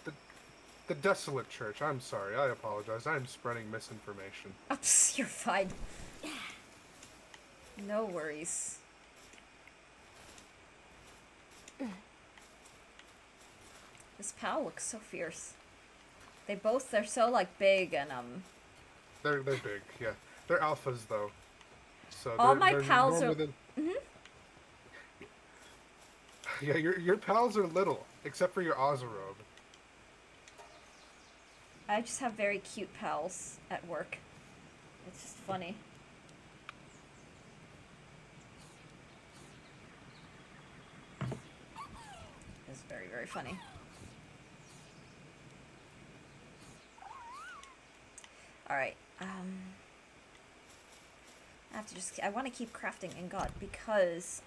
The Desolate Church. I'm sorry. I apologize. I'm spreading misinformation. Oops, you're fine. No worries. This pal looks so fierce. They're so, like, big and, They're big, yeah. They're alphas, though. So all my they're pals are... normally Yeah, your pals are little, except for your Ozarobe. I just have very cute pals at work. It's just funny. It's very, very funny. Alright, I want to keep crafting Ingot because,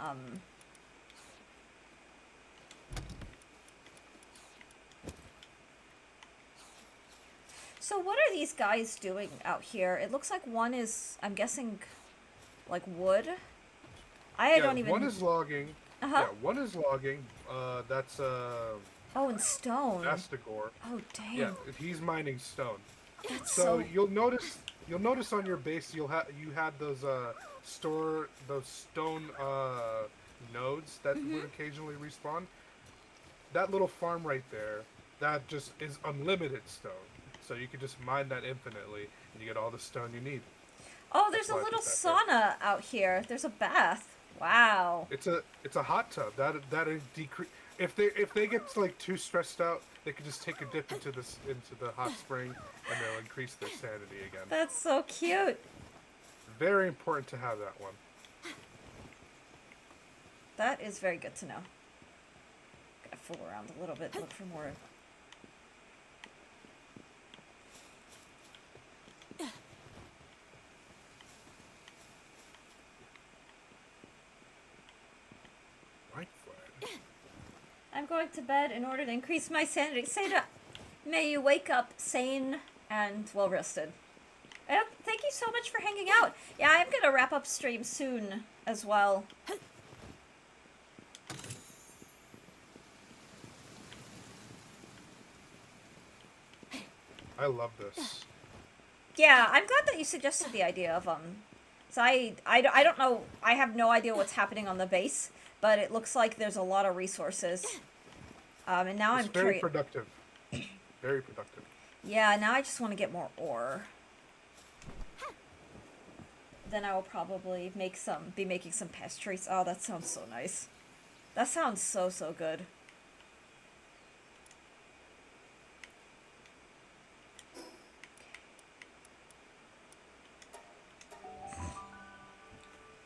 so what are these guys doing out here? It looks like one is, I'm guessing, like wood? Don't even... one is logging. Uh-huh. Yeah, one is logging. That's, Oh, and stone. Astigore. Oh, dang. Yeah, he's mining stone. That's So you'll notice on your base you had those stone nodes that would occasionally respawn. That little farm right there, that just is unlimited stone. So you can just mine that infinitely and you get all the stone you need. Oh, there's a little sauna out here. There's a bath. Wow. It's a hot tub. That decrease. If they get like too stressed out, they can just take a dip into the hot spring and they'll increase their sanity again. That's so cute. Very important to have that one. That is very good to know. Gotta fool around a little bit, look for more. Right flag. I'm going to bed in order to increase my sanity. Seda, may you wake up sane and well rested. Thank you so much for hanging out. Yeah, I'm gonna wrap up stream soon as well. I love this. Yeah, I'm glad that you suggested the idea of, so I don't know, I have no idea what's happening on the base, but it looks like there's a lot of resources. And now It's I'm very curious. productive. Very productive. Yeah, now I just want to get more ore. Then I will probably be making some pastries. Oh, that sounds so nice. That sounds so, so good.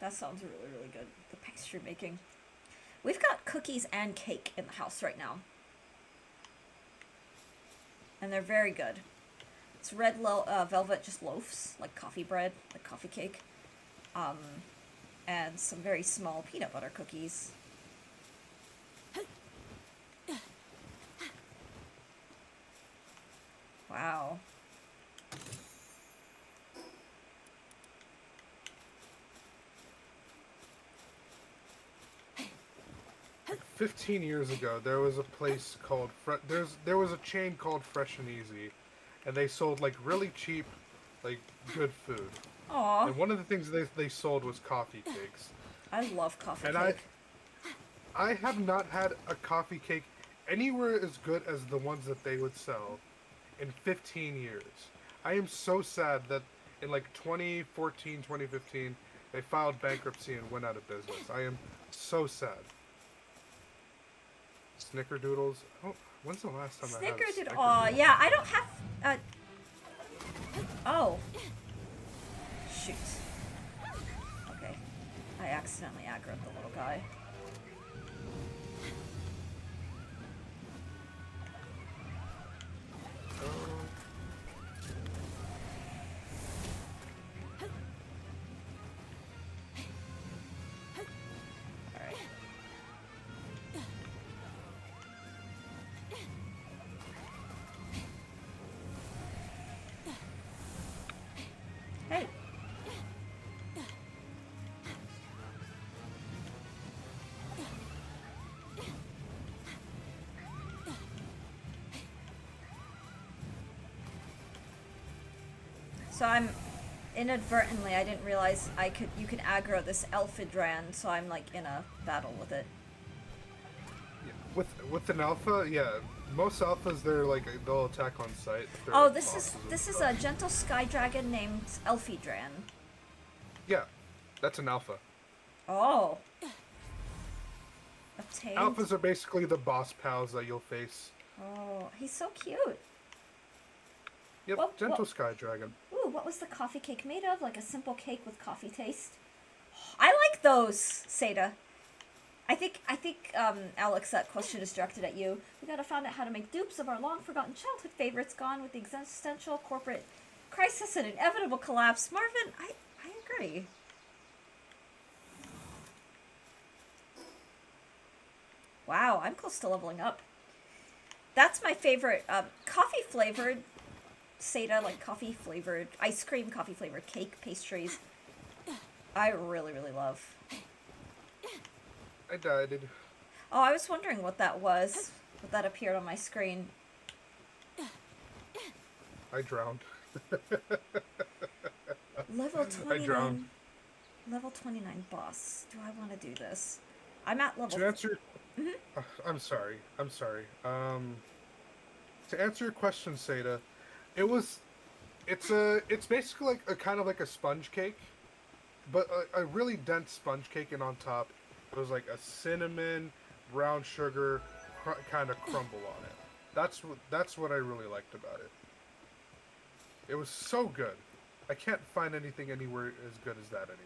That sounds really, really good. The pastry making. We've got cookies and cake in the house right now. And they're very good. It's red velvet just loaves, like coffee bread, like coffee cake. And some very small peanut butter cookies. Wow. 15 years ago, there was a place called there was a chain called Fresh and Easy, and they sold like really cheap, like good food. Aww. And one of the things they sold was coffee cakes. I love coffee and cake. I have not had a coffee cake anywhere as good as the ones that they would sell in 15 years. I am so sad that in like 2014, 2015, they filed bankruptcy and went out of business. I am so sad. Snickerdoodles. Oh, when's the last time I had a Snickerdoodle. Snickerdoodle? Aw, yeah, I don't have. Oh. Shoot. Okay. I accidentally aggroed the little guy. Alright. So I'm inadvertently, I didn't realize you could aggro this Elfidran, so I'm like in a battle with it. Yeah. With an alpha, yeah, most alphas they'll attack on sight. If they're Oh, like this is bosses and this is stuff. a gentle sky dragon named Elfidran. Yeah, that's an alpha. Oh. Obtained. Alphas are basically the boss pals that you'll face. Oh, he's so cute. Yep, gentle sky dragon. Ooh, what was the coffee cake made of? Like a simple cake with coffee taste. I like those, Seda. I think Alex, that question is directed at you. We gotta find out how to make dupes of our long-forgotten childhood favorites gone with the existential corporate crisis and inevitable collapse. Marvin, I agree. Wow, I'm close to leveling up. That's my favorite, coffee-flavored, Seda, like coffee-flavored, ice cream coffee-flavored cake pastries. I really, really love. I died. Oh, I was wondering what that was. What that appeared on my screen. I drowned. Level 29. I drowned. Level 29 boss. Do I want to do this? I'm at level... To answer... I'm sorry. To answer your question, Seda, it's basically like a kind of like a sponge cake, but a really dense sponge cake, and on top it was like a cinnamon, brown sugar kind of crumble on it. That's what I really liked about it. It was so good. I can't find anything anywhere as good as that anymore.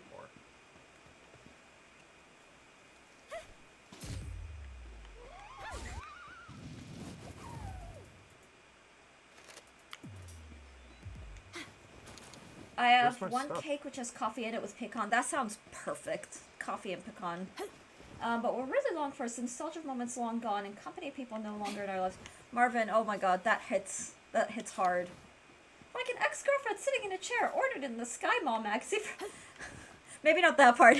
I have Where's my one stuff? cake which has coffee in it with pecan. That sounds perfect. Coffee and pecan. But we're really long for us. Nostalgia moments long gone, and company people no longer in our lives. Marvin, oh my god, that hits hard. Like an ex-girlfriend sitting in a chair, ordered in the Sky Mall magazine. Maybe not that part.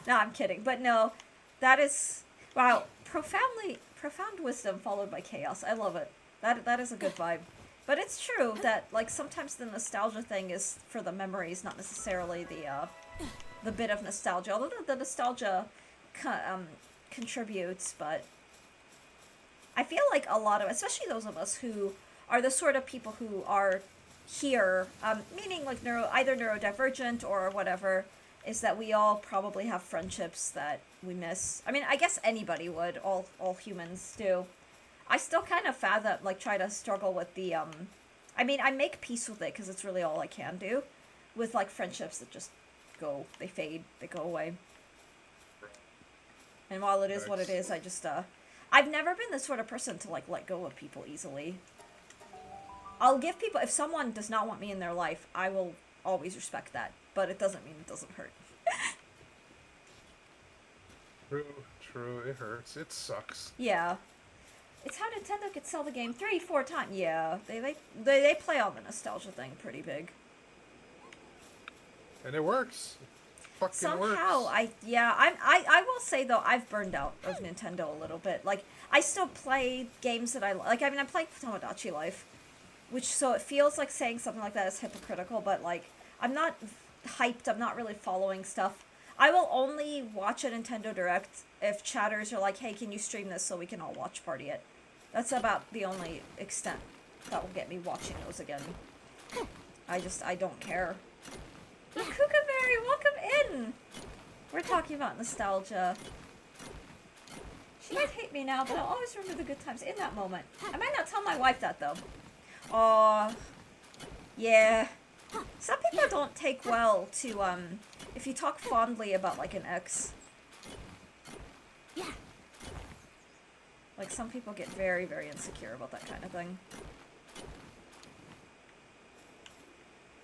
No, I'm kidding. But no, that is, wow, profound wisdom followed by chaos. I love it. That is a good vibe. But it's true that, like, sometimes the nostalgia thing is for the memories, not necessarily the bit of nostalgia. Although the nostalgia contributes, but I feel like a lot of, especially those of us who are the sort of people who are here, meaning like either neurodivergent or whatever, is that we all probably have friendships that we miss. I mean, I guess anybody would. All humans do. I still kind of try to struggle with the, I mean, I make peace with it because it's really all I can do with, like, friendships that just they fade, they go away. And while it is what it is, I just, I've never been the sort of person to, like, let go of people easily. I'll give people, if someone does not want me in their life, I will always respect that, but it doesn't mean it doesn't hurt. True, it hurts. It sucks. Yeah. It's how Nintendo could sell the game 3-4 times. Yeah, they play on the nostalgia thing pretty big. And it works. Fucking Somehow, works. I will say though, I've burned out of Nintendo a little bit. Like, I still play games that I like. I mean, I'm playing Tomodachi Life, which, so it feels like saying something like that is hypocritical, but like, I'm not hyped. I'm not really following stuff. I will only watch a Nintendo Direct if chatters are like, hey, can you stream this so we can all watch party it? That's about the only extent that will get me watching those again. I don't care. Kookaberry, welcome in! We're talking about nostalgia. She might hate me now, but I'll always remember the good times in that moment. I might not tell my wife that, though. Aw. Yeah. Some people don't take well to, if you talk fondly about, like, an ex. Yeah. Like, some people get very, very insecure about that kind of thing.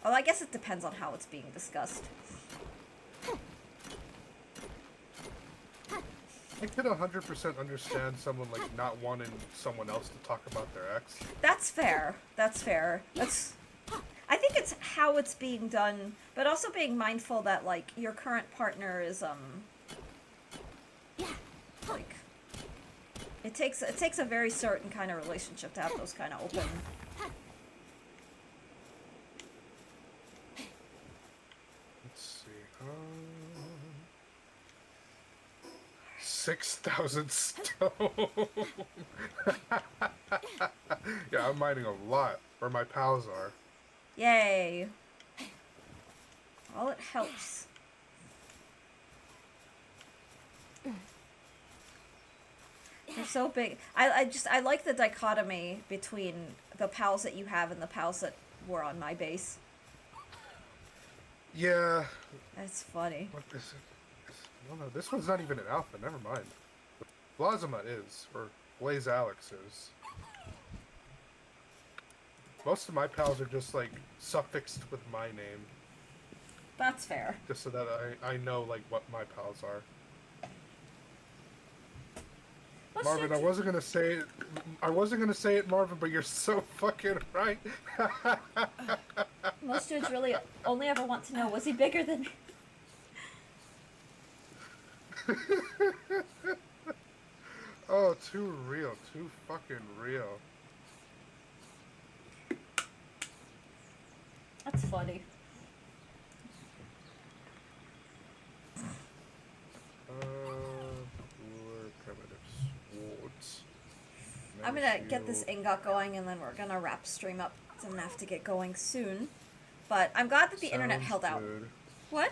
Well, I guess it depends on how it's being discussed. I could 100% understand someone, like, not wanting someone else to talk about their ex. That's fair. That's fair. I think it's how it's being done, but also being mindful that, like, your current partner is, like, it takes a very certain kind of relationship to have those kind of open. 6,000 stone. Yeah, I'm mining a lot, or my pals are. Yay. Well, it helps. They're so big. I like the dichotomy between the pals that you have and the pals that were on my base. Yeah. That's funny. What is it? Well, no, this one's not even an alpha. Never mind. Blazima is, or Blaze Alex is. Most of my pals are just like suffixed with my name, That's fair. just so that I know like what my pals are. Marvin, I wasn't gonna say it. I wasn't gonna say it, Marvin, but you're so fucking right. Most dudes really only ever want to know, was he bigger than me? Oh, too real, too fucking real. That's funny. Primitive swords. I'm gonna get this ingot going and then we're gonna wrap stream up. So I'm gonna have to get going soon. But I'm glad that the internet held out. Good. What?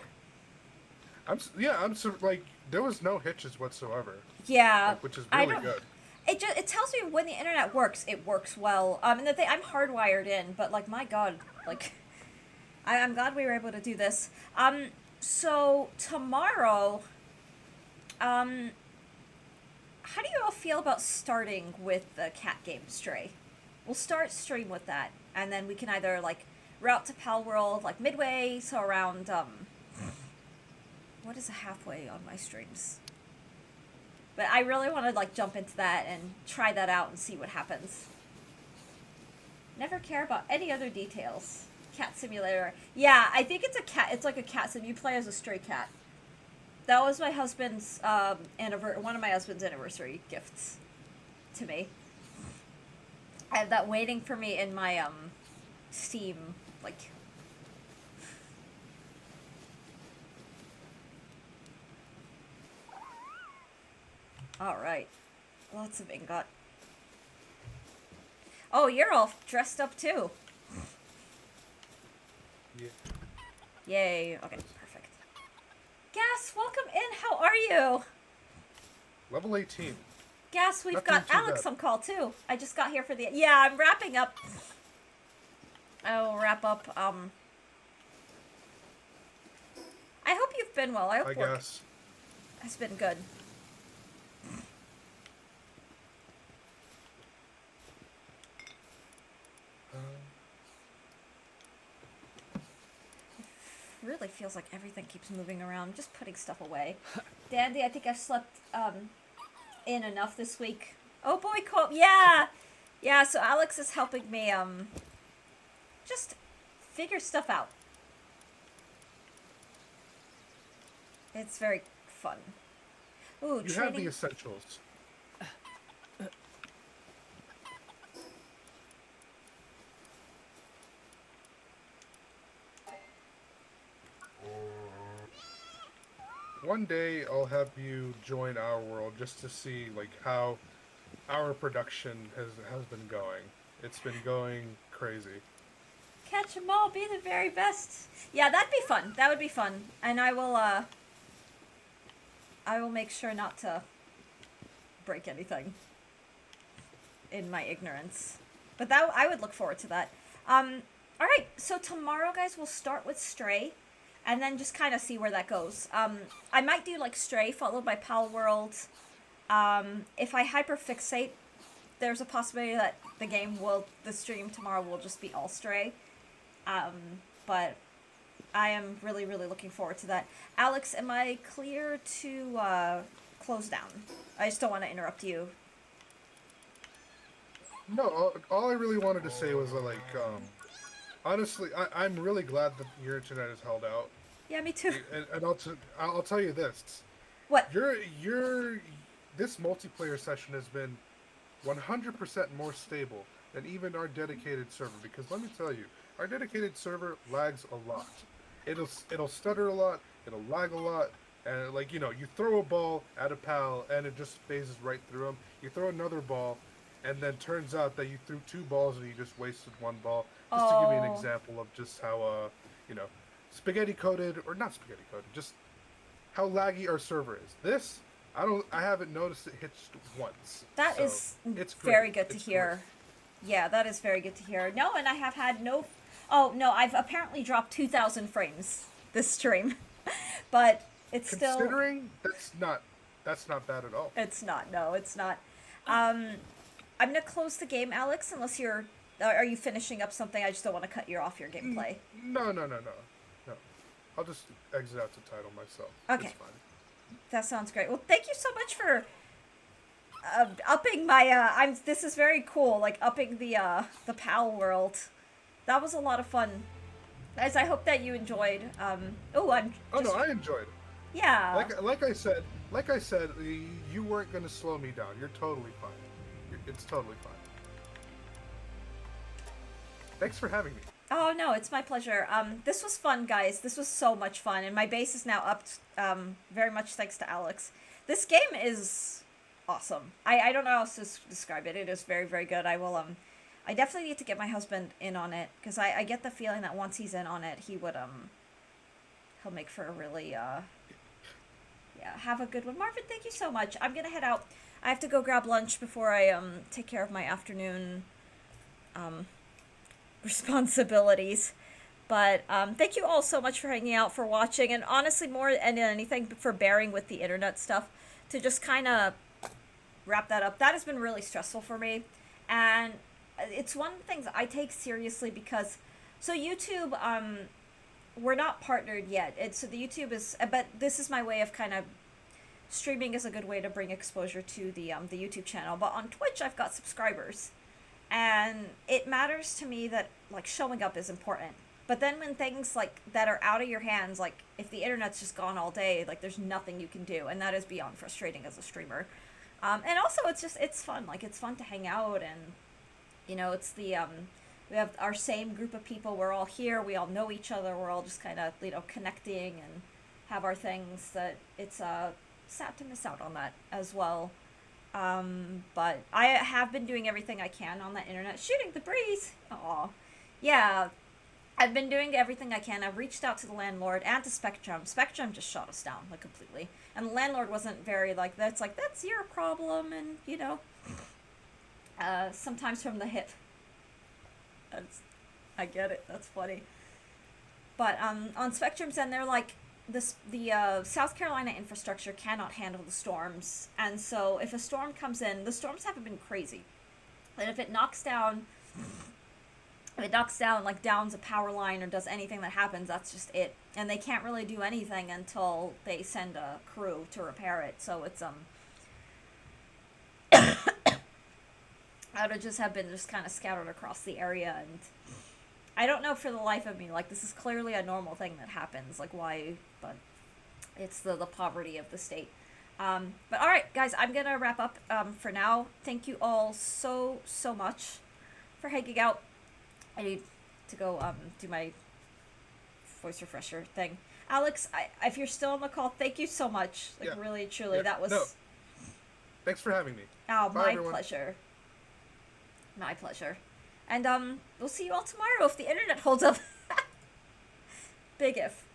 Like there was no hitches whatsoever. Yeah. Like, which is really don't- good. It tells me when the internet works, it works well. And the thing, I'm hardwired in, but like my god, like I'm glad we were able to do this. So tomorrow, how do you all feel about starting with the cat game Stray? We'll start stream with that, and then we can either like route to Palworld like midway, so around what is a halfway on my streams? But I really want to like jump into that and try that out and see what happens. Never care about any other details. Cat simulator. Yeah, I think it's a cat. It's like a cat sim. You play as a stray cat. That was my husband's one of my husband's anniversary gifts to me. I have that waiting for me in my Steam like. All right, lots of ingot. Oh, you're all dressed up too. Yeah. Yay. Okay, perfect. Gas, welcome in. How are you? Level 18. Gas, we've Not got doing too Alex bad. on call too. I just got here for the... Yeah, I'm wrapping up. I will wrap up. I hope you've been well. I hope I work guess. has been good. Really feels like everything keeps moving around. I'm just putting stuff away. Dandy, I think I've slept in enough this week. Oh boy, yeah! Yeah, so Alex is helping me just figure stuff out. It's very fun. Ooh, You have the essentials. One day I'll have you join our world just to see like how our production has been going. It's been going crazy. Catch 'em all, be the very best. Yeah, that'd be fun. That would be fun. And I will make sure not to break anything in my ignorance. But that I would look forward to that. Alright, so tomorrow, guys, we'll start with Stray. And then just kind of see where that goes. I might do like Stray followed by Palworld. If I hyperfixate, there's a possibility that the stream tomorrow will just be all Stray. But I am really, really looking forward to that. Alex, am I clear to close down? I just don't want to interrupt you. No, all I really wanted to say was like, honestly, I'm really glad that your internet is held out. Yeah, me too. And I'll tell you this. What? This multiplayer session has been 100% more stable than even our dedicated server. Because let me tell you, our dedicated server lags a lot. It'll stutter a lot. It'll lag a lot. And like you throw a ball at a pal and it just phases right through him. You throw another ball, and then turns out that you threw two balls and you just wasted one ball. Just to give me an Oh, example of just how you know, spaghetti coated or not spaghetti coated, just how laggy our server is. This I haven't noticed it hitched once. that So is it's great. very good to It's great. hear. Yeah, that is very good to hear. No, and I have had no. Oh no, I've apparently dropped 2,000 frames this stream, but it's still. Considering that's not bad at all. It's not. No, it's not. Um, I'm gonna close the game, Alex. Unless you're. Are you finishing up something? I just don't want to cut you off your gameplay. No. I'll just exit out the title myself. Okay. It's fine. That sounds great. Well, thank you so much for upping my. I'm. This is very cool. Like upping the Palworld. That was a lot of fun. Guys, I hope that you enjoyed. Oh, I'm. Oh Just, no, I enjoyed it. yeah. Like I said, you weren't gonna slow me down. You're totally fine. It's totally fine. Thanks for having me. Oh no, it's my pleasure. This was fun, guys. This was so much fun, and my base is now upped. Very much thanks to Alex. This game is awesome. I don't know how else to describe it. It is very very good. I will I definitely need to get my husband in on it because I get the feeling that once he's in on it, he would he'll make for a really yeah, have a good one. Marvin, thank you so much. I'm gonna head out. I have to go grab lunch before I take care of my afternoon um responsibilities. But thank you all so much for hanging out, for watching, and honestly, more than anything, for bearing with the internet stuff. To just kind of wrap that up, that has been really stressful for me, and it's one of the things I take seriously because, so YouTube, we're not partnered yet. So the YouTube is, but this is my way of kind of streaming is a good way to bring exposure to the YouTube channel. But on Twitch, I've got subscribers. And it matters to me that like showing up is important, but then when things like that are out of your hands, like if the internet's just gone all day, like there's nothing you can do, and that is beyond frustrating as a streamer. And also it's fun, like it's fun to hang out, and it's the we have our same group of people, we're all here, we all know each other, we're all just kind of connecting and have our things. That it's sad to miss out on that as well. But I have been doing everything I can on that internet. Shooting the breeze! Aw. Yeah, I've been doing everything I can. I've reached out to the landlord and to Spectrum. Spectrum just shot us down, like, completely. And the landlord wasn't very, that's your problem, and, sometimes from the hip. I get it, that's funny. But, on Spectrum's end, they're like, the South Carolina infrastructure cannot handle the storms, and so if a storm comes in, the storms haven't been crazy, and if it knocks down like downs a power line or does anything that happens, that's just it, and they can't really do anything until they send a crew to repair it. So it's outages have been just kind of scattered across the area, and I don't know for the life of me, like, this is clearly a normal thing that happens, like, why, but it's the poverty of the state. But alright, guys, I'm gonna wrap up, for now. Thank you all so much for hanging out. I need to go, do my voice refresher thing. Alex, if you're still on the call, thank you so much. Like, Yeah. really, truly, Yeah. that was... No. Thanks for having me. Oh, Bye, my everyone. pleasure. My pleasure. And, we'll see you all tomorrow if the internet holds up. Big if.